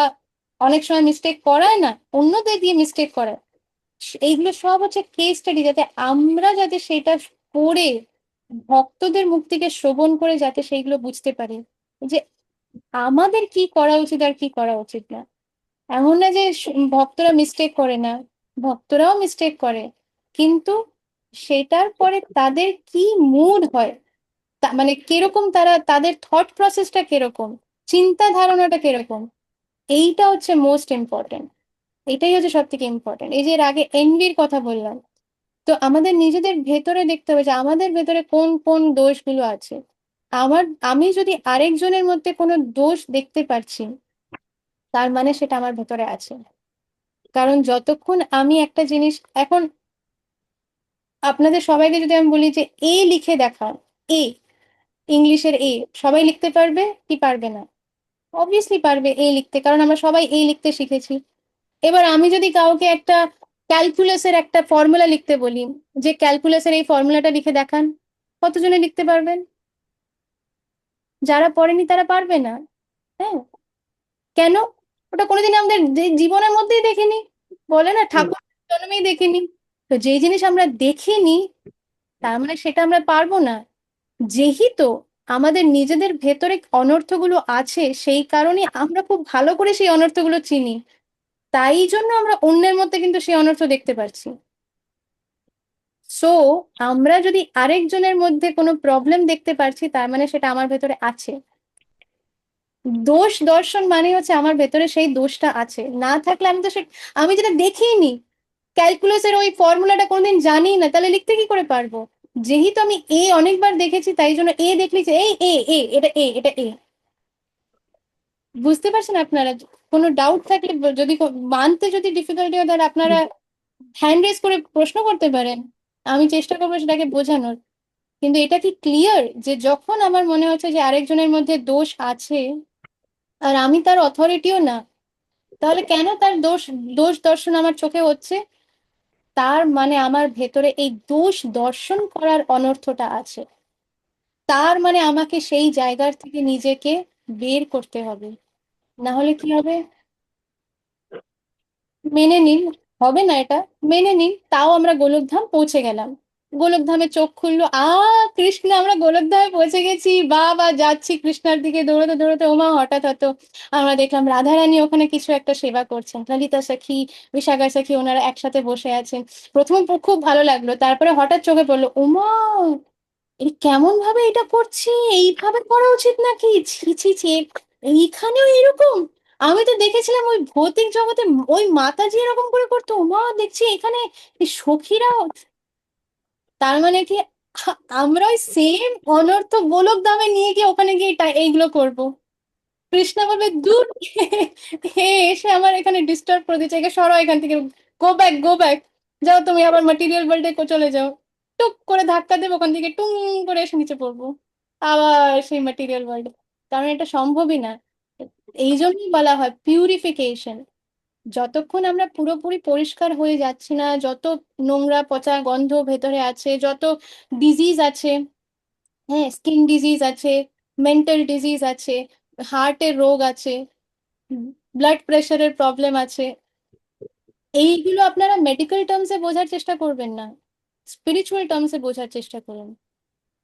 অনেক সময় মিস্টেক করায় না, অন্যদের দিয়ে মিস্টেক করায়। এইগুলো সব হচ্ছে কেস স্টাডি, যাতে আমরা যাতে সেটা পড়ে ভক্তদের মুখ থেকে শ্রবণ করে যাতে সেইগুলো বুঝতে পারি যে আমাদের কি করা উচিত আর কি করা উচিত না। এমন না যে ভক্তরা মিস্টেক করে না, ভক্তরাও মিস্টেক করে, কিন্তু সেটার পরে তাদের কি মুড হয়, মানে কিরকম তারা, তাদের থট প্রসেসটা কিরকম, চিন্তা ধারণাটা কিরকম, এইটা হচ্ছে মোস্ট ইম্পর্টেন্ট। এটাই হচ্ছে সব থেকে ইম্পর্টেন্ট। এই যে এর আগে এনভির কথা বললাম, তো আমাদের নিজেদের ভেতরে দেখতে হবে যে আমাদের ভেতরে কোন কোন দোষগুলো আছে। আমি যদি আরেকজনের মধ্যে কোনো দোষ দেখতে পারছি, তার মানে সেটা আমার ভেতরে আছে। কারণ যতক্ষণ আমি একটা জিনিস, এখন আপনাদের সবাইকে যদি আমি বলি যে এ লিখে দেখান, এ, ইংলিশের এ, সবাই লিখতে পারবে কি পারবে না? অবভিয়াসলি পারবে এ লিখতে, কারণ আমরা সবাই এ লিখতে শিখেছি। এবার আমি যদি কাউকে একটা ক্যালকুলাসের একটা ফর্মুলা লিখতে বলি, যে ক্যালকুলাসের এই ফর্মুলাটা লিখে দেখান, কতজনে লিখতে পারবেন? যারা পড়েনি তারা পারবে না। হ্যাঁ, কেন? ওটা কোনোদিন আমাদের জীবনের মধ্যেই দেখিনি, বলে না ঠাকুর জন্মেই দেখিনি। তো যেই জিনিস আমরা দেখিনি, তার মানে সেটা আমরা পারবো না। যেহেতু আমাদের নিজেদের ভেতরে অনর্থগুলো আছে, সেই কারণে আমরা খুব ভালো করে সেই অনর্থগুলো চিনি, তাই জন্য আমরা অন্যের মধ্যে কিন্তু সেই অনর্থ দেখতে পাচ্ছি। সো আমরা যদি আরেকজনের মধ্যে কোনো প্রবলেম দেখতে পারছি, তার মানে সেটা আমার ভেতরে আছে। দোষ দর্শন মানে হচ্ছে আমার ভেতরে সেই দোষটা আছে, না থাকলে আমি তো আমি যেটা দেখিনি, ক্যালকুলাসের ওই ফর্মুলাটা কোনোদিন জানি না, তাহলে লিখতে কি করে পারবো? যেহেতু আমি এ অনেকবার দেখেছি, তাই জন্য এ দেখলি যে এই এ এ এটা এ এটা এ। বুঝতে পারছেন আপনারা? কোনো ডাউট থাকলে যদি মানতে যদি ডিফিকাল্টি হয়, তাহলে আপনারা হ্যান্ড রেজ করে প্রশ্ন করতে পারেন, আমি চেষ্টা করবো সেটাকে বোঝানোর। কিন্তু এটা কি ক্লিয়ার যে যখন আমার মনে হচ্ছে যে আরেকজনের মধ্যে দোষ আছে, আর আমি তার অথরিটিও না, তাহলে কেন তার দোষ, দোষ দর্শন আমার চোখে হচ্ছে? তার মানে আমার ভেতরে এই দোষ দর্শন করার অনর্থটা আছে। তার মানে আমাকে সেই জায়গার থেকে নিজেকে বের করতে হবে। না হলে কি হবে? মেনে নিন, হবে না এটা, মেনে নিন, তাও আমরা গোলকধাম পৌঁছে গেলাম। গোলকধামে চোখ খুললো, কৃষ্ণ, আমরা গোলকধামে পৌঁছে গেছি, বা বা যাচ্ছি কৃষ্ণার দিকে দৌড়াতে দৌড়াতে, ওমা হঠাৎ হতো আমরা দেখলাম রাধারানী ওখানে কিছু একটা সেবা করছেন, ললিতা সখী, বিশাখা সখী, ওনারা একসাথে বসে আছেন। প্রথমে খুব ভালো লাগলো, তারপরে হঠাৎ চোখে পড়লো, ওমা কেমন ভাবে এটা করছে, এইভাবে করা উচিত নাকি, ছি ছি ছি, এইখানেও এরকম? আমি তো দেখেছিলাম ওই ভৌতিক জগতে ওই মাতাজি এরকম করে করতো, মা দেখছি এখানে এই সখীরাও। তার মানে কি আমরা ওই সেম অনর্থ গোলক ধামে নিয়ে গিয়ে ওখানে গিয়ে এইগুলো করব? কৃষ্ণা বলবে দূর, হে এসে আমার এখানে ডিস্টার্ব করে দিচ্ছে, একে সরো এখান থেকে, গো ব্যাক গো ব্যাক, যাও তুমি আবার ম্যাটেরিয়াল ওয়ার্ল্ডে চলে যাও। টুক করে ধাক্কা দেবো, ওখান থেকে টুং করে এসে নিচে পড়বো, আবার সেই ম্যাটেরিয়াল ওয়ার্ল্ডে। কারণ এটা সম্ভবই না। এই জন্যই বলা হয় পিউরিফিকেশন। যতক্ষণ আমরা পুরোপুরি পরিষ্কার হয়ে যাচ্ছি না, যত নোংরা পচা গন্ধ ভেতরে আছে, যত ডিজিজ আছে, হ্যাঁ, স্কিন ডিজিজ আছে, মেন্টাল ডিজিজ আছে, হার্টের রোগ আছে, ব্লাড প্রেশারের প্রবলেম আছে, এইগুলো আপনারা মেডিকেল টার্মসে বোঝার চেষ্টা করবেন না, স্পিরিচুয়াল টার্মসে বোঝার চেষ্টা করুন।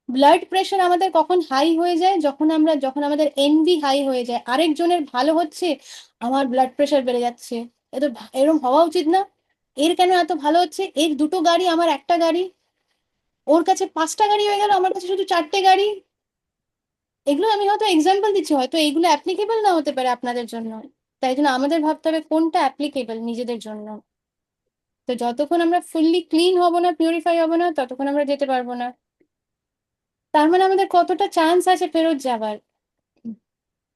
ব্লাড প্রেশার আমাদের কখন হাই হয়ে যায়? যখন আমাদের এনভি হাই হয়ে যায়, আরেকজনের ভালো হচ্ছে, আমার ব্লাড প্রেশার বেড়ে যাচ্ছে, এ তো এরকম হওয়া উচিত না, এর কেন এত ভালো হচ্ছে, এর দুটো গাড়ি আমার একটা গাড়ি, ওর কাছে পাঁচটা গাড়ি হয়ে গেল আমার কাছে শুধু চারটে গাড়ি। এগুলো আমি হয়তো এক্সাম্পল দিচ্ছি, হয়তো এগুলো অ্যাপ্লিকেবল না হতে পারে আপনাদের জন্য, তাই জন্য আমাদের ভাবতে হবে কোনটা অ্যাপ্লিকেবল নিজেদের জন্য। তো যতক্ষণ আমরা ফুললি ক্লিন হব না, পিউরিফাই হব না, ততক্ষণ আমরা যেতে পারবো না। তার মানে আমাদের কতটা চান্স আছে ফেরত যাবার?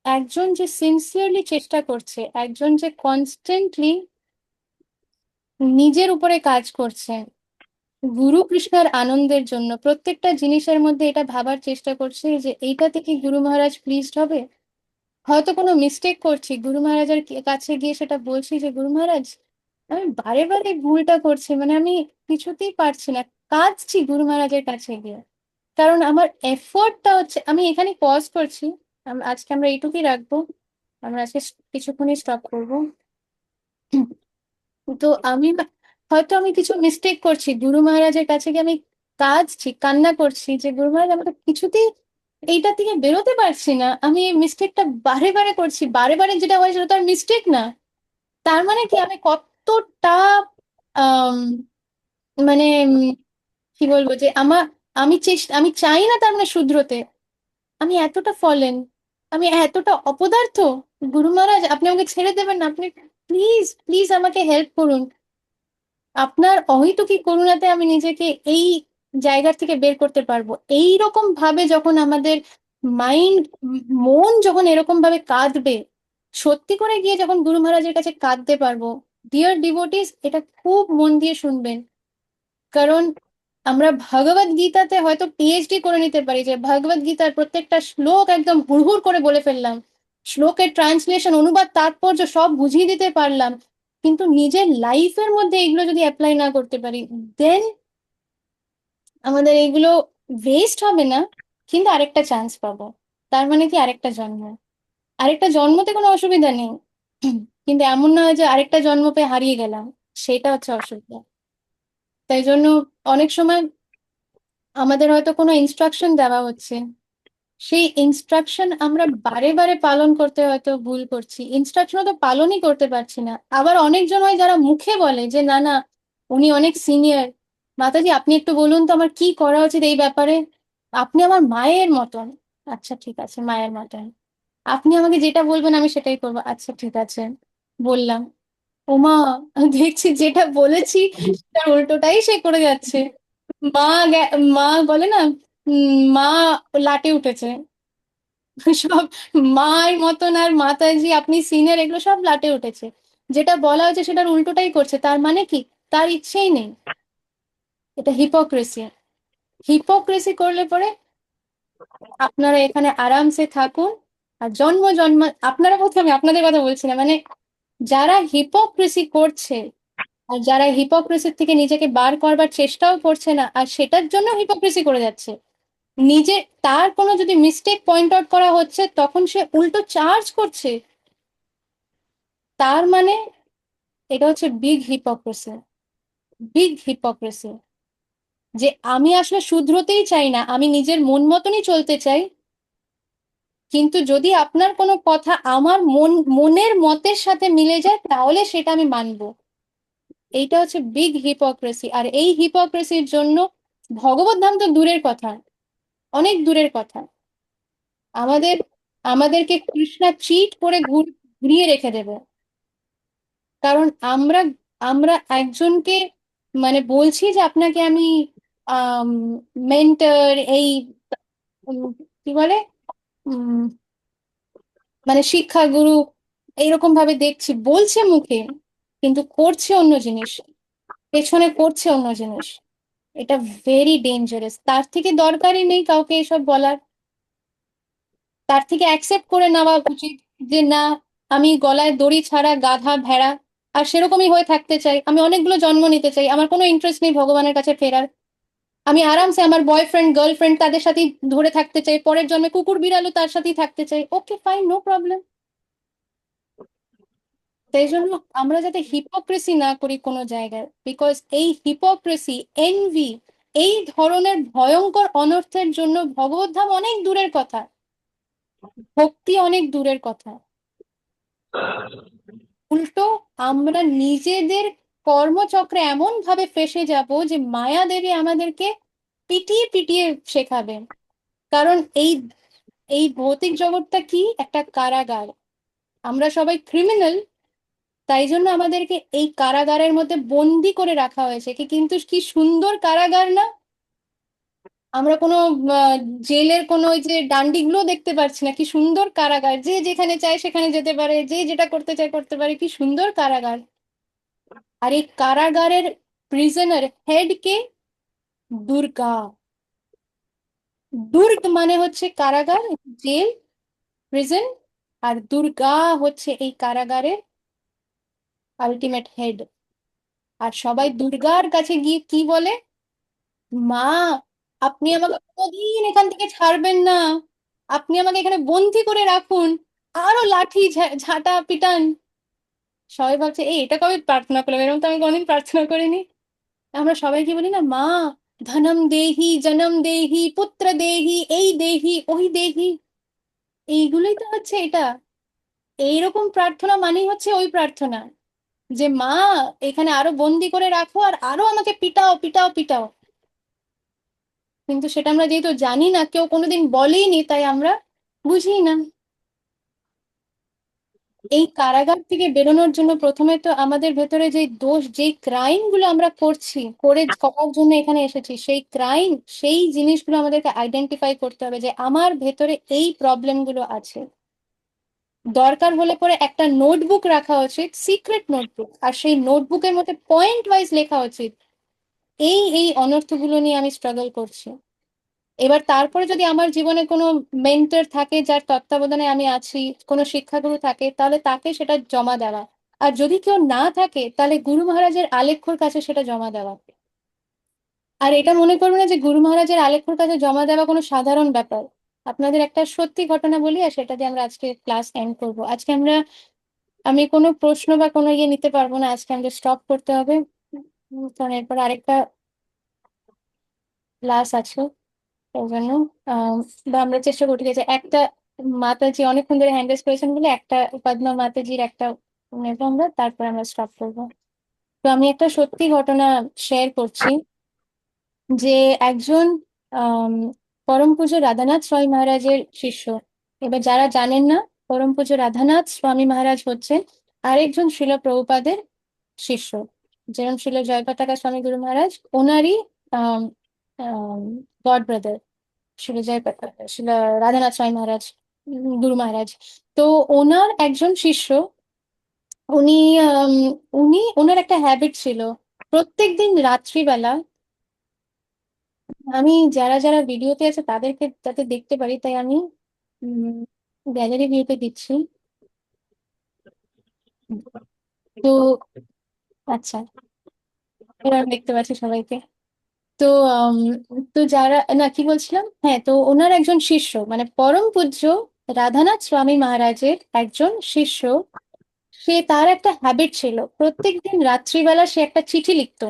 একজন যে সিনসিয়ারলি চেষ্টা করছে, একজন যে কনস্ট্যান্টলি নিজের উপরে কাজ করছে, গুরু কৃষ্ণের আনন্দের জন্য প্রত্যেকটা জিনিসের মধ্যে এটা ভাবার চেষ্টা করছে যে এইটা থেকে গুরু মহারাজ প্লিজড হবে। হয়তো কোনো মিস্টেক করছি, গুরু মহারাজের কাছে গিয়ে সেটা বলছি যে গুরু মহারাজ, আমি বারে বারে ভুলটা করছি, মানে আমি কিছুতেই পারছি না, কাঁদছি গুরু মহারাজের কাছে গিয়ে। কারণ আমার এফোর্টটা হচ্ছে, আমি এখানে পজ করছি। আজকে আমরা এইটুকুই রাখবো। আমরা আজকে কিছুক্ষণই স্টপ করবো। তো হয়তো আমি কিছু মিস্টেক করছি, গুরু মহারাজের কাছে গিয়ে আমি কাঁদছি, কান্না করছি যে গুরু মহারাজ আমি তো কিছুতেই এইটা থেকে বেরোতে পারছি না, আমি এই মিস্টেকটা বারে বারে করছি, বারে বারে যেটা হয় সেটা তো আর মিস্টেক না। তার মানে কি আমি কতটা আম, মানে কি বলবো যে আমি চাই না তার মানে শুধরোতে। আমি এতটা ফলেন, আমি এতটা অপদার্থ। গুরু মহারাজ আপনি আমাকে ছেড়ে দেবেন না, আপনি প্লিজ প্লিজ আমাকে হেল্প করুন। আপনার অহৈতুকী করুণাতে আমি নিজেকে এই জায়গা থেকে বের করতে পারবো। এই রকম ভাবে যখন আমাদের মাইন্ড, মন যখন এরকম ভাবে কাঁদবে, সত্যি করে গিয়ে যখন গুরু মহারাজের কাছে কাঁদতে পারবো। ডিয়ার ডিভোটিস, এটা খুব মন দিয়ে শুনবেন। কারণ আমরা ভগবত গীতাতে হয়তো পিএইচডি করে নিতে পারি, যে ভগবত গীতার প্রত্যেকটা শ্লোক একদম হুড়হুড় করে বলে ফেললাম, শ্লোকের ট্রান্সলেশন, অনুবাদ, তাৎপর্য সব বুঝিয়ে দিতে পারলাম, কিন্তু নিজের লাইফের মধ্যে এগুলো যদি অ্যাপ্লাই না করতে পারি, দেন আমাদের এগুলো ওয়েস্ট হবে না, কিন্তু আরেকটা চান্স পাবো। তার মানে কি আরেকটা জন্ম, আরেকটা জন্মতে কোনো অসুবিধা নেই, কিন্তু এমন নয় যে আরেকটা জন্ম পেয়ে হারিয়ে গেলাম, সেটা হচ্ছে অসুবিধা। তাই জন্য অনেক সময় আমাদের হয়তো কোনো ইনস্ট্রাকশন দেওয়া হচ্ছে, সেই ইনস্ট্রাকশন আমরা বারে বারে পালন করতে হয়তো ভুল করছি, ইনস্ট্রাকশন তো পালনই করতে পারছি না। আবার অনেকজন হয় যারা মুখে বলে যে না না, উনি অনেক সিনিয়র, মাতাজি আপনি একটু বলুন তো আমার কি করা উচিত এই ব্যাপারে, আপনি আমার মায়ের মতন। আচ্ছা ঠিক আছে, মায়ের মতন আপনি আমাকে যেটা বলবেন আমি সেটাই করবো, আচ্ছা ঠিক আছে বললাম। ওমা, দেখছি যেটা বলেছি তার উল্টোটাই সে করে যাচ্ছে। মা বলে না, মা লাটে উঠেছে সব, মায়ের মতন আর মাতাজি আপনি সিনিয়র এগুলো সব লাটে উঠেছে। যেটা বলা হয়েছে সেটার উল্টোটাই করছে, তার মানে কি তার ইচ্ছেই নেই। এটা হিপোক্রেসি। হিপোক্রেসি করলে পরে আপনারা এখানে আরামসে থাকুন, আর জন্ম জন্ম, আপনারা বলতে আমি আপনাদের কথা বলছি না, মানে যারা হিপোক্রেসি করছে আর যারা হিপোক্রেসির থেকে নিজেকে বার করবার চেষ্টাও করছে না আর সেটার জন্য হিপোক্রেসি করে যাচ্ছে, নিজে তার কোনো যদি মিস্টেক পয়েন্ট আউট করা হচ্ছে তখন সে উল্টো চার্জ করছে, তার মানে এটা হচ্ছে বিগ হিপোক্রেসি। বিগ হিপোক্রেসি যে আমি আসলে শুধরোতেই চাই না, আমি নিজের মন মতনই চলতে চাই, কিন্তু যদি আপনার কোনো কথা আমার মনের মতের সাথে মিলে যায় তাহলে সেটা আমি মানবো। এইটা হচ্ছে বিগ হিপোক্রেসি। আর এই হিপোক্রেসির জন্য ভগবত ধাম তো দূরের কথা, অনেক দূরের কথা, আমাদের আমাদেরকে কৃষ্ণা চিট করে ঘুরিয়ে রেখে দেবে। কারণ আমরা একজনকে মানে বলছি যে আপনাকে আমি মেন্টর, এই উম, কি বলে, উম, মানে শিক্ষাগুরু এইরকম ভাবে দেখছি, বলছে মুখে কিন্তু করছে অন্য জিনিস, পেছনে করছে অন্য জিনিস। এটা ভেরি ডেঞ্জারাস। তার থেকে দরকারই নেই কাউকে এসব বলার, তার থেকে অ্যাকসেপ্ট করে নেওয়া উচিত যে না, আমি গলায় দড়ি ছাড়া গাধা ভেড়া, আর সেরকমই হয়ে থাকতে চাই, আমি অনেকগুলো জন্ম নিতে চাই, আমার কোনো ইন্টারেস্ট নেই ভগবানের কাছে ফেরার, আমি আরামসে আমার বয়ফ্রেন্ড গার্লফ্রেন্ড তাদের সাথেই ধরে থাকতে চাই, পরের জন্মে কুকুর বিড়ালও তার সাথেই থাকতে চাই, ওকে ফাইন, নো প্রবলেম। তাই জন্য আমরা যাতে হিপোক্রেসি না করি কোনো জায়গায়, বিকজ এই হিপোক্রেসি, এনভি, এই ধরনের ভয়ঙ্কর অনর্থের জন্য ভগবদ্ধাম অনেক দূরের কথা, ভক্তি অনেক দূরের কথা। উল্টো আমরা নিজেদের কর্মচক্রে এমন ভাবে ফেঁসে যাব যে মায়া দেবী আমাদেরকে পিটিয়ে পিটিয়ে শেখাবে। কারণ এই এই ভৌতিক জগৎটা কি একটা কারাগার, আমরা সবাই ক্রিমিনাল, তাই জন্য আমাদেরকে এই কারাগারের মধ্যে বন্দি করে রাখা হয়েছে। কিন্তু কি সুন্দর কারাগার না, আমরা কোনো জেলের কোনো ওই যে ডান্ডিগুলো দেখতে পাচ্ছি না, কি সুন্দর কারাগার, যে যেখানে চায় সেখানে যেতে পারে, যে যেটা করতে চায় করতে পারে, কি সুন্দর কারাগার। আর এই কারাগারের প্রিজনার হেড কে? দুর্গা। দুর্গ মানে হচ্ছে কারাগার, জেল, প্রিজন, আর দুর্গা হচ্ছে এই কারাগারের আলটিমেট হেড। আর সবাই দুর্গার কাছে গিয়ে কি বলে, মা আপনি আমাকে কোনোদিন এখান থেকে ছাড়বেন না, আপনি আমাকে এখানে বন্দি করে রাখুন, আরো লাঠি ঝাঁটা পিটান। সবাই ভাবছে এই এটা কবে প্রার্থনা করলাম, এরকম তো আমি কোনোদিন প্রার্থনা করিনি। আমরা সবাই কি বলি না, মা ধনম দেহি জনম দেহি পুত্র দেহি এই দেহি ওই দেহি, এইগুলোই তো হচ্ছে এটা। এইরকম প্রার্থনা মানেই হচ্ছে ওই প্রার্থনা, যে মা এখানে আরো বন্দি করে রাখো আর আরো আমাকে পিটাও পিটাও পিটাও। কিন্তু সেটা আমরা যেহেতু জানি না, কেউ কোনোদিন বলেইনি, তাই আমরা বুঝি না। এই কারাগার থেকে বেরোনোর জন্য প্রথমে তো আমাদের ভেতরে যে দোষ, যেই ক্রাইম গুলো আমরা করছি, করার জন্য এখানে এসেছি, সেই ক্রাইম, সেই জিনিসগুলো আমাদেরকে আইডেন্টিফাই করতে হবে যে আমার ভেতরে এই প্রবলেম গুলো আছে। দরকার হলে পরে একটা নোটবুক রাখা উচিত, সিক্রেট নোটবুক, আর সেই নোটবুকের মধ্যে পয়েন্ট ওয়াইজ লেখা উচিত এই এই অনর্থগুলো নিয়ে আমি স্ট্রাগল করছি। এবার তারপরে যদি আমার জীবনে কোনো মেন্টর থাকে যার তত্ত্বাবধানে আমি আছি, কোনো শিক্ষাগুরু থাকে, তাহলে তাকে সেটা জমা দেওয়া। আর যদি কেউ না থাকে, তাহলে গুরু মহারাজের আলেখ্যর কাছে সেটা জমা দেওয়া। আর এটা মনে করবে না যে গুরু মহারাজের আলেখ্যর কাছে জমা দেওয়া কোনো সাধারণ ব্যাপার। আপনাদের একটা সত্যি ঘটনা বলি, আর সেটা দিয়ে আমরা আজকে ক্লাস এন্ড করব। আজকে আমি কোনো প্রশ্ন বা কোনো ইয়ে নিতে পারবো না, আজকে আমাদের স্টপ করতে হবে। কারণ এরপর আরেকটা ক্লাস আছে, এই জন্য আহ, বা আমরা চেষ্টা করতে গেছি একটা মাতাজি অনেকক্ষণ ধরে হ্যান্ড রেজ করেছেন বলে একটা পদ্মা মাতাজির একটা নেবো আমরা, তারপর আমরা স্টপ করবো। তো আমি একটা সত্যি ঘটনা শেয়ার করছি, যে একজন আম, পরম পূজ্য রাধানাথ স্বামী মহারাজের শিষ্য। এবার যারা জানেন না, পরম পূজ্য রাধানাথ স্বামী মহারাজ হচ্ছেন আরেকজন শিল প্রভুপাদের শিষ্য। যেরকম ছিল জয়পাতাকা স্বামী গুরু মহারাজ, ওনারই গড ব্রাদার ছিল ছিল রাধানাথ স্বামী মহারাজ, গুরু মহারাজ। তো ওনার একজন শিষ্য, উনি আম, ওনার একটা হ্যাবিট ছিল, প্রত্যেকদিন রাত্রিবেলা, আমি যারা যারা ভিডিওতে আছে তাদেরকে যাতে দেখতে পারি, তাই আমি গ্যালারি ভিউতে দিচ্ছি। তো আচ্ছা, এবার আমি দেখতে পাচ্ছি সবাইকে। তো আম, তো যারা না, কি বলছিলাম, হ্যাঁ, তো ওনার একজন শিষ্য, মানে পরম পূজ্য রাধানাথ স্বামী মহারাজের একজন শিষ্য, সে তার একটা হ্যাবিট ছিল, প্রত্যেকদিন রাত্রিবেলা সে একটা চিঠি লিখতো।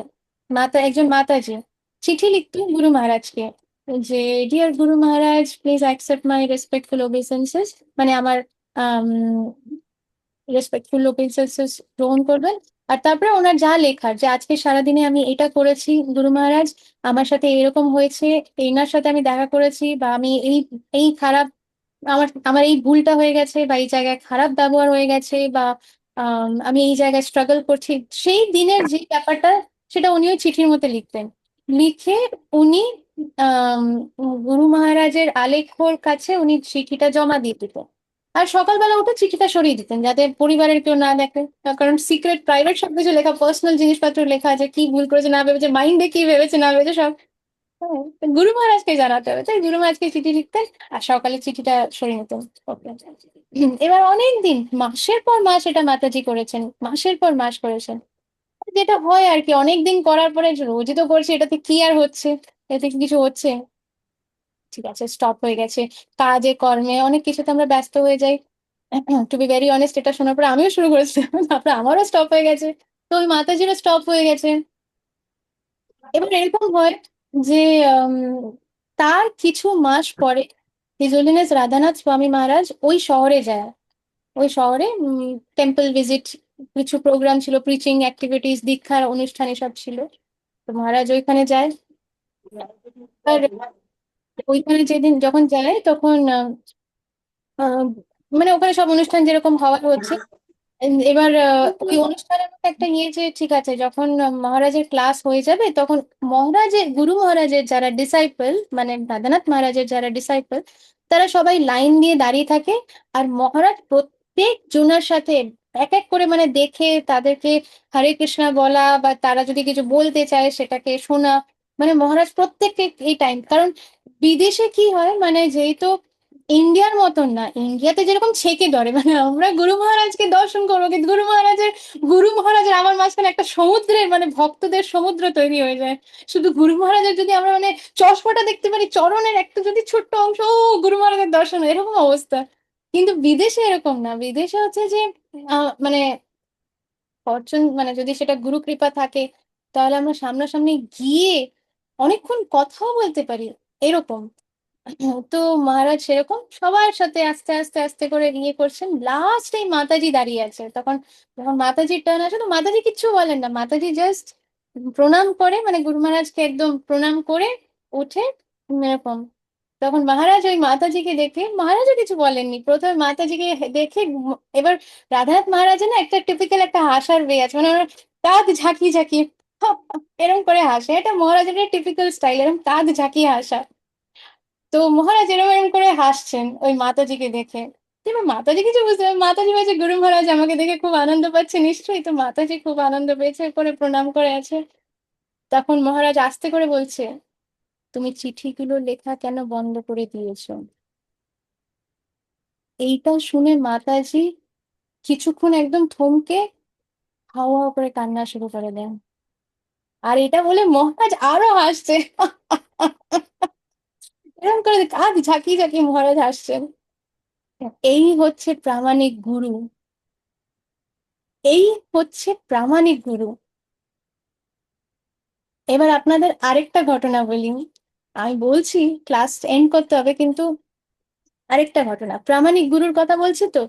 একজন মাতাজি চিঠি লিখতো গুরু মহারাজকে, যে deer Guru Maharaj please accept my respectful ওবেসেন্সেস, মানে আমার রেসপেক্টফুল ওবেসেন্সেস গ্রহণ করবেন। আর তারপরে ওনার যা লেখার, যে আজকে সারাদিনে আমি এটা করেছি গুরু মহারাজ, আমার সাথে এরকম হয়েছে, এনার সাথে আমি দেখা করেছি, বা আমি এই এই খারাপ, আমার আমার এই ভুলটা হয়ে গেছে, বা এই জায়গায় খারাপ ব্যবহার হয়ে গেছে, বা আমি এই জায়গায় স্ট্রাগল করছি, সেই দিনের যে ব্যাপারটা, সেটা উনি ওই চিঠির মধ্যে লিখতেন। লিখে উনি আম, গুরু মহারাজের আলেখ্যর কাছে উনি চিঠিটা জমা দিয়ে দিতেন। আর সকালবেলা উঠে চিঠিটা সরিয়ে দিতেন যাতে পরিবারের কেউ না দেখে। তার কারণ সিক্রেট প্রাইভেট সবকিছু লেখা, পার্সোনাল জিনিসপত্র লেখা আছে, কি ভুল করেছে না ভেবেছে, মাইন্ডে কি ভেবেছে না ভেবেছে সব, হ্যাঁ, তো গুরু মহারাজকে জানাতে হবে, তাই গুরু মহারাজকে চিঠি লিখতেন আর সকালে চিঠিটা সরিয়ে নিতেন। ওকে। এবার অনেক দিন, মাসের পর মাস এটা মাতাজি করেছেন, মাসের পর মাস করেছেন। যেটা হয় আর কি, অনেক দিন করার পরে রোজই তো করছি, এটাতে কি আর হচ্ছে, এতে কি কিছু হচ্ছে? ঠিক আছে, স্টপ হয়ে গেছে। কাজে কর্মে অনেক কিছুতে আমরা ব্যস্ত হয়ে যাই। টু বি ভেরি অনেস্ট, এটা শোনার পরে আমিও শুরু করেছিলাম, তারপরে আমারও স্টপ হয়ে গেছে, তো ওই মাতাজিরও স্টপ হয়ে গেছে। এবার এরকম হয় যে উম, তার কিছু মাস পরে হিজ হোলিনেস রাধানাথ স্বামী মহারাজ ওই শহরে যায়। ওই শহরে টেম্পল ভিজিট, কিছু প্রোগ্রাম ছিল, প্রিচিং অ্যাক্টিভিটিস, দীক্ষার অনুষ্ঠান এসব ছিল। তো মহারাজ ওইখানে যায়। আর ওইখানে যেদিন যখন যায় তখন আহ, মানে ওখানে সব অনুষ্ঠান যেরকম হওয়ার হচ্ছে। এবার ওই অনুষ্ঠানের মধ্যে একটা ইয়ে, যে ঠিক আছে যখন মহারাজের ক্লাস হয়ে যাবে, তখন গুরু মহারাজের যারা ডিসাইপল, মানে রাধানাথ মহারাজের যারা ডিসাইপল, তারা সবাই লাইন দিয়ে দাঁড়িয়ে থাকে। আর মহারাজ প্রত্যেক জনের সাথে এক এক করে, মানে দেখে তাদেরকে হরে কৃষ্ণা বলা, বা তারা যদি কিছু বলতে চায় সেটাকে শোনা। মানে মহারাজ প্রত্যেককে এই টাইম, কারণ বিদেশে কি হয়, মানে যেহেতু ইন্ডিয়ার মতন না, ইন্ডিয়াতে যেরকম ছেকে ধরে, মানে আমরা গুরু মহারাজকে দর্শন করবো, কিন্তু গুরু মহারাজের আমার মাঝখানে একটা সমুদ্রের, মানে ভক্তদের সমুদ্র তৈরি হয়ে যায়। শুধু গুরু মহারাজের যদি আমরা মানে চশমাটা দেখতে পারি, চরণের একটা যদি ছোট্ট অংশ, ও গুরু মহারাজের দর্শন, এরকম অবস্থা। কিন্তু বিদেশে এরকম না, বিদেশে হচ্ছে যে মানে ফরচুন, মানে যদি সেটা গুরু কৃপা থাকে, তাহলে আমরা সামনাসামনি গিয়ে অনেকক্ষণ কথাও বলতে পারি, এরকম। তো মহারাজ সেরকম সবার সাথে আস্তে আস্তে আস্তে করে ইয়ে করছেন, লাস্ট এই মাতাজি দাঁড়িয়ে আছে তখন। যখন মাতাজির টার্ন আসে, তো মাতাজি কিচ্ছু বলেন না, মাতাজি জাস্ট প্রণাম করে, মানে গুরু মহারাজকে একদম প্রণাম করে উঠে এরকম। তখন মহারাজ ওই মাতাজিকে দেখে, মহারাজও কিছু বলেননি, প্রথমে মাতাজিকে দেখে এবার রাধানাথ মহারাজের না একটা টিপিক্যাল একটা হাসার ওয়ে আছে, মানে ওরা কাঁধ ঝাঁকিয়ে ঝাঁকিয়ে এরকম করে হাসে, এটা মহারাজের টিপিক্যাল স্টাইল, এরকম কাঁধ ঝাঁকিয়ে হাসা। তো মহারাজ এরম এরম করে হাসছেন ওই মাতাজিকে দেখে। এবার মাতাজি কিছু বুঝতে মাতাজি বলছে, গুরু মহারাজ আমাকে দেখে খুব আনন্দ পাচ্ছে নিশ্চয়ই, তো মাতাজি খুব আনন্দ পেয়েছে, করে প্রণাম করে আছে। তখন মহারাজ আস্তে করে বলছে, তুমি চিঠিগুলো লেখা কেন বন্ধ করে দিয়েছো? এইটা শুনে মাতাজি কিছুক্ষণ একদম থমকে হাওয়া হাওয়া করে কান্না শুরু করে দেন। আর এটা বলে মহারাজ আরো হাসছে। এরকম করে কাঁধ ঝাঁকিয়ে ঝাঁকিয়ে মহারাজ হাসছেন। এই হচ্ছে প্রামাণিক গুরু, এই হচ্ছে প্রামাণিক গুরু। এবার আপনাদের আরেকটা ঘটনা বলি, আমি বলছি ক্লাস এন্ড করতে হবে, কিন্তু আরেকটা ঘটনা, প্রামাণিক গুরুর কথা বলছি তো,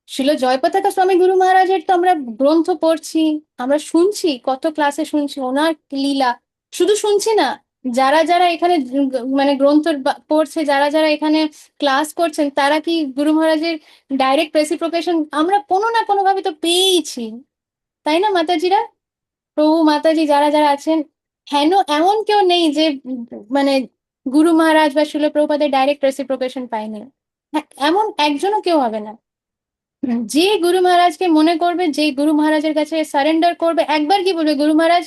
শিল জয়পতাকা স্বামী গুরু মহারাজের তো আমরা গ্রন্থ পড়ছি, আমরা শুনছি, কত ক্লাসে শুনছি ওনার লীলা। শুধু শুনছি না, যারা যারা এখানে মানে গ্রন্থ পড়ছে, যারা যারা এখানে ক্লাস করছেন, তারা কি গুরু মহারাজের ডাইরেক্ট রেসিপ্রোকেশন আমরা কোনো না কোনো ভাবে তো পেয়েইছি, তাই না মাতাজিরা? প্রভু মাতাজি যারা যারা আছেন, হেন এমন কেউ নেই যে মানে গুরু মহারাজ বা শিল প্রভুপাদের ডাইরেক্ট রেসিপ্রোকেশন পায়নি। হ্যাঁ, এমন একজনও কেউ হবে না। যে গুরু মহারাজকে মনে করবে, যে গুরু মহারাজের কাছে সারেন্ডার করবে, একবার কি বলবে, গুরু মহারাজ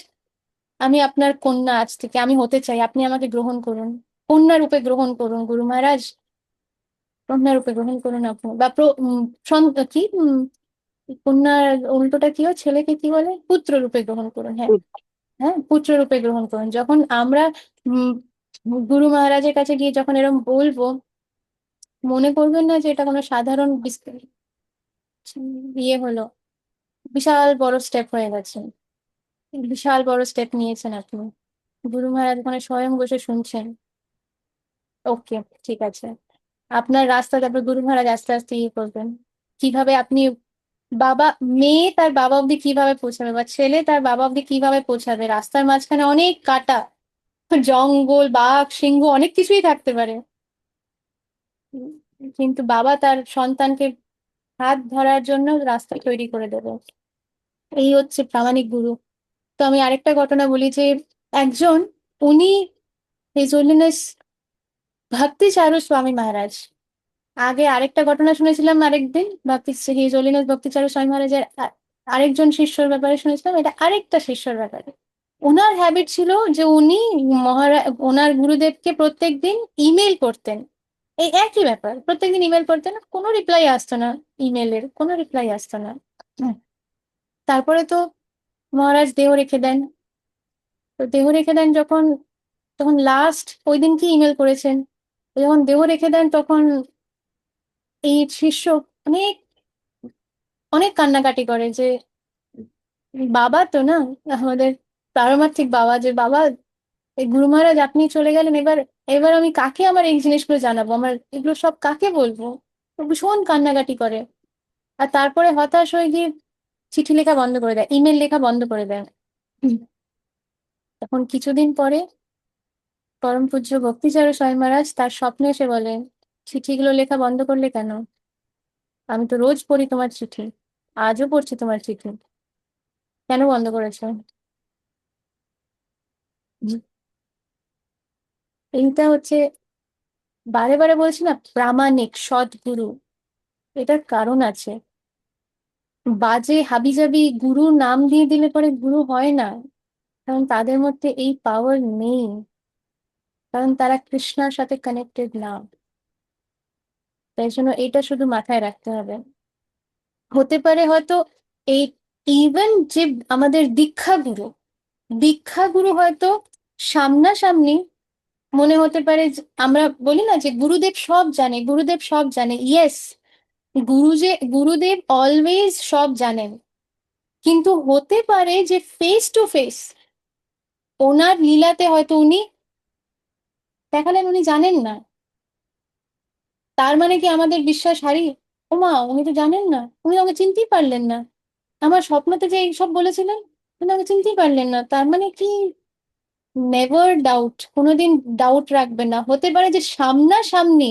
আমি আপনার কন্যা, আজ থেকে আমি হতে চাই, আপনি আমাকে গ্রহণ করুন, কন্যা রূপে গ্রহণ করুন গুরু মহারাজ, কন্যা রূপে গ্রহণ করুন আপনি, বা কি কন্যার উল্টোটা কি হয়, ছেলেকে কি বলে, পুত্র রূপে গ্রহণ করুন, হ্যাঁ। হ্যাঁ, পুত্র রূপে গ্রহণ করুন। যখন আমরা উম গুরু মহারাজের কাছে গিয়ে যখন এরকম বলবো, মনে করবেন না যে এটা কোনো সাধারণ ইয়ে হলো, বিশাল বড় স্টেপ হয়ে গেছে, বিশাল বড় স্টেপ নিয়েছেন আপনি। গুরু মহারাজ ওখানে স্বয়ং বসে শুনছেন। ওকে, ঠিক আছে। আপনার রাস্তা, তারপর গুরু মহারাজ আস্তে আস্তে ইয়ে করবেন, কিভাবে আপনি বাবা, মেয়ে তার বাবা অব্দি কিভাবে পৌঁছাবে, বা ছেলে তার বাবা অব্দি কিভাবে পৌঁছাবে, রাস্তার মাঝখানে অনেক কাটা, জঙ্গল, বাঘ, সিংহ, অনেক কিছুই থাকতে পারে, উম, কিন্তু বাবা তার সন্তানকে হাত ধরার জন্য রাস্তা তৈরি করে দেবে। এই হচ্ছে প্রামাণিক গুরু। তো আমি আরেকটা ঘটনা বলি যে একজন, উনি হিজ হোলিনেস ভক্তি চারু স্বামী মহারাজ, আগে আরেকটা ঘটনা শুনেছিলাম আরেকদিন, হিজ হোলিনেস ভক্তি চারু স্বামী মহারাজের আরেকজন শিষ্যর ব্যাপারে শুনেছিলাম, এটা আরেকটা শিষ্যর ব্যাপারে। ওনার হ্যাবিট ছিল যে উনি ওনার গুরুদেবকে প্রত্যেকদিন ইমেল করতেন, এই একই ব্যাপার, প্রত্যেকদিন ইমেল করতেন, কোনো রিপ্লাই আসতো না, ইমেলের কোনো রিপ্লাই আসতো না। হুম। তারপরে তো মহারাজ দেহ রেখে দেন। তো দেহ রেখে দেন যখন, তখন লাস্ট ওই দিন কি ইমেল করেছেন, যখন দেহ রেখে দেন তখন এই শিষ্য অনেক অনেক কান্নাকাটি করে যে বাবা তো না, আমাদের পারমার্থিক বাবা, যে বাবা এই গুরু মহারাজ আপনি চলে গেলেন, এবার এবার আমি কাকে আমার এই জিনিসগুলো জানাবো, আমার এগুলো সব কাকে বলবো? তো ভীষণ কান্নাকাটি করে। আর তারপরে হতাশ হয়ে গিয়ে চিঠি লেখা বন্ধ করে দেয়, ইমেল লেখা বন্ধ করে দেয়। হুম। তখন কিছুদিন পরে পরম পূজ্য ভক্তিচারু স্বামী মহারাজ তার স্বপ্নে এসে বলেন, চিঠিগুলো লেখা বন্ধ করলে কেন? আমি তো রোজ পড়ি তোমার চিঠি, আজও পড়ছি তোমার চিঠি, কেন বন্ধ করেছো? হুম। এইটা হচ্ছে, বারে বারে বলছি না, প্রামাণিক সদ্গুরু, এটার কারণ আছে। বাজে হাবিজাবি গুরু নাম দিয়ে দিলে পরে গুরু হয় না, কারণ তাদের মধ্যে এই পাওয়ার নেই, কারণ তারা কৃষ্ণার সাথে কানেক্টেড না। তাই জন্য এটা শুধু মাথায় রাখতে হবে। হতে পারে হয়তো এই ইভেন যে আমাদের দীক্ষাগুরু হয়তো সামনাসামনি মনে হতে পারে আমরা বলি না যে গুরুদেব সব জানে, গুরুদেব সব জানে, ইয়েস, গুরুদেব অলওয়েজ সব জানেন, কিন্তু হতে পারে যে ফেস টু ফেস ওনার লীলাতে হয়তো উনি দেখালেন উনি জানেন না। তার মানে কি আমাদের বিশ্বাস হারিয়ে, ওমা উনি তো জানেন না, উনি আমাকে চিনতেই পারলেন না, আমার স্বপ্নতে যে এইসব বলেছিলেন উনি আমাকে চিনতেই পারলেন না, তার মানে কি? নেভার ডাউট, কোনোদিন ডাউট রাখবেন না। হতে পারে যে সামনাসামনি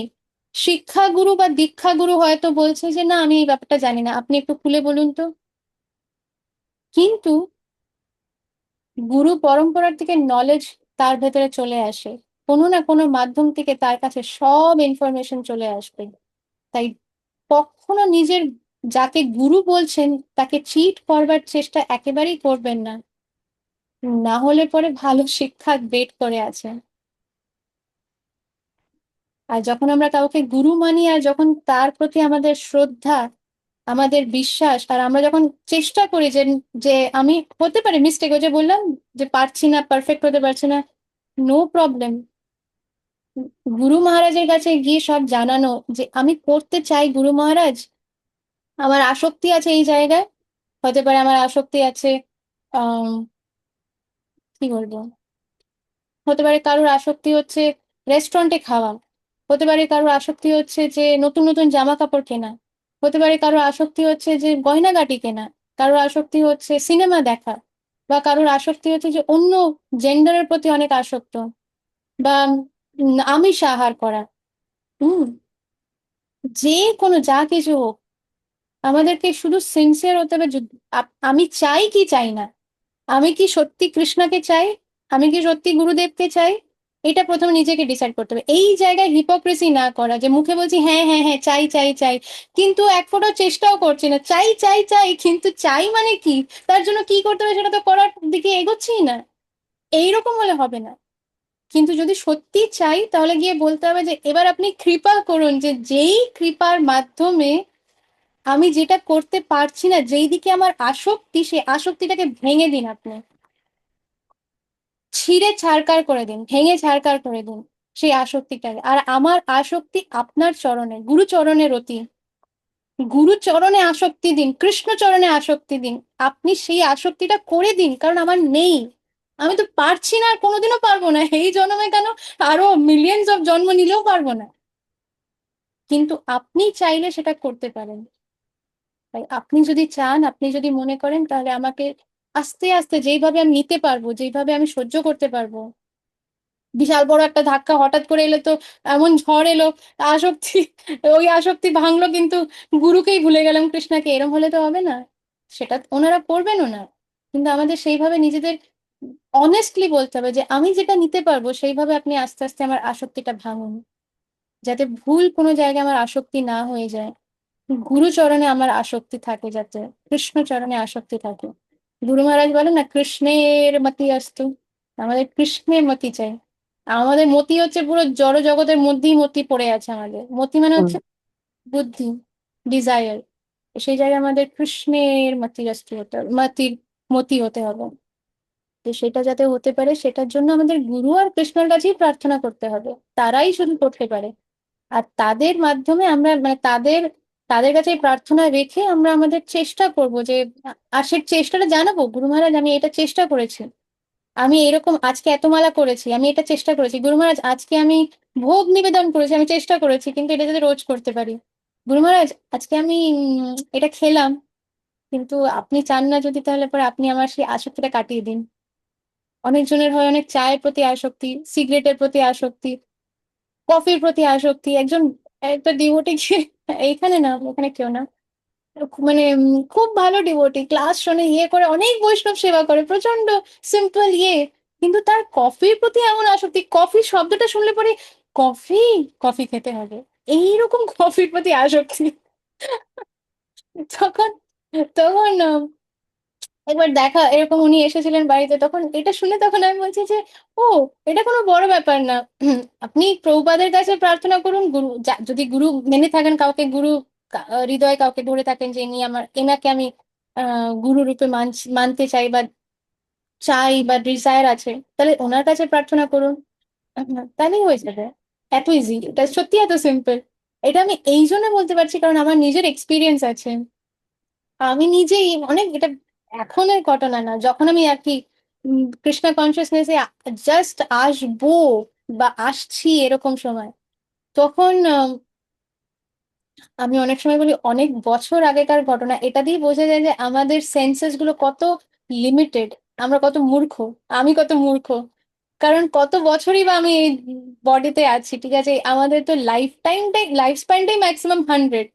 শিক্ষাগুরু বা দীক্ষাগুরু হয়তো বলছে যে না আমি এই ব্যাপারটা জানি না, আপনি একটু খুলে বলুন তো, কিন্তু গুরু পরম্পরার থেকে নলেজ তার ভেতরে চলে আসে, কোনো না কোনো মাধ্যম থেকে তার কাছে সব ইনফরমেশন চলে আসবে। তাই কখনো নিজের যাকে গুরু বলছেন তাকে চিট করবার চেষ্টা একেবারেই করবেন না, না হলে পরে ভালো শিক্ষা ওয়েট করে আছে। আর যখন আমরা কাউকে গুরু মানি আর যখন তার প্রতি আমাদের শ্রদ্ধা, আমাদের বিশ্বাস, আর আমরা যখন চেষ্টা করি যে যে আমি হতে পারে মিস্টেক, ওই যে বললাম যে পারছি না, পারফেক্ট হতে পারছি না, নো প্রবলেম, গুরু মহারাজের কাছে গিয়ে সব জানানো যে আমি করতে চাই গুরু মহারাজ, আমার আসক্তি আছে এই জায়গায়। হতে পারে আমার আসক্তি আছে আহ কি বলবো, হতে পারে কারোর আসক্তি হচ্ছে রেস্টুরেন্টে খাওয়া, হতে পারে কারোর আসক্তি হচ্ছে যে নতুন নতুন জামা কাপড় কেনা, হতে পারে কারোর আসক্তি হচ্ছে যে গয়নাগাটি কেনা, কারোর আসক্তি হচ্ছে সিনেমা দেখা, বা কারোর আসক্তি হচ্ছে যে অন্য জেন্ডারের প্রতি অনেক আসক্ত, বা আমিষ আহার করা। হুম, যে কোনো যা কিছু হোক, আমাদেরকে শুধু সিনসিয়ার হতে হবে আমি চাই কি চাই না, আমি কি সত্যি কৃষ্ণকে চাই, আমি কি সত্যি গুরুদেবকে চাই, এটা প্রথমে নিজেকে ডিসাইড করতে হবে। এই জায়গায় হিপোক্রেসি না করা যে মুখে বলছি হ্যাঁ হ্যাঁ হ্যাঁ চাই চাই চাই, কিন্তু এক ফোঁটাও চেষ্টাও করছি না, চাই চাই চাই কিন্তু চাই মানে কি, তার জন্য কি করতে হবে সেটা তো করার দিকে এগোচ্ছিই না, এইরকম হলে হবে না। কিন্তু যদি সত্যি চাই তাহলে গিয়ে বলতে হবে যে এবার আপনি কৃপা করুন, যে যেই কৃপার মাধ্যমে আমি যেটা করতে পারছি না, যেই দিকে আমার আসক্তি, সেই আসক্তিটাকে ভেঙে দিন আপনি, ছিঁড়ে ছারকার করে দিন, ভেঙে ছারকার করে দিন সেই আসক্তিটাকে। আর আমার আসক্তি আপনার চরণে, গুরু চরণে রতি, গুরু চরণে আসক্তি দিন, কৃষ্ণ চরণে আসক্তি দিন, আপনি সেই আসক্তিটা করে দিন, কারণ আমার নেই, আমি তো পারছি না আর কোনোদিনও পারবো না, এই জন্মে কেন আরো মিলিয়নস অফ জন্ম নিলেও পারবো না, কিন্তু আপনি চাইলে সেটা করতে পারেন। তাই আপনি যদি চান, আপনি যদি মনে করেন, তাহলে আমাকে আস্তে আস্তে যেইভাবে আমি নিতে পারবো, যেইভাবে আমি সহ্য করতে পারবো, বিশাল বড় একটা ধাক্কা হঠাৎ করে এলে তো এমন ঝড় এলো, আসক্তি, ওই আসক্তি ভাঙলো কিন্তু গুরুকেই ভুলে গেলাম, কৃষ্ণাকে, এরম হলে তো হবে না, সেটা ওনারা করবেনও না। কিন্তু আমাদের সেইভাবে নিজেদের অনেস্টলি বলতে হবে যে আমি যেটা নিতে পারবো সেইভাবে আপনি আস্তে আস্তে আমার আসক্তিটা ভাঙুন, যাতে ভুল কোনো জায়গায় আমার আসক্তি না হয়ে যায়, গুরু চরণে আমার আসক্তি থাকে, যাতে কৃষ্ণ চরণে আসক্তি থাকে। গুরু মহারাজ বলেন না কৃষ্ণের মতি অস্তু, আমাদের কৃষ্ণের মতি চাই। আমাদের মতি হচ্ছে পুরো জড় জগতের মধ্যেই মতি পড়ে আছে, আমাদের মতি মানে হুম। হচ্ছে বুদ্ধি, ডিজায়ার, সেই জায়গায় আমাদের কৃষ্ণের মতি অস্তু হতে হবে, মতি হতে হবে। তো সেটা যাতে হতে পারে সেটার জন্য আমাদের গুরু আর কৃষ্ণের কাছেই প্রার্থনা করতে হবে, তারাই শুধু করতে পারে। আর তাদের মাধ্যমে আমরা মানে তাদের তাদের কাছে এই প্রার্থনা রেখে আমরা আমাদের চেষ্টা করব যে আর সে চেষ্টাটা জানাবো, গুরু মহারাজ আমি এটা চেষ্টা করেছি, আমি এরকম আজকে এত মালা করেছি, আমি এটা চেষ্টা করেছি গুরু মহারাজ, আজকে আমি ভোগ নিবেদন করেছি, আমি চেষ্টা করেছি, কিন্তু এটা যাতে রোজ করতে পারি। গুরু মহারাজ আজকে আমি এটা খেলাম, কিন্তু আপনি চান না যদি, তাহলে পরে আপনি আমার সেই আসক্তিটা কাটিয়ে দিন। অনেকজনের হয় অনেক চায়ের প্রতি আসক্তি, সিগারেটের প্রতি আসক্তি, কফির প্রতি আসক্তি। একটা ডিভোটি এইখানে না, এখানে কেউ না, মানে খুব ভালো ডিভোটি, ক্লাস শোনে, ইয়ে করে, অনেক বৈষ্ণব সেবা করে, প্রচন্ড সিম্পল ইয়ে, কিন্তু তার কফির প্রতি এমন আসক্তি, কফি শব্দটা শুনলে পরে কফি, কফি খেতে হবে, এইরকম কফির প্রতি আসক্তি। তখন তখন একবার দেখা এরকম উনি এসেছিলেন বাড়িতে, তখন এটা শুনে তখন আমি বলছি যে ও, এটা কোনো বড় ব্যাপার না। আপনি প্রভুপাদের কাছে প্রার্থনা করুন, গুরু যদি গুরু মেনে থাকেন কাউকে, গুরু হৃদয়ে কাউকে ধরে থাকেন যে ইনি আমার, এনাকে আমি গুরু রূপে মানতে চাই বা চাই বা ডিজায়ার আছে, তাহলে ওনার কাছে প্রার্থনা করুন। তাহলেই হয়ে যাবে। এত ইজি, এটা সত্যি এত সিম্পল। এটা আমি এই জন্য বলতে পারছি কারণ আমার নিজের এক্সপিরিয়েন্স আছে। আমি নিজেই অনেক, এটা এখনের ঘটনা না, যখন আমি আর কি কৃষ্ণা কনসিয়াসনেসে জাস্ট আসবো বা আসছি এরকম সময়, তখন আমি অনেক সময় বলি অনেক বছর আগেকার ঘটনা, এটা দিয়ে বোঝা যায় যে আমাদের সেন্সেস গুলো কত লিমিটেড, আমরা কত মূর্খ, আমি কত মূর্খ। কারণ কত বছরই বা আমি এই বডিতে আছি, ঠিক আছে, আমাদের তো লাইফ স্প্যানটাই ম্যাক্সিমাম 100।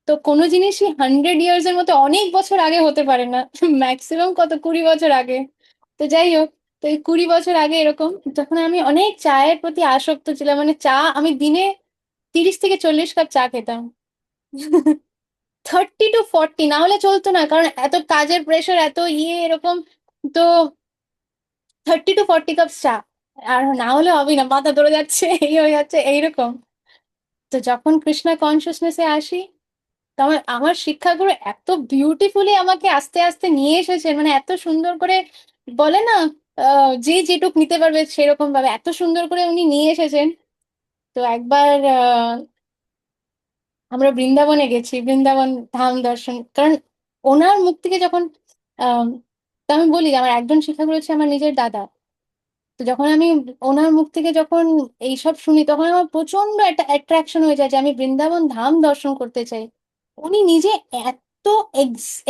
তো কোনো জিনিসই 100 ইয়ার্স এর মতো অনেক বছর আগে হতে পারে না, ম্যাক্সিমাম কত 20 বছর আগে। তো যাই হোক, তো এই 20 বছর আগে এরকম, যখন আমি অনেক চায়ের প্রতি আসক্ত ছিলাম, মানে চা আমি দিনে 30 থেকে 40 কাপ চা খেতাম। 30 to 40, না হলে চলতো না, কারণ এত কাজের প্রেশার, এত এরকম। তো 30 to 40 কাপ চা, আর না হলে হবেই না, মাথা ধরে যাচ্ছে, এই হয়ে যাচ্ছে এইরকম। তো যখন কৃষ্ণা কনসিয়াসনেসে আসি, তো আমার আমার শিক্ষাগুরু এত বিউটিফুলি আমাকে আস্তে আস্তে নিয়ে এসেছেন, মানে এত সুন্দর করে, বলে না যে যেটুক নিতে পারবে সেরকম ভাবে এত সুন্দর করে উনি নিয়ে এসেছেন। তো একবার আমরা বৃন্দাবনে গেছি, বৃন্দাবন ধাম দর্শন, কারণ ওনার মুখ থেকে যখন আহ তো আমি বলি যে আমার একজন শিক্ষাগুরু হচ্ছে আমার নিজের দাদা। তো যখন আমি ওনার মুখ থেকে যখন এইসব শুনি, তখন আমার প্রচন্ড একটা অ্যাট্রাকশন হয়ে যায় যে আমি বৃন্দাবন ধাম দর্শন করতে চাই। উনি নিজে এত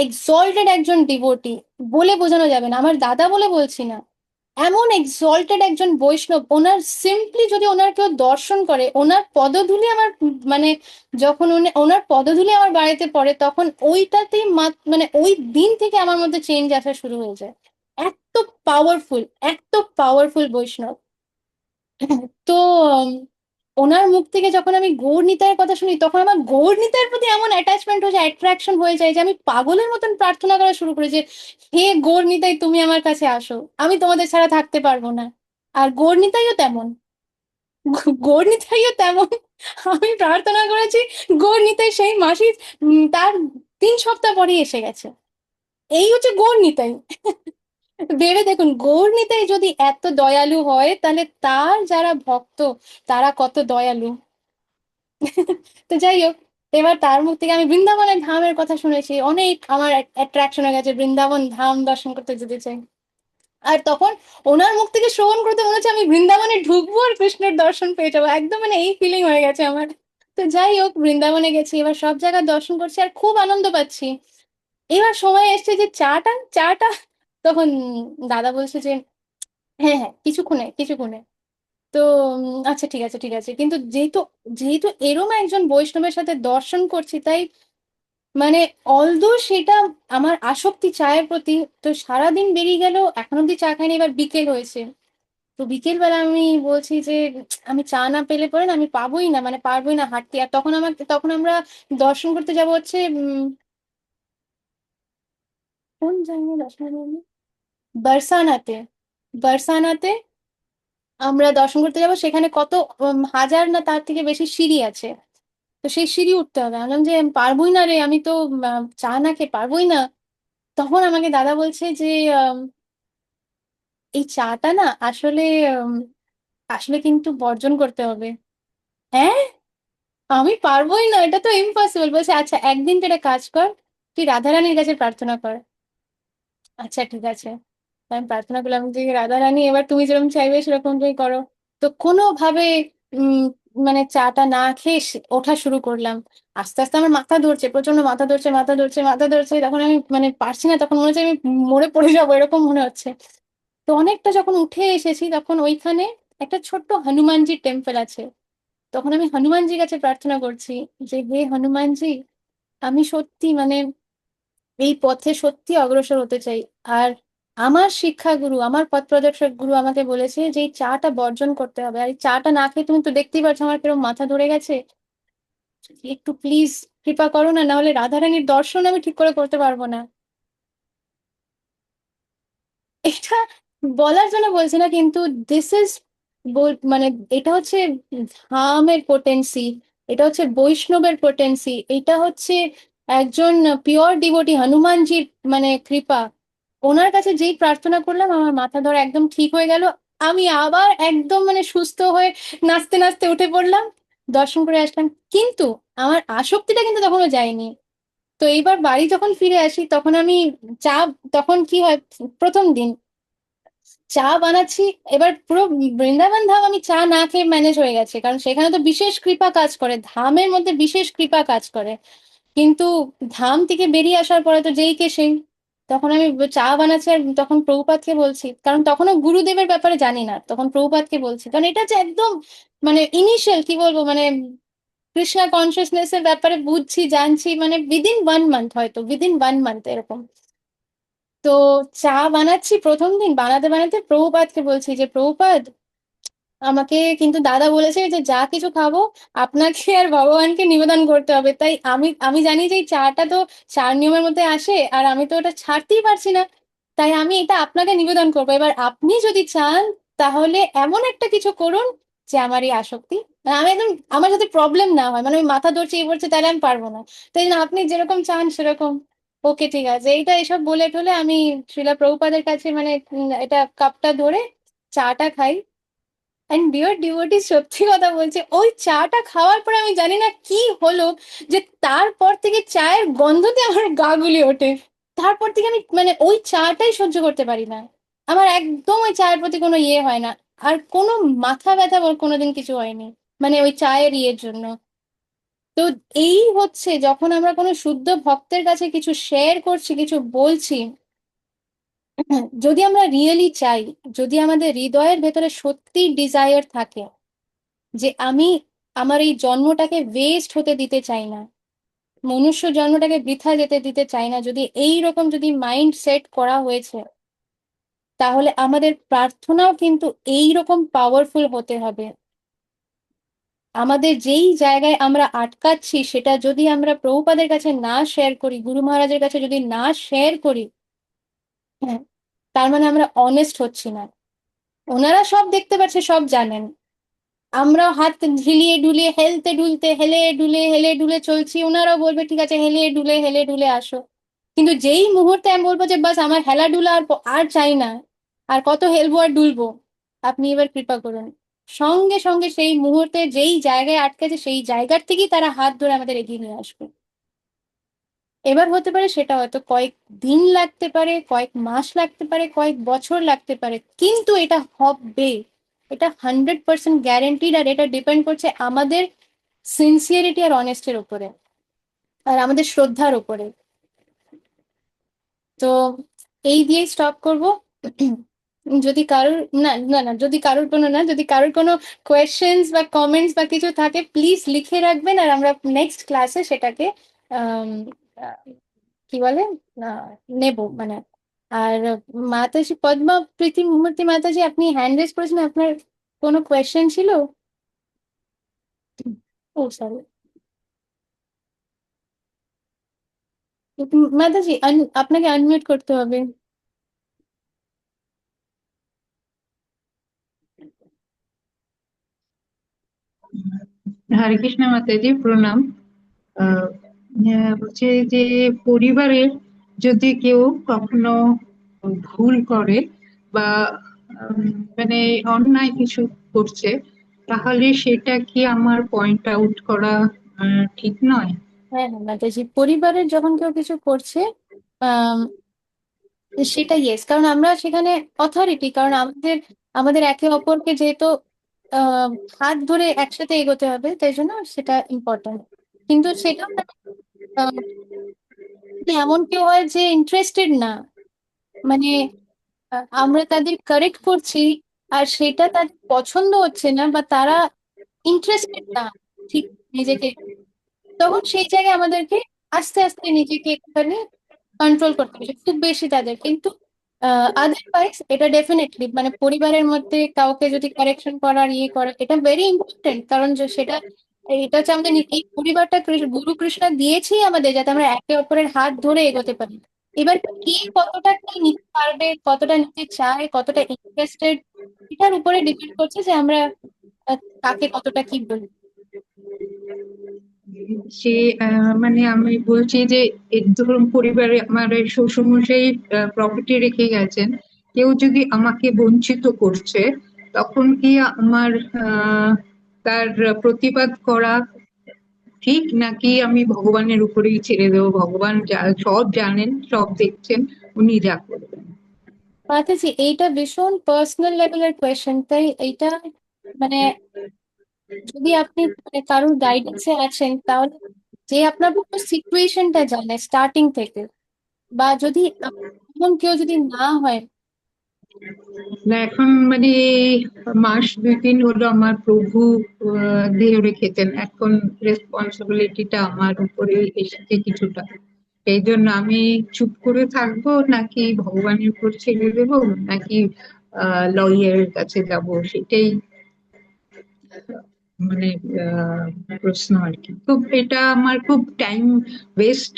এক্সল্টেড একজন ডিভোটি, বলে বোঝানো যাবে না, আমার দাদা বলে বলছি না, এমন এক্সল্টেড একজন বৈষ্ণব। ওনার সিম্পলি যদি ওনার কেউ দর্শন করে, ওনার পদধূলি আমার মানে, যখন ওনার পদধূলি আমার বাড়িতে পড়ে, তখন ওইটাতেই মানে ওই দিন থেকে আমার মধ্যে চেঞ্জ আসা শুরু হয়ে যায়। এত পাওয়ারফুল, এত পাওয়ারফুল বৈষ্ণব। তো উম, ওনার মুখ থেকে যখন আমি গৌর নিতাইয়ের কথা শুনি, তখন আমার গৌর নিতাইয়ের প্রতি এমন অ্যাটাচমেন্ট হয়ে যায়, অ্যাট্রাকশন হয়ে যায় যে আমি পাগলের মতন প্রার্থনা করা শুরু করি যে হে গৌর নিতাই, তুমি আমার কাছে আসো, আমি তোমাদের ছাড়া থাকতে পারবো না। আর গৌর নিতাইও তেমন, গৌর নিতাইও তেমন। আমি প্রার্থনা করেছি, গৌর নিতাই সেই মাসি তার 3 সপ্তাহ পরেই এসে গেছে। এই হচ্ছে গৌর নিতাই। ভেবে দেখুন, গৌর নিতাই যদি এত দয়ালু হয়, তাহলে তার যারা ভক্ত তারা কত দয়ালু। তো যাই হোক, এবার তার মুখ থেকে আমি বৃন্দাবনের ধামের কথা শুনেছি, অনেক আমার অ্যাট্রাকশন হয়ে গেছে, বৃন্দাবন ধাম দর্শন করতে যেতে চাই। আর তখন ওনার মুখ থেকে শ্রবণ করতে মনে হচ্ছে আমি বৃন্দাবনে ঢুকবো আর কৃষ্ণের দর্শন পেয়ে যাবো, একদম মানে এই ফিলিং হয়ে গেছে আমার। তো যাই হোক, বৃন্দাবনে গেছি, এবার সব জায়গায় দর্শন করছি আর খুব আনন্দ পাচ্ছি। এবার সময় এসছে যে চাটা চাটা, তখন দাদা বলছে যে হ্যাঁ হ্যাঁ, কিছুক্ষণে কিছুক্ষণে। তো আচ্ছা ঠিক আছে ঠিক আছে, কিন্তু যেহেতু যেহেতু এরম একজন বৈষ্ণবের সাথে দর্শন করছি, তাই মানে অলদো সেটা আমার আসক্তি চায়ের প্রতি, তো সারাদিন বেরিয়ে গেল, এখন অব্দি চা খাইনি, এবার বিকেল হয়েছে। তো বিকেল বেলা আমি বলছি যে আমি চা না পেলে পরে না আমি পাবোই না, মানে পারবোই না হাঁটতে। আর তখন আমরা দর্শন করতে যাব হচ্ছে কোন জায়গায় দর্শন করবো? বারসানাতে। বারসানাতে আমরা দর্শন করতে যাব, সেখানে কত হাজার না তার থেকে বেশি সিঁড়ি আছে। তো সেই সিঁড়ি উঠতে হবে, আমি বললাম যে আমি পারবোই না রে, আমি তো চা না খেয়ে পারবোই না। তখন আমাকে দাদা বলছে যে আম, এই চাটা না আসলে আম, আসলে কিন্তু বর্জন করতে হবে। হ্যাঁ, আমি পারবোই না, এটা তো ইম্পসিবল। বলছে আচ্ছা একদিন তুই একটা কাজ কর, তুই রাধারানীর কাছে প্রার্থনা কর। আচ্ছা ঠিক আছে, আমি প্রার্থনা করলাম যে রাধা রানী, এবার তুমি যেরকম চাইবে সেরকম তুমি করো। তো কোনোভাবে উম মানে চাটা না খেয়ে ওঠা শুরু করলাম। আস্তে আস্তে আমার মাথা ধরছে, প্রচন্ড মাথা ধরছে, মাথা ধরছে, মাথা ধরছে, তখন আমি মানে পারছি না, তখন মনে হচ্ছে আমি মরে পড়ে যাবো এরকম মনে হচ্ছে। তো অনেকটা যখন উঠে এসেছি, তখন ওইখানে একটা ছোট্ট হনুমানজির টেম্পল আছে। তখন আমি হনুমানজির কাছে প্রার্থনা করছি যে হে হনুমানজি, আমি সত্যি মানে এই পথে সত্যি অগ্রসর হতে চাই। আর আমার শিক্ষাগুরু, আমার পথ প্রদর্শক গুরু আমাকে বলেছে যে এই চাটা বর্জন করতে হবে, আর এই চাটা না খেয়ে তুমি তো দেখতেই পাচ্ছ আমার কিরকম মাথা ধরে গেছে। একটু প্লিজ কৃপা করো না, না হলে রাধারানীর দর্শন আমি ঠিক করে করতে পারবো না। এটা বলার জন্য বলছি না, কিন্তু দিস ইজ, মানে এটা হচ্ছে ধামের পোটেন্সি, এটা হচ্ছে বৈষ্ণবের পোটেন্সি, এটা হচ্ছে একজন পিওর ডিভোটি হনুমানজির মানে কৃপা। ওনার কাছে যেই প্রার্থনা করলাম আমার মাথা ধরা একদম ঠিক হয়ে গেল। আমি আবার একদম মানে সুস্থ হয়ে নাচতে নাচতে উঠে পড়লাম, দর্শন করে আসলাম। কিন্তু আমার আসক্তিটা কিন্তু তখনও যায়নি। তো এইবার বাড়ি যখন ফিরে আসি তখন আমি চা, তখন কি হয়, প্রথম দিন চা বানাচ্ছি। এবার পুরো বৃন্দাবন ধাম আমি চা না খেয়ে ম্যানেজ হয়ে গেছে, কারণ সেখানে তো বিশেষ কৃপা কাজ করে, ধামের মধ্যে বিশেষ কৃপা কাজ করে। কিন্তু ধাম থেকে বেরিয়ে আসার পরে তো যেই কে সেই, তখন আমি চা বানাচ্ছি আর তখন প্রভুপাদকে বলছি, কারণ তখনও গুরুদেবের ব্যাপারে জানি না, তখন প্রভুপাদকে বলছি, কারণ এটা যে একদম মানে ইনিশিয়াল কি বলবো মানে কৃষ্ণা কনসিয়াসনেস এর ব্যাপারে বুঝছি জানছি মানে উইদিন 1 মান্থ, হয়তো উইদিন 1 মান্থ এরকম। তো চা বানাচ্ছি প্রথম দিন, বানাতে বানাতে প্রভুপাদকে বলছি যে প্রভুপাদ, আমাকে কিন্তু দাদা বলেছে যে যা কিছু খাবো আপনাকে আর ভগবানকে নিবেদন করতে হবে, তাই আমি আমি জানি যে এই চাটা তো 4 নিয়মের মধ্যে আসে আর আমি তো ওটা ছাড়তেই পারছি না, তাই আমি এটা আপনাকে নিবেদন করবো। এবার আপনি যদি চান তাহলে এমন একটা কিছু করুন যে আমার এই আসক্তি, মানে আমি একদম, আমার যাতে প্রবলেম না হয়, মানে আমি মাথা ধরছি এই পড়ছে তাহলে আমি পারবো না, তাই না আপনি যেরকম চান সেরকম। ওকে ঠিক আছে, এইটা এসব বলে টলে আমি শ্রীলা প্রভুপাদের কাছে মানে এটা কাপটা ধরে চাটা খাই। এন্ড ডিয়ার ডিভোটি, সত্যি কথা বলছে, ওই চাটা খাওয়ার পরে আমি জানি না কি হলো, যে তারপর থেকে চায়ের গন্ধতে আমার গা গুলি ওঠে। তারপর থেকে আমি মানে ওই চাটাই সহ্য করতে পারি না। আমার একদম ওই চায়ের প্রতি কোনো ইয়ে হয় না। আর কোনো মাথা ব্যথা ওর কোনোদিন কিছু হয়নি, মানে ওই চায়ের ইয়ের জন্য। তো এই হচ্ছে যখন আমরা কোনো শুদ্ধ ভক্তের কাছে কিছু শেয়ার করছি, কিছু বলছি, যদি আমরা রিয়েলি চাই, যদি আমাদের হৃদয়ের ভেতরে সত্যি ডিজায়ার থাকে যে আমি আমার এই জন্মটাকে ওয়েস্ট হতে দিতে চাই না, মনুষ্য জন্মটাকে বৃথা যেতে দিতে চাই না, যদি এই রকম যদি মাইন্ড সেট করা হয়েছে, তাহলে আমাদের প্রার্থনাও কিন্তু এই রকম পাওয়ারফুল হতে হবে। আমাদের যেই জায়গায় আমরা আটকাচ্ছি সেটা যদি আমরা প্রভুপাদের কাছে না শেয়ার করি, গুরু মহারাজের কাছে যদি না শেয়ার করি, হ্যাঁ, তার মানে আমরা অনেস্ট হচ্ছি না। ওনারা সব দেখতে পাচ্ছে, সব জানেন, আমরা হাত ঝিলিয়ে ডুলিয়ে হেলতে ডুলতে হেলে ডুলে হেলে ডুলে চলছি, ওনারাও বলবে ঠিক আছে হেলে ডুলে হেলে ডুলে আসো। কিন্তু যেই মুহূর্তে আমি বলবো যে বাস আমার হেলা ডুলা আর আর চাই না, আর কত হেলবো আর ডুলবো, আপনি এবার কৃপা করুন, সঙ্গে সঙ্গে সেই মুহূর্তে যেই জায়গায় আটকেছে সেই জায়গার থেকেই তারা হাত ধরে আমাদের এগিয়ে নিয়ে আসবে। এবার হতে পারে সেটা হয়তো কয়েক দিন লাগতে পারে, কয়েক মাস লাগতে পারে, কয়েক বছর লাগতে পারে, কিন্তু এটা হবে। এটা 100% গ্যারেন্টিড, আর এটা ডিপেন্ড করছে আমাদের সিনসিয়ারিটি আর অনেস্টের উপরে, আর আমাদের শ্রদ্ধার উপরে। তো এই দিয়েই স্টপ করব। যদি কারোর না না না যদি কারোর কোনো না যদি কারোর কোনো কোয়েশ্চেন্স বা কমেন্টস বা কিছু থাকে প্লিজ লিখে রাখবেন, আর আমরা নেক্সট ক্লাসে সেটাকে আম, আহ, কি বলে আহ, নেব মানে। আর মাতাজি পদ্মা প্রীতি মূর্তি মাতাজি, আপনি হ্যান্ড রেজ করেছেন, আপনার কোনো কোয়েশ্চেন ছিল? ও সরি, মাতাজি আপনাকে আনমিউট করতে হবে। হরে কৃষ্ণ মাতাজি, প্রণাম। আহ, হচ্ছে যে পরিবারের যদি কেউ কখনো ভুল করে বা মানে অন্যায় কিছু করছে, তাহলে সেটা কি আমার পয়েন্ট আউট করা ঠিক নয়? হ্যাঁ হ্যাঁ মাতাজি, পরিবারের যখন কেউ কিছু করছে সেটা ইয়েস, কারণ আমরা সেখানে অথরিটি, কারণ আমাদের আমাদের একে অপরকে যেহেতু আহ হাত ধরে একসাথে এগোতে হবে, তাই জন্য সেটা ইম্পর্ট্যান্ট। কিন্তু সেটা এমন কেউ হয় যে ইন্টারেস্টেড না, মানে আমরা তাদের কারেক্ট করছি আর সেটা তাদের পছন্দ হচ্ছে না বা তারা ইন্টারেস্টেড না ঠিক নিজেকে, তখন সেই জায়গায় আমাদেরকে আস্তে আস্তে নিজেকে একটুখানি কন্ট্রোল করতে হবে খুব বেশি তাদের। কিন্তু আদারওয়াইজ এটা ডেফিনেটলি মানে পরিবারের মধ্যে কাউকে যদি কারেকশন করার ইয়ে করা এটা ভেরি ইম্পর্টেন্ট, কারণ যে সেটা এটা হচ্ছে আমাদের এই পরিবারটা গুরু কৃষ্ণ দিয়েছেই আমাদের যাতে আমরা একে অপরের হাত ধরে এগোতে পারি। এবার কে কতটা কি নিতে পারবে, কতটা নিতে চায়, কতটা ইন্টারেস্টেড, এটার উপরে ডিপেন্ড করছে যে আমরা কাকে কতটা কি বলি। সে মানে আমি বলছি যে ধরুন পরিবারে আমার শ্বশুরমশাই প্রপার্টি রেখে গেছেন, কেউ যদি আমাকে বঞ্চিত করছে, তখন কি আমার আহ তার প্রতিবাদ করা ঠিক, নাকি আমি ভগবানের উপরেই ছেড়ে দেবো? ভগবান যা সব জানেন, সব দেখছেন, উনি যা করবেন। মাতাজি, এইটা ভীষণ পার্সোনাল লেভেলের কোয়েশ্চেন, তাই এইটা মানে যদি আপনি মানে কারোর গাইডেন্সে আছেন, তাহলে যে আপনার পুরো সিচুয়েশনটা জানে স্টার্টিং থেকে, বা যদি এমন কেউ যদি না হয়। না, এখন মানে মাস 2-3 হলো আমার প্রভু দেহ রেখেছেন, এখন রেসপন্সিবিলিটিটা আমার উপরে এসেছে কিছুটা। এই জন্য আমি চুপ করে থাকবো, নাকি ভগবানের উপর ছেড়ে দেবো, নাকি লয়ারের কাছে যাব, সেটাই মানে আহ, প্রশ্ন আর কি। খুব এটা আমার খুব টাইম ওয়েস্ট,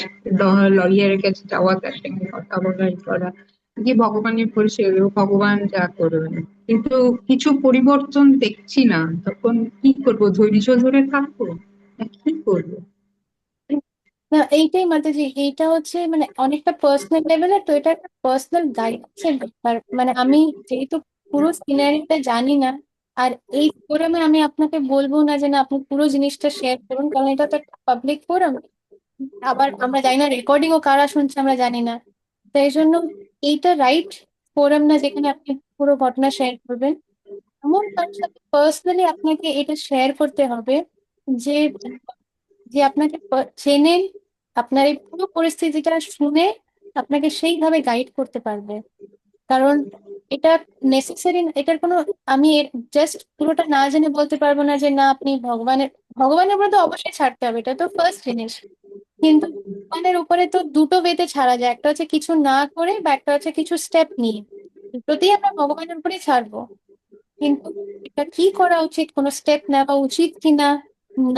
লয়ারের কাছে যাওয়া, তার সঙ্গে কথা বলা, এই করা, যে ভগবানের উপর ছেড়ে দেবো, ভগবান যা করবেন। কিন্তু কিছু পরিবর্তন দেখছি না, তখন কি করব? ধৈর্য ধরে থাকবো না কি করবো? না, এইটাই মাতাজি, এইটা হচ্ছে মানে অনেকটা পার্সোনাল লেভেলের, তো এটা একটা পার্সোনাল গাইডেন্সের ব্যাপার। মানে আমি যেহেতু পুরো সিনারিটা জানি না, আর এই ফোরামে আমি আপনাকে বলবো না যে না আপনি পুরো জিনিসটা শেয়ার করুন, কারণ এটা তো একটা পাবলিক ফোরাম। আবার আমরা জানি না রেকর্ডিংও কারা শুনছে, আমরা জানি না। তাই জন্য এইটা রাইট ফোরাম না যেখানে আপনি পুরো ঘটনা শেয়ার করবেন। এমন কারোর সাথে পার্সোনালি আপনাকে এটা শেয়ার করতে হবে যে যে আপনাকে চেনেন, আপনার এই পুরো পরিস্থিতিটা শুনে আপনাকে সেইভাবে গাইড করতে পারবে। কারণ এটা নেসেসারি, এটার কোনো আমি জাস্ট পুরোটা না জেনে বলতে পারবো না যে না আপনি ভগবানের ভগবানের উপরে তো অবশ্যই ছাড়তে হবে, এটা তো ফার্স্ট জিনিস। কিন্তু ভগবানের উপরে তো দুটো ওয়েতে ছাড়া যায়, একটা হচ্ছে কিছু না করে, বা একটা হচ্ছে কিছু স্টেপ নিয়ে। দুটোতেই আমরা ভগবানের উপরেই ছাড়বো। কিন্তু এটা কি করা উচিত, কোনো স্টেপ নেওয়া উচিত কিনা,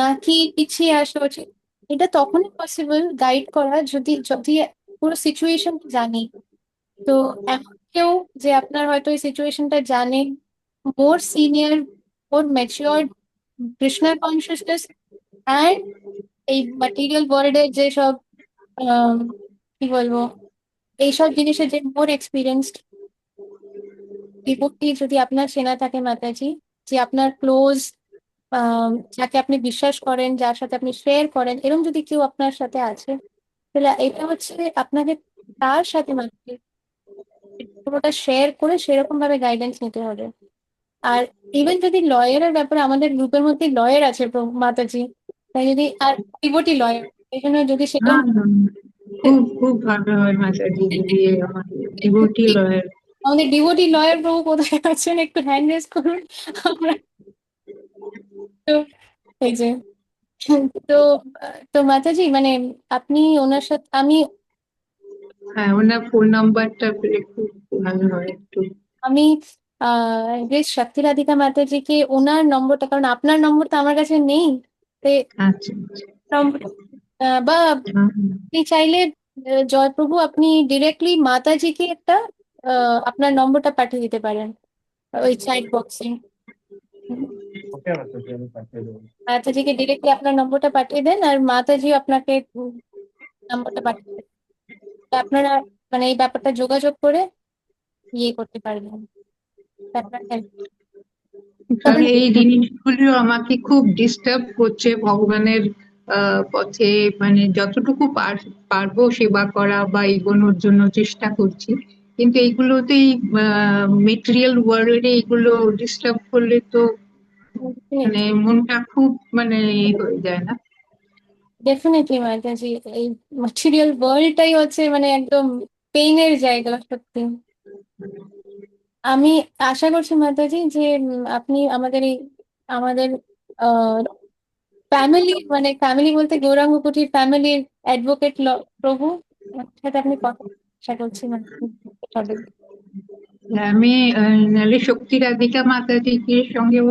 নাকি পিছিয়ে আসা উচিত, এটা তখনই পসিবল গাইড করা যদি যদি পুরো সিচুয়েশন জানি। তো এমন কেউ যে আপনার হয়তো এই সিচুয়েশনটা জানে, মোর সিনিয়র, মোর ম্যাচিওর, কৃষ্ণার কনসিয়াসনেস, অ্যান্ড এই ম্যাটেরিয়াল ওয়ার্ল্ডের যে সব আম, কি বলবো, এইসব জিনিসে যে মোর এক্সপিরিয়েন্সড ডিভোটি যদি আপনার চেনা থাকে মাতাজি, যে আপনার ক্লোজ, যাকে আপনি বিশ্বাস করেন, যার সাথে আপনি শেয়ার করেন, এরকম যদি কেউ আপনার সাথে আছে, তাহলে এটা হচ্ছে আপনাকে তার সাথে মাত্র পুরোটা শেয়ার করে সেরকম ভাবে গাইডেন্স নিতে হবে। আর ইভেন যদি লয়ারের ব্যাপারে, আমাদের গ্রুপের মধ্যে লয়ার আছে মাতাজি, তাই যদি আর ডিভোটি লয়ার, এই জন্য যদি সেটা হ্যাঁ, হ্যাঁ, খুব খুব ভালো হয় মাতাজি যদি আমাদের ডিভোটি লয়ার। আমাদের ডিভোটি লয়ার প্রভু কোথায় আছেন, একটু হ্যান্ড রেজ করুন। আমরা তো এই যে তো তো মাতাজি মানে আপনি ওনার সাথে আমি হ্যাঁ, ওনার ফোন নাম্বারটা পেলে খুব ভালো হয় একটু। আমি বেশ শক্তি রাধিকা মাতাজিকে ওনার নম্বরটা, কারণ আপনার নম্বর তো আমার কাছে নেই, তো আচ্ছা, আচ্ছা। নম্বর বা হ্যাঁ, আপনি চাইলে জয়প্রভু আপনি ডিরেক্টলি মাতাজিকে একটা আপনার নম্বরটা পাঠিয়ে দিতে পারেন ওই চ্যাট বক্সে। মাতাজিকে ডিরেক্টলি আপনার নম্বরটা পাঠিয়ে দেন, আর মাতাজি আপনাকে নাম্বারটা পাঠিয়ে দেন। তো আপনারা মানে এই ব্যাপারটা যোগাযোগ করে ইয়ে করতে পারবেন, ব্যাপারটা help। তবে কারণ এই জিনিসগুলো আমাকে খুব ডিস্টার্ব করছে ভগবানের পথে, মানে যতটুকু পারবো সেবা করা বা এগোনোর জন্য চেষ্টা করছি, কিন্তু এইগুলোতেই মেটেরিয়াল ওয়ার্ল্ডে এগুলো ডিস্টার্ব করলে তো মানে মনটা খুব মানে হয়ে যায় না? ডেফিনেটলি মাতাজি, এই ম্যাটেরিয়াল ওয়ার্ল্ডটাই হচ্ছে মানে একদম পেইনের জায়গা সত্যি। আমি আশা করছি মাতাজি যে আপনি আমাদের এই আমাদের ফ্যামিলি, মানে ফ্যামিলি বলতে গৌরাঙ্গ কুটির ফ্যামিলির অ্যাডভোকেট প্রভু, ওর সাথে আপনি কথা আশা করছি মাতাজি হবে। আমি নাহলে শক্তি রাধিকা মাতাজিকে সঙ্গেও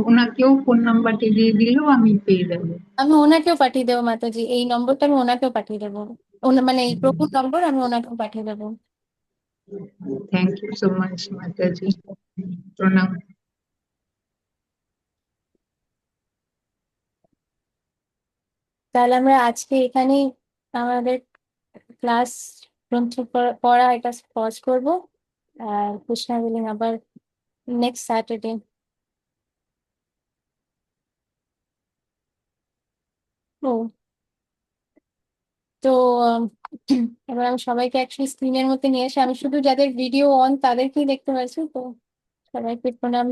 ওনাকেও ফোন নাম্বারটা দিয়ে দিলেও আমি পেয়ে যাবো। আমি ওনাকেও পাঠিয়ে দেবো মাতাজি, এই নম্বরটা আমি ওনাকেও পাঠিয়ে দেবো। মানে এই প্রভুর নম্বর আমি ওনাকেও পাঠিয়ে দেবো। থ্যাংক ইউ সো মাচ মাতাজি, প্রণাম। তাহলে আমরা আজকে এখানেই আমাদের ক্লাস গ্রন্থ পড়া এটা পজ করবো, আর কৃষ্ণা বিলিং আবার নেক্সট স্যাটারডে। ও, তো আম, এবার আমি সবাইকে অ্যাকচুয়ালি স্ক্রিনের মধ্যে নিয়ে এসে আমি শুধু যাদের ভিডিও অন তাদেরকেই দেখতে পাচ্ছি। তো সবাইকে প্রণাম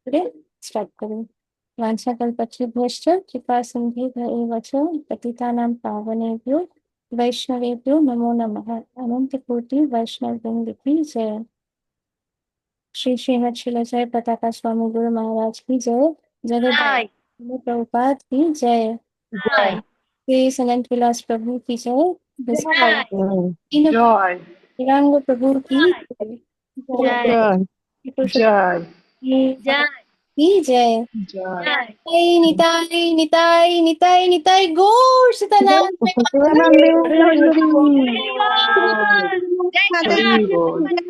করে স্টার্ট করি। वाञ्छाकल्पतरुभ्यश्च कृपासिन्धुभ्येव च पतितानां पावनेभ्यो वैष्णवेभ्यो नमो नमः। अनन्तकोटि वैष्णववृन्द की जय। श्री श्रीमद शिलाचार्य पताका स्वामी गुरु महाराज की जय। जगत प्रभुपाद की जय। श्री सनंत विलास प्रभु की जय। तीन জয় गौरांग प्रभु की जय। জয় की जय। জয় निताई निताई निताई निताई गौर सीतानाथ में প্রেমানন্দে হরি হরি। হরি বল।